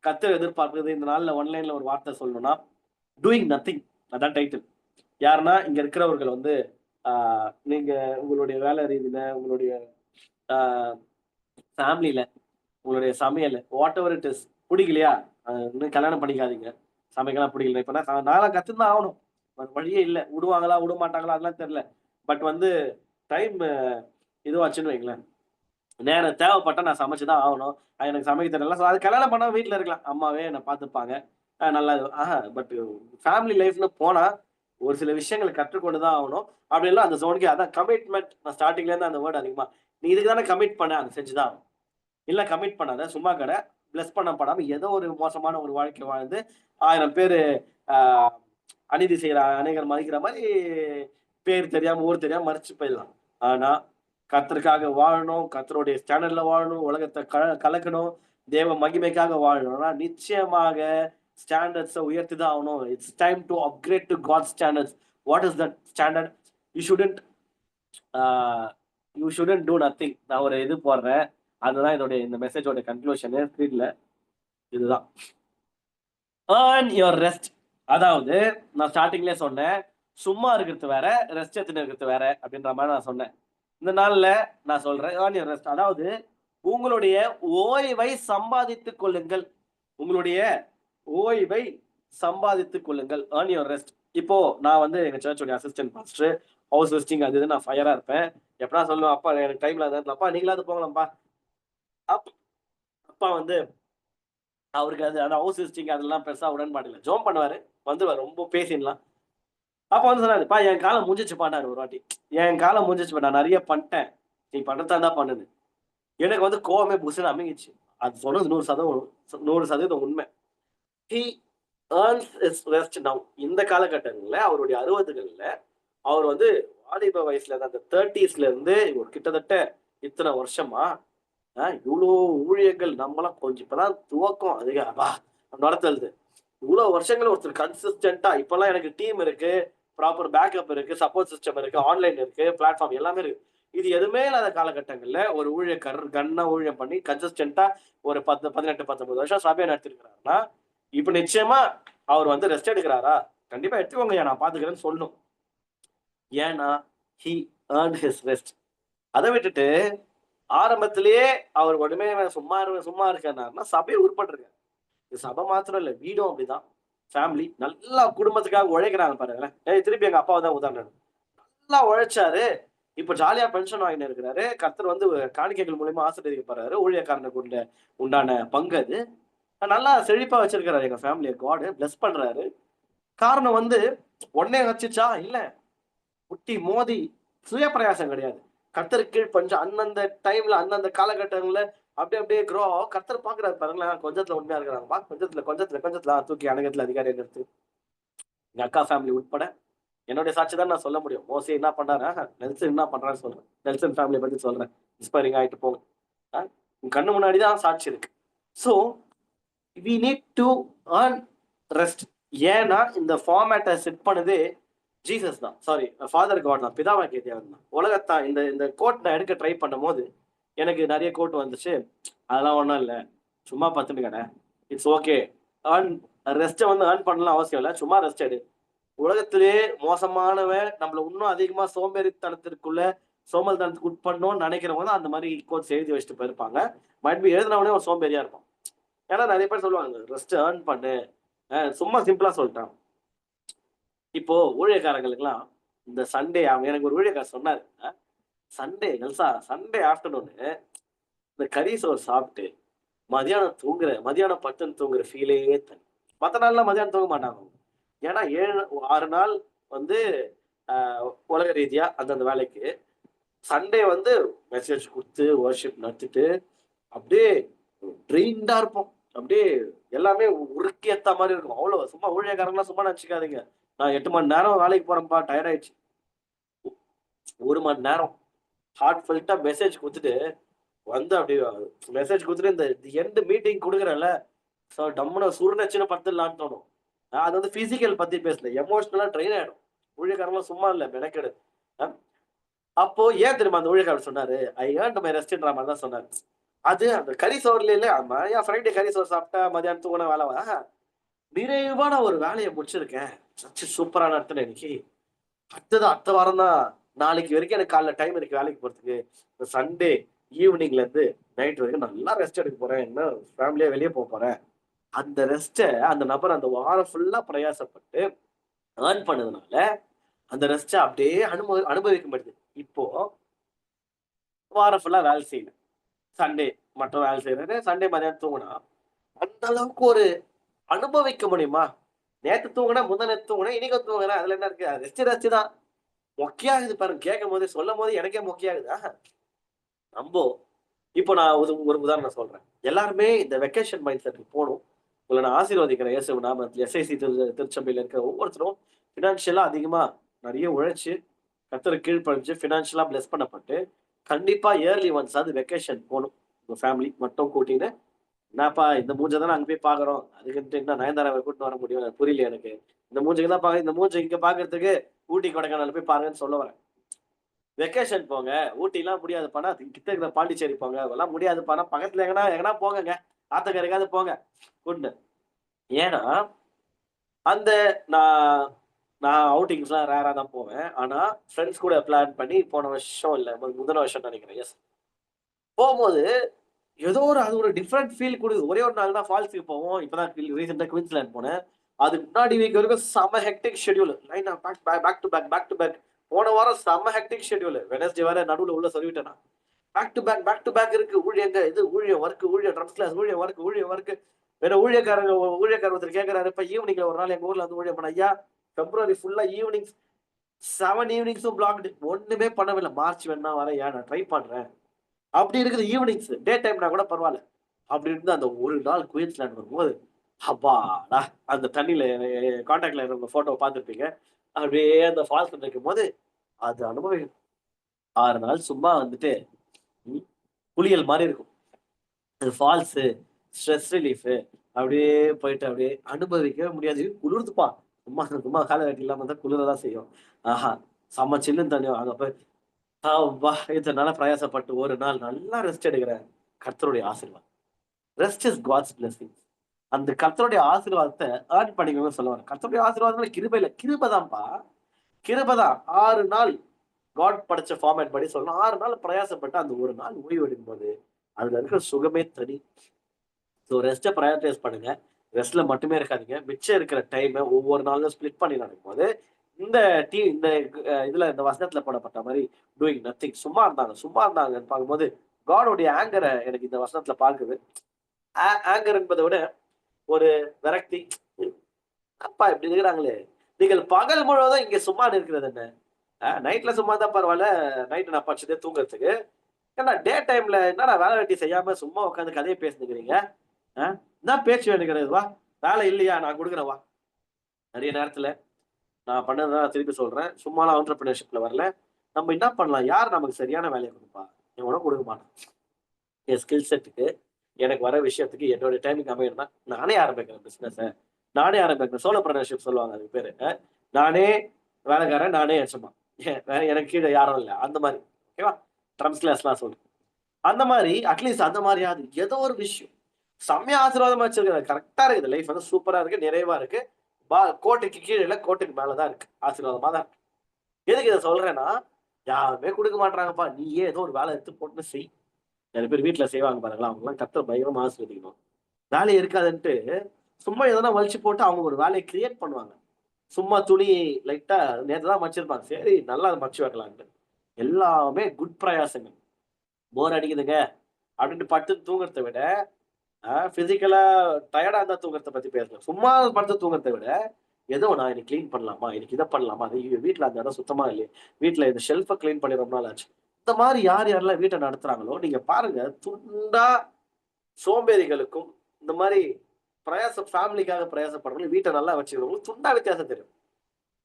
கர்த்தர் எதிர்பார்க்கிறது இந்த நாள்ல ஒன்லைன்ல ஒரு வார்த்தை சொல்லணும்னா, டூயிங் நத்திங். அதான் டைட்டில். யாருன்னா இங்க இருக்கிறவர்கள் வந்து நீங்க உங்களுடைய வேலை ரீதியில, உங்களுடைய ஆ ஃபேமிலில, உங்களுடைய சமையல் வாட் எவர் இட் இஸ் பிடிக்கலையா? இன்னும் கல்யாணம் பண்ணிக்காதீங்க. சமைக்கலாம் பிடிக்கல. இப்ப நான்லாம் கத்துன்னு தான் ஆவணும். வேற வழியே இல்ல. விடுவாங்களா, விடமாட்டாங்களா அதெல்லாம் தெரியல. பட் வந்து டைம் இதுவாச்சுன்னு வைங்களேன். நேரம் தேவைப்பட்டா நான் சமைச்சு தான் ஆவணும். எனக்கு சமைக்க தெரியல. அது கல்யாணம் பண்ணா வீட்ல இருக்கலாம். அம்மாவே என்ன பார்த்துப்பாங்க. நல்லா பட் ஃபேமிலி லைஃப்ன்னு போனா, ஒரு சில விஷயங்கள கற்றுக்கொண்டு தான் ஆவணும். அப்படி இல்ல அந்த ஜோனுக்கே அதான் கமிட்மென்ட் நான் ஸ்டார்ட்டிங்ல இருந்து அந்த வேர்ட் அதிகமா. நீ இதுக்கு தானே கமிட் பண்ண, அத செஞ்சு தான் ஆகணும். இல்ல கமிட் பண்ணாத. சும்மா கெட. பிளஸ் பண்ணப்படாம ஏதோ ஒரு மோசமான ஒரு வாழ்க்கை வாழ்ந்து 1000 பேரு ஆ அநீதி செய்யற அநேகர் மதிக்கிற மாதிரி பேர் தெரியாம ஊர் தெரியாம மறைச்சு போயிடலாம். ஆனா கர்த்தருக்காக வாழணும், கர்த்தருடைய ஸ்டாண்டர்ட்ல வாழணும், உலகத்தை கலக்கணும், தேவ மகிமைக்காக வாழணும்னா நிச்சயமாக ஸ்டாண்டர்ட்ஸை உயர்த்தி தான் ஆகணும். It's time to upgrade to God standards. What is that standard? You shouldn't you shouldn't do nothing. நான் ஒரு இது போடுறேன், அதுதான் என்னுடைய இந்த மெசேஜோட கன்க்ளூஷன். ஸ்க்ரீன்ல இதுதான், earn your rest. அதாவது நான் ஸ்டார்டிங்லேயே சொன்னேன், சும்மா இருக்கிறது வேற, ரெஸ்ட் எடுத்துட்டு இருக்கிறது வேற அப்படின்ற மாதிரி நான் சொன்னேன். இந்த நாள்ல நான் சொல்றேன், earn your rest. அதாவது உங்களுடைய ஓய்வை சம்பாதித்துக் கொள்ளுங்கள். உங்களுடைய ஓய்வை சம்பாதித்துக் கொள்ளுங்கள். earn your rest. இப்போ நான் வந்து எங்க சர்ச்சோட அசிஸ்டன்ட் பாஸ்டர், ஹவுஸ் விசிட்டிங் அது நான் ஃபயரா இருப்பேன். எப்படா சொல்லுவேன், அப்பா எனக்கு டைம்ல அப்பா நீங்களாவது போங்களாம்ப்பா. அப்பா வந்து அவருக்கு அது அந்த ஹவுஸ் விசிட்டிங் அதெல்லாம் பெருசா உடன்பாடு இல்லை. ஜோம் பண்ணுவாரு, வந்துருவார், ரொம்ப பேசிடலாம். அப்ப வந்து சொன்னாருப்பா என் காலம் முடிஞ்சிச்சு பண்ணாரு ஒரு வாட்டி. என் காலம் முடிஞ்சிச்சு, நான் நிறைய பண்ணிட்டேன், நீ பண்றதா தான் பண்ணுது. எனக்கு வந்து கோவமே புசுன்னு அமைங்கிச்சு. அது சொல்றது 100% உண்மை. He earns his rest now. இந்த காலகட்டங்கள்ல அவருடைய 60கள்ல அவர் வந்து வாலிப வயசுல அந்த 30ஸ்ல இருந்து ஒரு கிட்டத்தட்ட இத்தனை வருஷமா இவ்வளோ ஊழியர்கள் நம்மளாம் கொஞ்சம் இப்பதான் துவக்கம் அதுவா நடத்துறது. இவ்வளவு வருஷங்கள் ஒருத்தர் கன்சிஸ்டன்டா, இப்பெல்லாம் எனக்கு டீம் இருக்கு, ப்ராப்பர் பேக்கப் இருக்கு, சப்போர்ட் சிஸ்டம் இருக்கு, ஆன்லைன் இருக்கு, பிளாட்ஃபார்ம் எல்லாமே இருக்கு. இது எதுவுமே இல்லாத காலகட்டங்கள்ல ஒரு ஊழியக்காரர் கண்ணா ஊழியம் பண்ணி கன்சிஸ்டன்டா ஒரு 18-19 வருஷம் சபையை நடத்திருக்கிறாருன்னா, இப்ப நிச்சயமா அவர் வந்து ரெஸ்ட் எடுக்கிறாரா? கண்டிப்பா எடுத்துக்கோங்க, நான் பாத்துக்கிறேன்னு சொல்லணும். ஏன்னா he earned his rest. அதை விட்டுட்டு ஆரம்பத்திலேயே அவர் உடனே சும்மா இருக்கேன்னா சபையை உருப்பட்டுருக்காரு. சபை மாத்திரம் இல்ல, வீடும் அப்படிதான். ஃபேமிலி நல்லா குடும்பத்துக்காக உழைக்கிறாங்க பாருங்களேன். திருப்பி எங்க அப்பாவை தான் உதாரணம். நல்லா உழைச்சாரு, இப்ப ஜாலியா பென்ஷன் வாங்கிட்டு இருக்கிறாரு. கர்த்தர் வந்து காணிக்கைகள் மூலியமா ஆசீர்வதிக்கப்படுறாரு. ஊழியக்காரனுக்கு உண்டான பங்கு அது. நல்லா செழிப்பா வச்சிருக்கிறாரு எங்க ஃபேமிலியை. காட் பிளஸ் பண்றாரு. காரணம் வந்து உடனே வச்சுச்சா இல்ல, முட்டி மோதி சுய பிரயாசம் கிடையாது. கர்த்தர் கீழ் பஞ்சம் அந்தந்த டைம்ல அந்தந்த காலகட்டங்கள்ல அப்படியே க்ரோ. கர்த்தர் பாக்குறாரு பாருங்களேன், கொஞ்சத்துல உண்மையா இருக்கிறாங்கப்பா, கொஞ்சத்துல தூக்கி அடங்கத்துல அதிகாரி எடுத்து. எங்க அக்கா ஃபேமிலி உட்பட என்னுடைய சாட்சி தான் நான் சொல்ல முடியும். மோசி என்ன பண்றாரு, நெல்சன் என்ன பண்றான்னு சொல்றேன். நெல்சன் ஃபேமிலியை பத்தி சொல்றேன். இன்ஸ்பைரிங் ஆயிட்டு போங்க. உங்க கண்ணு முன்னாடிதான் சாட்சி இருக்கு. So we need to earn rest. ஏன்னா இந்த ஃபார்மேட்டை செட் பண்ணது ஜீசஸ் தான், சாரி ஃபாதர் காட் தான், பிதாவாகிய தேவன் தான். உலகத்தான் இந்த கோட் நான் எடுக்க ட்ரை பண்ணும் போது எனக்கு நிறைய கோட் வந்துச்சு. அதெல்லாம் ஒன்றும் இல்லை, சும்மா பத்துட்டு கடை, இட்ஸ் ஓகே. ரெஸ்ட்டை வந்து ஏர்ன் பண்ணலாம் அவசியம் இல்லை, சும்மா ரெஸ்ட் எடு. உலகத்திலே மோசமானவன் நம்மள இன்னும் அதிகமா சோம்பல்தனத்துக்கு உட்படணும்னு நினைக்கிறவங்க தான் அந்த மாதிரி கோட்ஸ் எழுதி வச்சுட்டு போயிருப்பாங்க. மைட் பி எழுதினவனே ஒரு சோம்பேறியா இருக்கும். ஏன்னா நிறைய பேர் சொல்லுவாங்க ரெஸ்ட் ஏர்ன் பண்ணு, சும்மா சிம்பிளா சொல்லிட்டான். இப்போ ஊழியக்காரங்களுக்குலாம் இந்த சண்டே, எனக்கு ஒரு ஊழியக்காரர் சொன்னாரு, சண்டே நெல்சா சண்டே ஆஃப்டர்நூனு இந்த கறி சோறு சாப்பிட்டு மதியானம் பட்டுன்னு தூங்குற ஃபீலே தனி. மற்ற நாள்லாம் மதியானம் தூங்க மாட்டாங்க. ஏன்னா 6 நாள் வந்து உலக ரீதியா அந்தந்த வேலைக்கு, சண்டே வந்து மெசேஜ் கொடுத்து வர்ஷிப் நடத்திட்டு அப்படியே ட்ரெயின்டா இருப்போம். அப்படியே எல்லாமே உருக்கி ஏத்த மாதிரி இருக்கும். அவ்வளவு சும்மா ஊழியக்காரங்களாம் சும்மா நினைச்சுக்காதீங்க. நான் 8 மணி நேரம் வேலைக்கு போறேன்ப்பா, டயர்ட் ஆயிடுச்சு. 1 மணி நேரம் ஹார்ட் ஃபெல்ட்டா மெசேஜ் கொடுத்துட்டு வந்து அப்படியே மெசேஜ் கொடுத்துட்டு இந்த எண்ட் மீட்டிங் கொடுக்குறேன்ல, ஸோ டம்முன சுருநச்சுன்னு படுத்துடலான்னு தோணும். அது வந்து பிசிக்கல் பத்தி பேசல, எமோஷனலா ட்ரெயின் ஆயிடும். ஊழியக்காரங்களும் சும்மா இல்லை, மெனக்கெடு. அப்போ ஏன் தெரியுமா அந்த ஊழியக்காரர் சொன்னாரு, ஐ ஏர்ன்ட் மை ரெஸ்ட்ன்ற மாதிரி தான் சொன்னாரு. அது அந்த கறி சோறுல இல்ல, என் ஃப்ரைடே கறி சோறு சாப்பிட்டா மதியானம் தூங்கின வேலைவா, நிறைவான ஒரு வேலையை முடிச்சிருக்கேன், சூப்பரா நடத்தினேன் இன்னைக்கு. அடுத்த வாரம் தான், நாளைக்கு வரைக்கும் எனக்கு காலைல டைம் இருக்கு வேலைக்கு போறதுக்கு. சண்டே ஈவினிங்ல இருந்து நைட் வரைக்கும் நல்லா ரெஸ்ட் எடுக்க போறேன், என்ன ஃபேமிலியா வெளியே போக போறேன். அந்த ரெஸ்ட்டை அந்த நபர் அந்த வாரம் ஃபுல்லா பிரயாசப்பட்டு ஏர்ன் பண்ணதுனால அந்த ரெஸ்ட்டை அப்படியே அனுபவிக்க முடியுது. இப்போ வாரம் ஃபுல்லா வேலை செய்யல, சண்டே மட்டும் வேலை செய்யறது, சண்டே மதியானம் தூங்கினா அந்த அளவுக்கு ஒரு அனுபவிக்க முடியுமா? நேற்று தூங்கினா, நேற்று தூங்கினா, இன்னைக்கு தூங்குறேன், அதுல என்ன இருக்கு? ரெஸ்ட் தான் மொக்கையாகுது பாருங்க. கேட்கும் போதே சொல்லும் போது எனக்கே மொக்கையாகுதா ரொம்ப. இப்போ நான் ஒரு உதாரணம் சொல்றேன். எல்லாருமே இந்த வெக்கேஷன் மைண்ட் செட்டுக்கு போகணும். உங்களை நான் ஆசீர்வதிக்கிறேன் இயேசு நாமத்தில். எஸ்ஐசி திருச்சபையில் இருக்கிற ஒவ்வொருத்தரும் ஃபினான்ஷியலா அதிகமா நிறைய உழைச்சு கர்த்தரை கீழ்ப்படிஞ்சு ஃபினான்ஷியலா பிளஸ் பண்ணப்பட்டு கண்டிப்பா இயர்லி ஒன்ஸ் அது வெக்கேஷன் போகணும். உங்க ஃபேமிலி மட்டும் கூட்டின்னு என்னப்பா இந்த மூஞ்ச தானே அங்க போய் பாக்குறோம், அதுக்குன்ட்டு என்ன நயன்தாராவை கூட்டிட்டு வர முடியும்? புரியல எனக்கு. இந்த மூஞ்சுக்கு தான் பாக்க, இந்த மூஞ்ச இங்க பாக்குறதுக்கு ஊட்டி கொடைக்கானல் போய் பாருங்கன்னு சொல்ல வரேன். வெக்கேஷன் போங்க. ஊட்டிலாம் முடியாதுப்பான்னா, கிட்ட இருக்கிற பாண்டிச்சேரி போங்க. அதெல்லாம் முடியாதுப்பான்னா, பக்கத்துல எங்கனா எங்கனா போங்கங்க. ஆத்தங்கரைக்காவது போங்க கூட்ன்னு. ஏன்னா, அந்த நான் நான் அவுட்டிங்ஸ்லாம் ரேரா தான் போவேன். ஆனா, ஃபிரெண்ட்ஸ் கூட பிளான் பண்ணி போன வருஷம் இல்ல, முந்தின வருஷம் நெனைக்கிறேன். எஸ். போம்போது ஏதோ ஒரு அது ஒரு டிஃபரெண்ட் ஃபீல் குடுக்குது. ஒரே ஒரு நாள் தான் ஃபால்ஸ்க்கு போவோம். இப்பதான் ரீசென்ட்டா குயின்ஸ்லேண்ட் போனேன். அதுக்கு முன்னாடி வீக் வரைக்கும் செம்ம ஹெக்டிக் ஷெட்யூல். லைனா back to back, back to back. போன வாரம் செம்ம ஹெக்டிக் ஷெட்யூல். வெட்னஸ்டே வேற நடுவுல உள்ள சொருவிட்டேன் நான். பேக் டு பேக் இருக்கு. ஊழியங்க இது ஊழியம் ஒர்க், ஊழியம் ட்ரம்ஸ் கிளாஸ், ஊழியம் ஒர்க். வேற ஊழியக்காரர் ஒருத்தர் கேட்கறாரு, இப்ப ஈவினிங்ல ஒரு நாள் எங்க ஊர்ல வந்து ஊழியம் பண்ண ஐயா, பிப்ரவரி ஃபுல்லா ஈவினிங்ஸ் 7 ஈவினிங்ஸும் பிளாக்டு. ஒண்ணுமே பண்ணவில்லை. மார்ச் வேணா வரேன். நான் ட்ரை பண்றேன். அப்படி இருக்குது ஈவினிங்ஸ். டே டைம்னா கூட பரவால்ல. அப்படி இருந்து அந்த ஒரு நாள் குயின்ஸ்லேண்ட் வரும்போது, அப்பாடா! அந்த தண்ணீல கான்டாக்ட்ல இருக்கிறவங்க ஃபோட்டோவ பார்த்திருப்பீங்க. அப்படியே அந்த ஃபால்ஸ்ல நிக்கும்போது, அது அனுபவிக்கணும். 6 நாள் சும்மா வந்துட்டு, ம் குளியல் மாரி இருக்கும். அது ஃபால்ஸு, ஸ்ட்ரெஸ் ரிலீஃபு அப்படியே போயிட்டு அப்படியே அனுபவிக்கவே முடியாது. குளிருதுப்பா. சும்மா சும்மா கால வேட்டி இல்லாம இருந்தா குளிர தான் செய்யும். ஆஹா! செம்ம சில்லுன்னு தண்ணி அங்க போய் அப்பா! இத்தன நாளா பிரயாசப்பட்டு ஒரு நாள் நல்லா ரெஸ்ட் எடுக்கிறேன். கர்த்தருடைய ஆசீர்வாதம். Rest is God's blessing. அந்த கர்த்தருடைய ஆசீர்வாதத்த ஏர்ன் பண்ணிக்கோங்கன்னு சொல்ல வரேன். கர்த்தருடைய ஆசீர்வாதம்னா கிருபை இல்ல. கிருபை தான்ப்பா. கிருபை தான். 6 நாள் காட் படைச்ச ஃபார்மேட் படி சொல்லணும். 6 நாள் பிரயாசப்பட்டு அந்த ஒரு நாள் ஓய்வு எடுக்கும்போது, அதுல இருக்கிற சுகமே தனி. ஸோ ரெஸ்ட்ட பிரையாரிடைஸ் பண்ணுங்க. ரெஸ்ட்ல மட்டுமே இருக்காதீங்க. மிச்சம் இருக்கிற டைம ஒவ்வொரு நாளும் ஸ்ப்ளிட் பண்ணி நடக்கும்போது, இந்த இந்த இதுல இந்த வசனத்துல போடப்பட்ட மாரி டூயிங் நத்திங் சும்மா இருந்தாங்கன்னு பார்க்கும்போது, காடோடைய ஆங்கர எனக்கு இந்த வசனத்துல பார்க்குது. ஆங்கர் என்பத விட ஒரு விரக்தி. அப்பா இப்படி இருக்கிறாங்களே! நீங்கள் பகல் முழுவதும் இங்க சும்மா இருக்கிறது என்ன? நைட்ல சும்மா இருந்தா பரவால்ல. நைட் நான் படிச்சுட்டே தூங்குறதுக்கு. ஏன்டா டே டைம்ல என்னடா வேலை வெட்டி செய்யாம சும்மா உட்கார்ந்து கதைய பேசினுக்கிறீங்க? ஆ என்ன பேச்சு வேணும் கிடையாது வா. வேலை இல்லையா? நான் குடுக்குறேன் வா. நெறைய நேரத்துல நான் பண்ணத தான் திருப்பி சொல்றேன். சும்மாலாம் ஆன்டர்பிரினர்ஷிப்ல வரல. நம்ம என்ன பண்ணலாம்? யார் நமக்கு சரியான வேலைய குடுப்பா? எவனும் குடுக்க மாட்டான். என் ஸ்கில் செட்டுக்கு, எனக்கு வர விஷயத்துக்கு என்னோட டைமிங் அமையணும்னா, நானே ஆரம்பிக்கிறேன் பிசினஸ. நானே ஆரம்பிக்கிறேன். சோலோபிரினர்ஷிப் சொல்லுவாங்க அதுக்கு பேரு. நானே வேலைக்காரன், நானே எஜமான். வேற எனக்கு கீழ யாரும் இல்ல. அந்த மாரி. ஓகேவா? ட்ரம்ஸ் கிளாஸ்லாம் சொல்லு. அந்த மாரி அட்லீஸ்ட் அந்த மாரியாவது ஏதோ ஒரு விஷயம். செம்மையா ஆசீர்வாதமா வச்சிருக்காரு. கரெக்ட்டா இருக்குது. லைஃப் வந்து சூப்பரா இருக்கு. நிறைவா இருக்கு. கோட்டுக்கு கீழ இல்ல, கோட்டுக்கு மேல தான் இருக்கு. ஆசீர்வாதமா தான் இருக்கு. எதுக்கு இத சொல்றேன்னா, யாருமே குடுக்க மாட்றாங்கப்பா. நீயே ஏதோ ஒரு வேலை எடுத்து போட்டு செய். நெறைய பேர் வீட்ல செய்வாங்க பாருங்களேன். அவங்கலாம் கர்த்தர் பயங்கரமா ஆசீர்வதிக்கணும். வேலை இருக்காதுன்ட்டு, சும்மா எதனா வலிச்சு போட்டு அவங்க ஒரு வேலைய கிரியேட் பண்ணுவாங்க. சும்மா துணி லைட்டா நேத்து தான் மடிச்சிருப்பாங்க. சரி நல்லா மடிச்சு வைக்கலான்ட்டு. எல்லாமே குட் பிரயாசங்கள். போர் அடிக்குதுங்க அப்டின்ட்டு படுத்து தூங்குறத விட, பிசிக்கலா டயர்டா இருந்தா தூங்குறத பத்தி பேசலாம். சும்மா படுத்து தூங்குறத விட, ஏதோ நான் இன்னைக்கு கிளீன் பண்ணலாமா? இன்னைக்கு இத பண்ணலாமா? ஐயோ! வீட்ல அந்த இடம் சுத்தமா இல்லையே! வீட்ல இந்த ஷெல்ஃப கிளீன் பண்ணி ரொம்ப நாள் ஆச்சு. இந்த மாரி யாரெல்லாம் வீட்ட நடத்துறாங்களோ, நீங்க பாருங்க துண்டா சோம்பேறிகளுக்கும், இந்த மாரி ஃபேமிலிக்காக பிரயாசப்படுறவங்களும் வீட்ட நல்லா வச்சுக்கிறவங்களும் துண்டா வித்தியாசம் தெரியும்.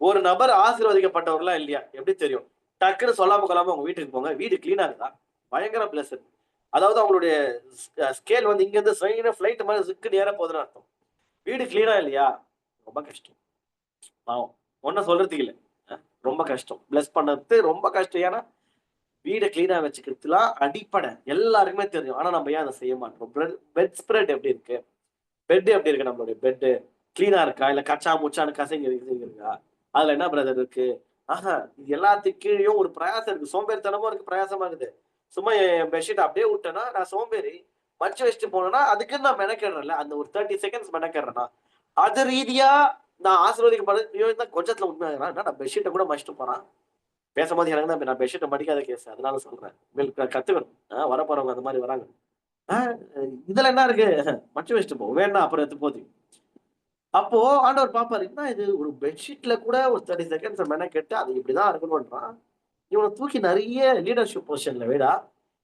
ஒரு நபர் ஆசீர்வதிக்கப்பட்டவர்களா இல்லையா? எப்படி தெரியும்? டக்குன்னு சொல்லாம கொள்ளாம உங்க வீட்டுக்கு போங்க. வீடு கிளீனா இருக்குதா? பயங்கர பிளெஸ்ஸட். அதாவது அவங்களுடைய ஸ்கேல் வந்து இங்க இருந்து ஸ்ட்ரெயிட்டா ஃப்ளைட் மாரி சிக்குன்னு ஏற போகுதுன்னு அர்த்தம். வீடு கிளீனா இல்லையா? ரொம்ப கஷ்டம். பாவம். ஒண்ணும் சொல்றதுக்கு இல்ல. அ ரொம்ப கஷ்டம். பிளெஸ் பண்ணது ரொம்ப கஷ்டம். ஏன்னா, வீட கிளீனா வச்சுக்கிறதுலாம் அடிப்படை. எல்லாருக்குமே தெரியும். ஆனா நம்ம ஏன் அத செய்ய மாட்றோம்? பெட் ஸ்ப்ரெட் எப்படி இருக்கு? பெட் எப்படி இருக்கு நம்மளுடைய பெட்டு? கிளீனா இருக்கா? இல்ல கச்சா முச்சான்னு கசங்கி இருக்கா? அதுல என்ன பிரதர் இருக்கு? இது எல்லாத்துக்கு கீழயும் ஒரு பிரயாசம் இருக்கு. சோம்பேறித்தனமும் இருக்கு, பிரயாசமா இருக்குது. சும்மா என் பெட்ஷீட்ட அப்படியே விட்டேன்னா, நான் சோம்பேறி. மடிச்சு வச்சுட்டு போனேன்னா, அதுக்குன்னு நான் மெனக்கெடுறேன்ல. அந்த ஒரு 30 செகண்ட்ஸ் மெனக்கெடுறேன்னா, அது ரீதியா நான் ஆசீர்வதிக்கப்படு ஐயோ! இதான் கொஞ்சத்துல உண்மையாகிறான். என்னடா பெட்ஷீட்ட கூட மடிச்சுட்டு போறான். பேசும்போது எனக்கு தான் நான் பெட்ஷீட்ட மடிக்காத கேஸ். அதனால சொல்றேன். கத்துக்கணும். வரப்போறவங்க அந்த மாரி வராங்க. ஆ இதுல என்ன இருக்கு? மடிச்சு வச்சுட்டு போ. வேணும்னா அப்புறம் எடுத்து போத்தி. அப்போ ஆண்டவர் பார்ப்பாரு. என்ன இது ஒரு பெட்ஷீட்ல கூட ஒரு 30 செகண்ட்ஸ் மெனக்கெட்டு அது இப்படிதான் இருக்கணும்ன்றான். இவன தூக்கி நெறைய லீடர்ஷிப் பொசிஷன்ல வைடா.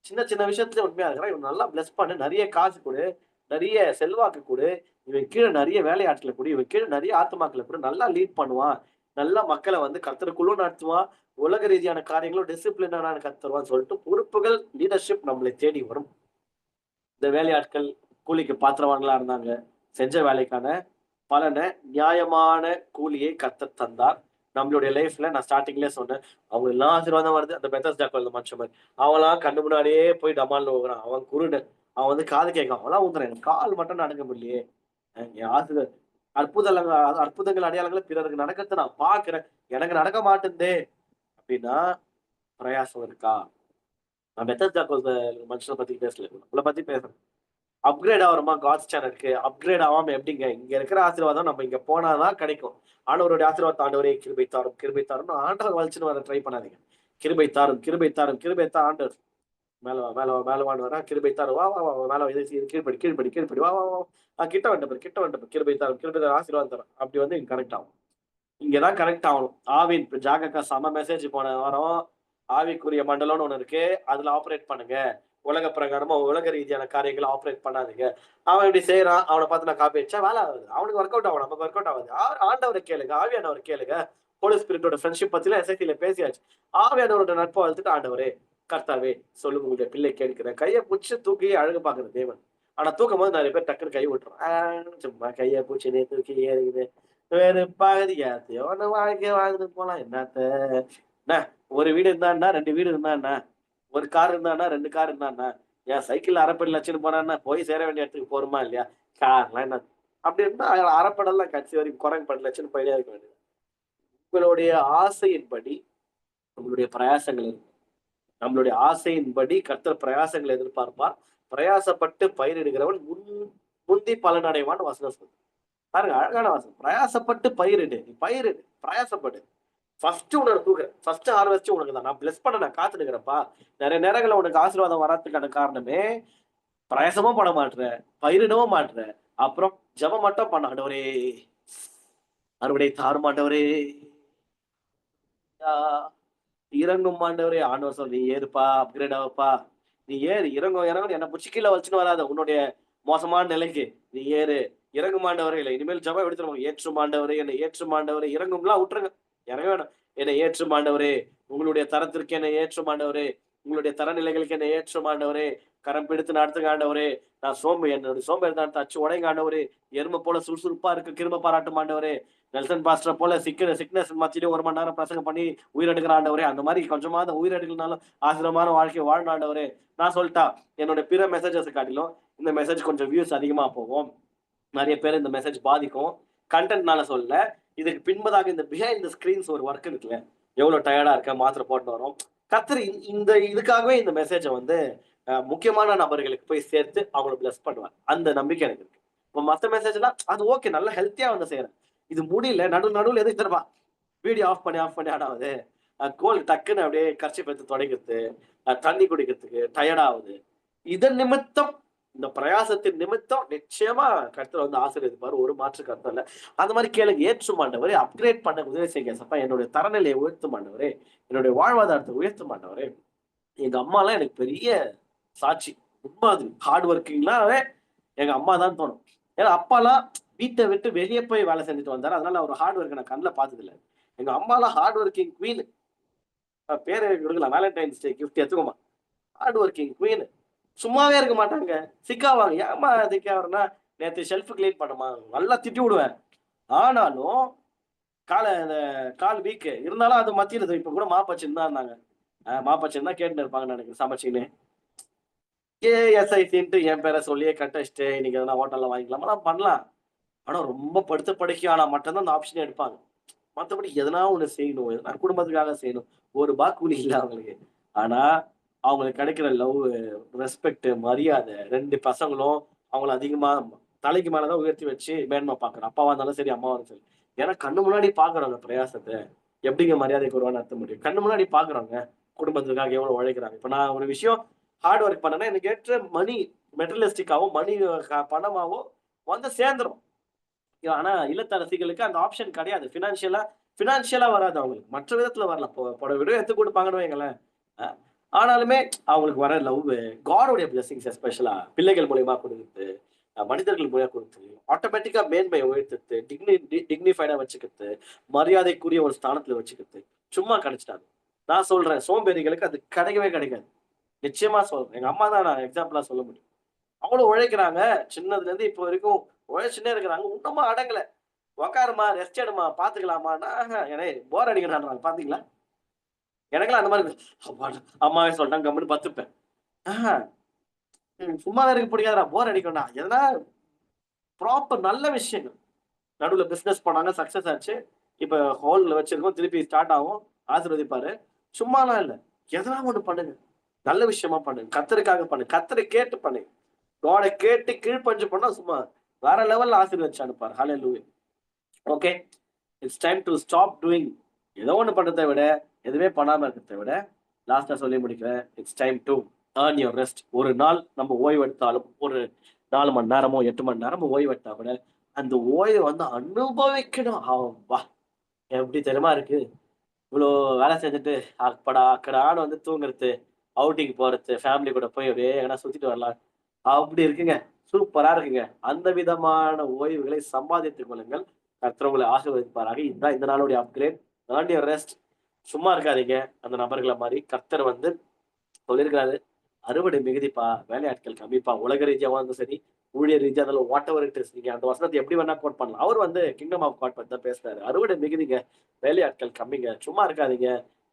சின்ன சின்ன விஷயத்துல உண்மையா இருக்கிறான். இவன நல்லா பிளெஸ் பண்ணு. நெறைய காசு குடு. நெறைய செல்வாக்கு குடு. இவன் கீழ நெறைய வேலையாட்கள குடு. இவன் கீழ நெறைய ஆத்துமாக்கள குடு. நல்லா லீட் பண்ணுவான். நல்ல மக்களை வந்து கர்த்தருக்குள்ளும் நடத்துவான், உலக ரீதியான காரியங்களும் டிசிப்ளினான கர்த்தருவான்னு சொல்லிட்டு பொறுப்புகள் லீடர்ஷிப் நம்மளை தேடி வரும். இந்த வேலையாட்கள் கூலிக்கு பாத்திரவான்களா இருந்தாங்க. செஞ்ச வேலைக்கான பலனை நியாயமான கூலியை கர்த்தர் தந்தார். நம்மளுடைய லைஃப்ல நான் ஸ்டார்டிங்லயே சொன்னேன். அவங்க எல்லாம் ஆசீர்வாதம் வருது. அந்த பெத்தஸ்டா கோயில்ல மனுஷன் மாதிரி. அவன்லாம் கண்ணு முன்னாடியே போய் டமால்னு ஊகுறான். அவன் குருடன். அவன் வந்து காது கேட்கான். அவன்லாம் ஊத்துறான். எனக்கு கால் மட்டும் நடக்க முடியலையே. என் ஆசிரியர் அற்புதங்கள் அற்புதங்கள் அடையாளங்களை பிறருக்கு நடக்கிறத நான் பார்க்கிறேன். எனக்கு நடக்க மாட்டேன்தே அப்படின்னா பிரயாசம் இருக்கா? நான் பெத்தஸ்டா கோயில் மனுஷனை பத்தி பேசல. உங்களை பத்தி பேசுறேன். அப்கிரேட் ஆகுறோமா காட்ஸ் சேனலுக்கு? அப்கிரேட் ஆகாம எப்படிங்க? இங்க இருக்கிற ஆசீர்வாதம் நம்ம இங்க போனாதான் கிடைக்கும். ஆண்டவருடைய ஆசீர்வாதம் ஆண்டவரே கிருபை தாரும், கிருபை தாரும். ஆண்டவர் வலிச்சுன்னு வர ட்ரை பண்ணாதீங்க. கிருபை தாரும், கிருபை தாரும், கிருபை தான் ஆண்டவர். மேல வா, மேல வா, மேல வான்னு வரா. கிருபை தாரும், வா, வா, வா, வா, மேல வா, இது கீழ்படி, கீழ்படி, கீழ்படி, வா, வா, வா. கிட்ட வந்துட்டு கிட்ட வந்துட்டு கிருபை தாரும், கிருபை தாரும், ஆசீர்வாதம் தரும். அப்படி வந்து இங்க கனெக்ட் ஆகும். இங்கதான் கனெக்ட் ஆகணும். ஆவின் ஜாகக்கா செம மெசேஜ் போன வாரம். ஆவிக்குரிய மண்டலம்னு ஒண்ணு இருக்கு. அதுல ஆப்ரேட் பண்ணுங்க. உலக பிரகாரமா உலக ரீதியான காரியங்களை ஆப்ரேட் பண்ணாதீங்க. அவன் இப்படி செய்யறான். அவனை பார்த்து நான் காப்பி அடிச்சா வேலை ஆகுது. அவனுக்கு ஒர்க் அவுட் ஆகும், நமக்கு ஒர்க் அவுட் ஆகுது. ஆண்டவரை கேளுங்க, ஆவியானவரை கேளுங்க. ஹோலி ஸ்பிரிட்டோட ஃப்ரெண்ட்ஷிப் பத்தில எஸ்ஐடில பேசியாச்சு. ஆவியானவரோட நட்பை வளர்த்துட்டு ஆண்டவரே கர்த்தாவே சொல்லுங்க உங்களுடைய பிள்ளை கேட்கிறேன். கையை பிடிச்சி தூக்கி அழகு பாக்குற தேவன். ஆனா தூக்கும் போது நிறைய பேர் டக்குன்னு கை விட்டுரும். சும்மா கையை பூச்சினே தூக்கி ஏறிக்குது வெறுப்பாகுது. ஒன்னு வாழ்க்கைய வாழ்ந்துட்டு போலாம். என்னத்த என்ன ஒரு வீடு இருந்தான்னா 2 வீடு இருந்தான்னா, ஒரு கார் இருந்தான்னா 2 கார் இருந்தான்னா, ஏன் சைக்கிள் அரைப்படி லட்சம் போனான்னா போய் சேர வேண்டிய இடத்துக்கு போறோமா இல்லையா? கார்லாம் என்ன அப்படி இருந்தா அரைப்படலாம் கட்சி வரைக்கும் குரங்கு படி லட்சம் போயிட்டே இருக்க வேண்டியது. உங்களுடைய ஆசையின்படி நம்மளுடைய பிரயாசங்கள் இருக்கு. நம்மளுடைய ஆசையின்படி கர்த்தர் பிரயாசங்களை எதிர்பார்ப்பார். பிரயாசப்பட்டு பயிரிடுகிறவன் முந்தி பலனடைவான்னு வசனம் சொல்லுது. பாருங்க அழகான வாசம். பிரயாசப்பட்டு பயிரிடு. நீ பயிரிடு, பிரயாசப்படு. ஃபர்ஸ்ட் உனக்கு தூக்குறேன். ஃபர்ஸ்ட் ஹார்வெஸ்ட் உனக்கு தான். நான் பிளஸ் பண்ண நான் காத்துக்கிறப்பா. நிறைய நேரங்கள்ல உனக்கு ஆசீர்வாதம் வராதுக்கான காரணமே பிரயாசமும் பண்ண மாட்டேற, பயிரிடவும் மாட்டேற. அப்புறம் ஜெபம் மட்டும் பண்ண ஆண்டவரே அறுவடை தாரும் ஆண்டவரே இறங்கும் ஆண்டவரே. ஆண்டவர் சொல் நீ ஏறுப்பா, அப்கிரேட் ஆகப்பா. நீ ஏறு, இறங்கும் இறங்கும் என்ன பிடிச்சி கீழே வச்சுன்னு வராத. உன்னுடைய மோசமான நிலைக்கு நீ ஏறு. இறங்கும் ஆண்டவரே இல்லை. இனிமேல் ஜபம் எடுத்துருவோம். ஏற்றும் ஆண்டவரே, என்னை ஏற்றும் ஆண்டவரே. இறங்கும்லாம் விட்டுருங்க. இறங்க வேணும். என்னை ஏற்றும் ஆண்டவரே, உங்களுடைய தரத்திற்கு என்னை ஏற்றும் ஆண்டவரே, உங்களுடைய தரநிலைகளுக்கு என்னை ஏற்றும் ஆண்டவரே. கரம் பிடித்து நடத்துங்க ஆண்டவரே. நான் என்னுடைய சோம்பேறி தான் அச்சு உடைங்க ஆண்டவரே. எருமை போல சுறுசுறுப்பா இருக்கு கிருபை பாராட்டும் ஆண்டவரே. நெல்சன் பாஸ்டர் போல சிக்னஸ் மத்தியிலே 1 மணி நேரம் பிரசங்கம் பண்ணி உயிரெடுக்கிற ஆண்டவரே. அந்த மாதிரி கொஞ்சமாவது உயிரெடுக்கலனாலும் ஆசிரமான வாழ்க்கையை வாழ்ந்த ஆண்டவரே. நான் சொல்லிட்டா என்னோட பிற மெசேஜஸ் காட்டிலும் இந்த மெசேஜ் கொஞ்சம் வியூஸ் அதிகமா போகும். நிறைய பேர் இந்த மெசேஜ் பாதிக்கும். கண்டென்ட்னால சொல்லல. இதுக்கு பின்பதாக இந்த பிஹைண்ட் த ஸ்கிரீன்ஸ் ஒரு ஒர்க் இருக்குல்ல. எவ்வளவு டயர்டா இருக்க மாத்திரை போட்டு வரும். கர்த்தர் இந்த இதுக்காகவே இந்த மெசேஜை வந்து முக்கியமான நபர்களுக்கு போய் சேர்த்து அவங்களை பிளஸ் பண்ணுவார். அந்த நம்பிக்கை எனக்கு இருக்கு. இப்போ மற்ற மெசேஜ் எல்லாம் அது ஓகே, நல்ல ஹெல்த்தியா வந்து செய்யறேன். இது முடியல நடுவில் எதுக்கு தருவா வீடியோ ஆஃப் பண்ணி ஆடாவது. கோல் டக்குன்னு அப்படியே கர்ச்சி எடுத்து துடைக்கிறது, தண்ணி குடிக்கிறதுக்கு டயர்ட் ஆகுது. இதன் நிமித்தம் இந்த பிரயாசத்தின் நிமித்தம் நிச்சயமா கர்த்தர் வந்து ஆசீர்வதிப்பாரு. ஒரு மாற்று கர்த்தர் இல்ல. அந்த மாதிரி கேளுங்க. ஏற்றும் ஆண்டவரே, அப்கிரேட் பண்ண உதவி செய்யுங்க சப்பா. என்னுடைய தரநிலையை உயர்த்தும் ஆண்டவரே, என்னுடைய வாழ்வாதாரத்தை உயர்த்தும் ஆண்டவரே. எங்க அம்மா எல்லாம் எனக்கு பெரிய சாட்சி, முன்மாதிரி. ஹார்ட் ஒர்க்கிங்லாவே எங்க அம்மா தான் தோணும். ஏன்னா அப்பாலாம் வீட்டை விட்டு வெளியே போய் வேலை செஞ்சுட்டு வந்தாரு. அதனால அவர் ஹார்ட் ஒர்க் நான் கண்ணில் பார்த்தது இல்லை. எங்க அம்மாலாம் ஹார்ட் ஒர்க்கிங் குவீன். பேரு கொடுக்கலாம், வேலண்டைன்ஸ் டே கிஃப்ட் எடுத்துக்கோமா. Hard working queen. சும்மாவே இருக்க மாட்டாங்க. சிக்காவாங்க. ஏமா சிக்காவறனா, நேற்று ஷெல்ஃப் கிளீன் பண்ணுமா, நல்லா திட்டி விடுவேன். ஆனாலும் கால் வீக் இருந்தாலும் அது மத்தியில இப்ப கூட மாப்பச்சுன்னு தான் இருந்தாங்க. மாப்பச்சுன்னு தான் கேட்டுன்னு இருப்பாங்க எனக்கு சமைச்சின்னு. எஸ்ஐசின்ட்டு என் பேரை சொல்லியே கட்டச்சிட்டு இன்னைக்கு எதனா ஹோட்டல்ல வாங்கிக்கலாமா பண்ணலாம். ஆனா ரொம்ப படுத்த படுக்கை ஆனா மட்டும்தான் அந்த ஆப்ஷனே எடுப்பாங்க. மற்றபடி எதனா ஒண்ணு செய்யணும், எதனா குடும்பத்துக்காக செய்யணும். ஒரு கூலி இல்லை அவங்களுக்கு. ஆனா அவங்களுக்கு கிடைக்கிற லவ், ரெஸ்பெக்ட், மரியாதை 2 பசங்களும் அவங்கள அதிகமா தலைக்கு மேலதான் உயர்த்தி வச்சு மேன்மை பாக்குறோம். அப்பாவா இருந்தாலும் சரி, அம்மாவா இருந்தாலும் சரி. ஏன்னா கண்ணு முன்னாடி பாக்குறவங்க பிரயாசத்தை எப்படிங்க மரியாதை குறைவா நடத்த முடியும்? கண்ணு முன்னாடி பாக்குறவங்க குடும்பத்துக்காக எவ்வளவு உழைக்கிறாங்க. இப்ப நான் ஒரு விஷயம் ஹார்ட் ஒர்க் பண்ணேன்னா எனக்கு ஏற்ற மணி மெட்டலிஸ்டிக்காவும் மணி பணமாவோ வந்து சேர்ந்துரும். ஆனா இல்லத்தரசிகளுக்கு அந்த ஆப்ஷன் கிடையாது. பினான்சியலா வராது அவங்களுக்கு. மற்ற விதத்துல வரலாம். புடவை விட எடுத்து கொடுப்பாங்கன்னு வைங்களேன். ஆனாலுமே அவங்களுக்கு வர லவ், காடோடைய பிளெஸிங்ஸ் எஸ்பெஷலா பிள்ளைகள் மூலியமா கொடுக்குறது, மனிதர்கள் மூலியமா கொடுக்குறது, ஆட்டோமேட்டிக்கா மேன்மையை உயர்த்துறது, டிக்னிஃபைடா வச்சுக்கிறது, மரியாதைக்குரிய ஒரு ஸ்தானத்துல வச்சுக்கிறது சும்மா கிடைச்சிட்டாது. நான் சொல்றேன், சோம்பேறிகளுக்கு அது கிடைக்கவே கிடைக்காது. நிச்சயமா சொல்றேன். எங்க அம்மா தான் நான் எக்ஸாம்பிளா சொல்ல முடியும். அவங்களும் உழைக்கிறாங்க. சின்னதுல இருந்து இப்போ வரைக்கும் உழைச்சுன்னே இருக்கிறாங்க. இன்னமும் அடங்கல. "உட்காரும்மா, ரெஸ்ட் எடும்மா, பார்த்துக்கலாமான்னா" "ஏனே போர் அடிக்குதுன்றாங்க பார்த்தீங்களா?" எனக்கெல்லாம் அந்த மாரி அப்பாடா! அம்மாவே சொல்லிட்டாங்க கம்முனு படுத்துப்பேன். ஆஹ சும்மாவே இருக்க பிடிக்காதுடா, போர் அடிக்கும்டா. எதனா ப்ராப்பர் நல்ல விஷயங்கள். நடுவுல பிசினஸ் பண்ணாங்க, சக்சஸ் ஆச்சு. இப்ப ஹோல்ட்ல வச்சிருக்கோம். திருப்பி ஸ்டார்ட் ஆகும். ஆசீர்வதிப்பாரு. சும்மாலாம் இல்ல. எதனா ஒண்ணு பண்ணுங்க. நல்ல விஷயமா பண்ணுங்க. கர்த்தருக்காக பண்ணுங்க. கர்த்தரை கேட்டு பண்ணுங்க. காட கேட்டு கீழ்ப்படிஞ்சு பண்ணா சும்மா வேற லெவல்ல ஆசீர்வதிச்சு அனுப்புவார். ஹalleluya. Okay. It's time to stop doing. ஏதோ ஒண்ணு பண்றத விட, எதுவுமே பண்ணாம இருக்கிறத விட, லாஸ்ட்டா சொல்லி முடிக்கிறேன். It's time to earn your rest. ஒரு நாள் நம்ம ஓய்வு எடுத்தாலும், ஒரு 4 மணி நேரமோ, 8 மணி நேரமோ ஓய்வு எடுத்தா கூட, அந்த ஓய்வ வந்து அனுபவிக்கணும். அப்பா! எப்படி தெரியுமா இருக்கு? இவ்ளோ வேலை செஞ்சுட்டு, அக்கடா அக்கடான்னு வந்து தூங்குறது, அவுட்டிங் போறது, ஃபேமிலி கூட போய் அப்படியே எங்கனா சுத்திட்டு வரலாம். அப்படி இருக்குங்க. சூப்பரா இருக்குங்க. அந்த விதமான ஓய்வுகளை சம்பாதித்துக் கொள்ளுங்கள். கர்த்தர் உங்களை ஆசீர்வதிப்பாராக. இதுதான் இந்த நாளுடைய அப்கிரேட். Earn your rest. சும்மா இருக்காதீங்க. அந்த நபர்கள மாரி. கர்த்தர் வந்து சொல்லியிருக்கிறாரு. "அறுவடை மிகுதிப்பா, வேலையாட்கள் கம்மிப்பா." உலக ரீதியாவா இருந்தாலும் சரி, ஊழியர் ரீதியா இருந்தாலும் வாட் எவர் இட் இஸ். நீங்க அந்த வசனத்த எப்படி வேணா கோட் பண்ணலாம். அவர் வந்து கிங்டம் ஆஃப் காட் பத்தி தான் பேசுறாரு. "அறுவடை மிகுதிங்க, வேலையாட்கள் கம்மிங்க. சும்மா இருக்காதீங்க.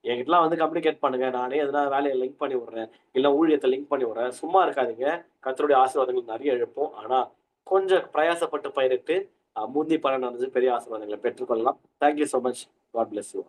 என்கிட்டலாம் வந்து கம்யூனிகேட் பண்ணுங்க. நானே எதனா வேலைய லிங்க் பண்ணி விடுறேன். இல்ல ஊழியத்த லிங்க் பண்ணி விடுறேன். சும்மா இருக்காதீங்க. கர்த்தருடைய ஆசீர்வாதங்கள் நெறைய எழுப்பும். ஆனா, கொஞ்சம் பிரயாசப்பட்டு பயிரிட்டு, முந்தி பலன் அடைஞ்சு பெரிய ஆசீர்வாதங்கள பெற்றுக்கொள்ளலாம். Thank you so much. God bless you.